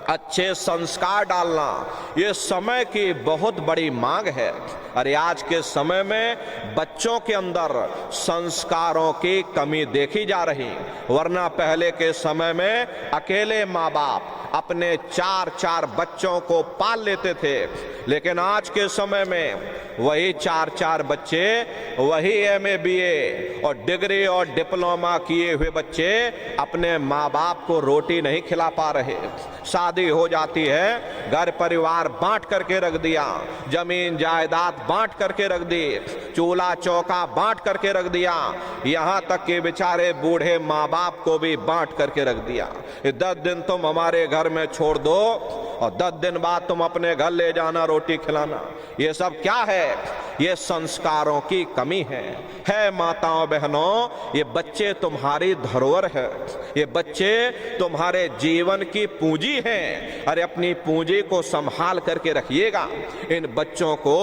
अच्छे संस्कार डालना ये समय की बहुत बड़ी मांग है। अरे आज के समय में बच्चों के अंदर संस्कारों की कमी देखी जा रही, वरना पहले के समय में अकेले माँ बाप अपने 4-4 बच्चों को पाल लेते थे। लेकिन आज के समय में वही 4-4 बच्चे, वही MA BA और डिग्री और डिप्लोमा किए हुए बच्चे अपने माँ बाप को रोटी नहीं खिला पा रहे। शादी हो जाती है, घर परिवार बांट करके रख दिया, जमीन जायदाद बांट करके रख दी, चूल्हा चौका बांट करके रख दिया, यहाँ तक कि बेचारे बूढ़े माँ बाप को भी बांट करके रख दिया। 10 दिन तुम हमारे घर में छोड़ दो और 10 दिन बाद तुम अपने घर ले जाना रोटी खिलाना। ये सब क्या है? ये संस्कारों की कमी है माताओं बहनों। ये बच्चे तुम्हारी धरोहर है, ये बच्चे तुम्हारे जीवन की पूंजी हैं। अरे अपनी पूंजी को संभाल करके रखिएगा। इन बच्चों को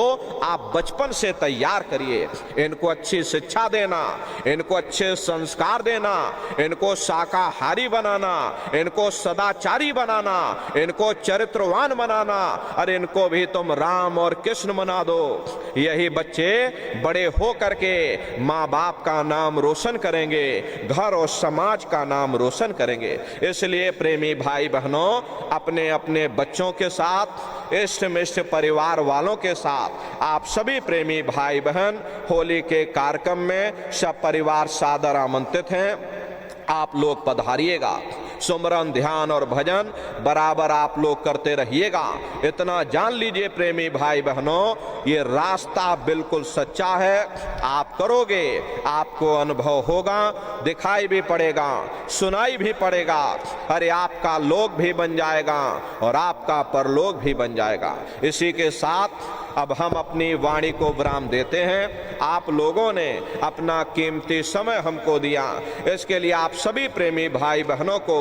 आप बचपन से तैयार करिए, इनको अच्छी शिक्षा देना, इनको अच्छे संस्कार देना, इनको शाकाहारी बनाना, इनको सदाचारी बनाना, इनको चरित्रवान बनाना। अरे इनको भी तुम राम और कृष्ण बना दो। यही बच्चे बड़े हो करके माँ बाप का नाम रोशन करेंगे, घर और समाज का नाम रोशन करेंगे। इसलिए प्रेमी भाई बहनों, अपने अपने बच्चों के साथ, इष्ट मिष्ट परिवार वालों के साथ आप सभी प्रेमी भाई बहन होली के कार्यक्रम में सब परिवार सादर आमंत्रित हैं। आप लोग पधारिएगा। सुमरन, ध्यान और भजन बराबर आप लोग करते रहिएगा। इतना जान लीजिए प्रेमी भाई बहनों, ये रास्ता बिल्कुल सच्चा है। आप करोगे, आपको अनुभव होगा, दिखाई भी पड़ेगा, सुनाई भी पड़ेगा। अरे आपका लोक भी बन जाएगा और आपका परलोक भी बन जाएगा। इसी के साथ अब हम अपनी वाणी को विराम देते हैं। आप लोगों ने अपना कीमती समय हमको दिया, इसके लिए आप सभी प्रेमी भाई बहनों को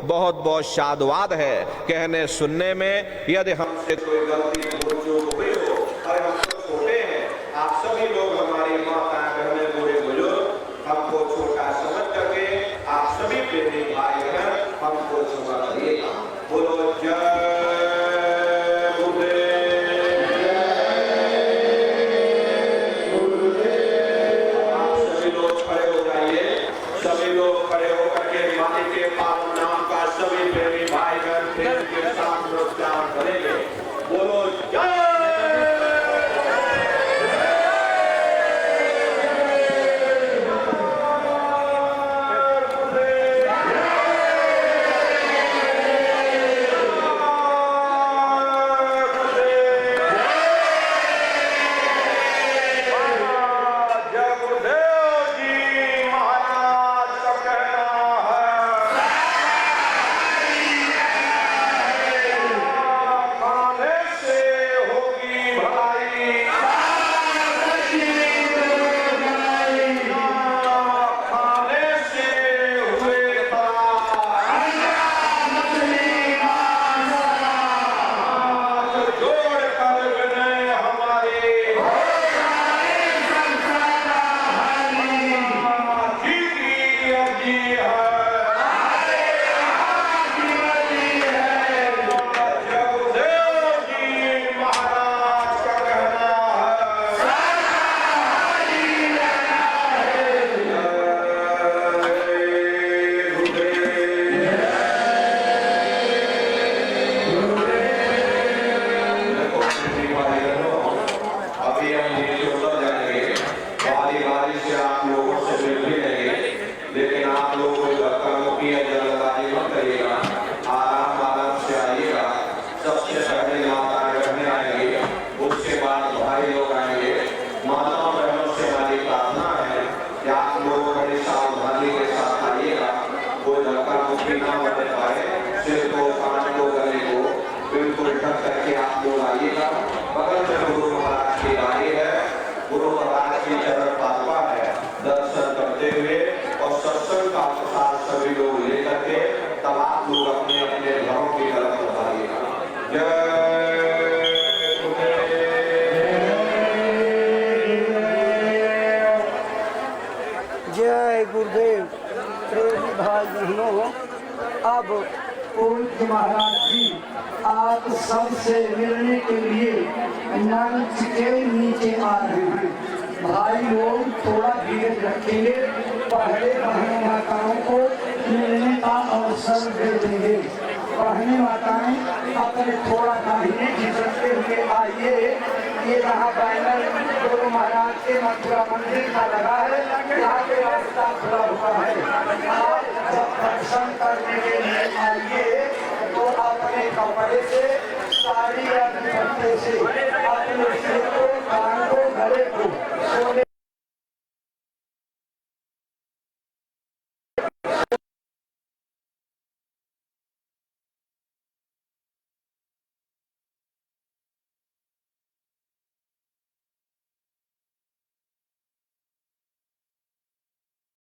बहुत बहुत साधुवाद है। कहने सुनने में यदि हमसे कोई गलती भूल चूक हुई हो, और हम तो छोटे हैं, आप सभी लोग हमारी माता बहनें बूढ़े बुजुर्ग हमको छोटा समझ करके आप सभी प्रेमी भाई बहन हमको क्षमा करिएगा। बोलो जय गुरुदेव। प्रेमी भाई बहनों, अब पूज्य महाराज जी आप सबसे मिलने के लिए मंच के नीचे आ रहे हैं। भाई लोग थोड़ा धीरज रखेंगे, पहले बहन माताओं को मिलने का अवसर दे देंगे। बहन माताएं अपने थोड़ा दाहिने खिसकते हुए आइए, ये यहाँ बैनर गुरु महाराज के मथुरा मंदिर का लगा है, यहाँ पे रास्ता खुला हुआ है। आप जब दर्शन करने के लिए आइए तो अपने कपड़े से, साड़ी या दुपट्टे से अपने सिर को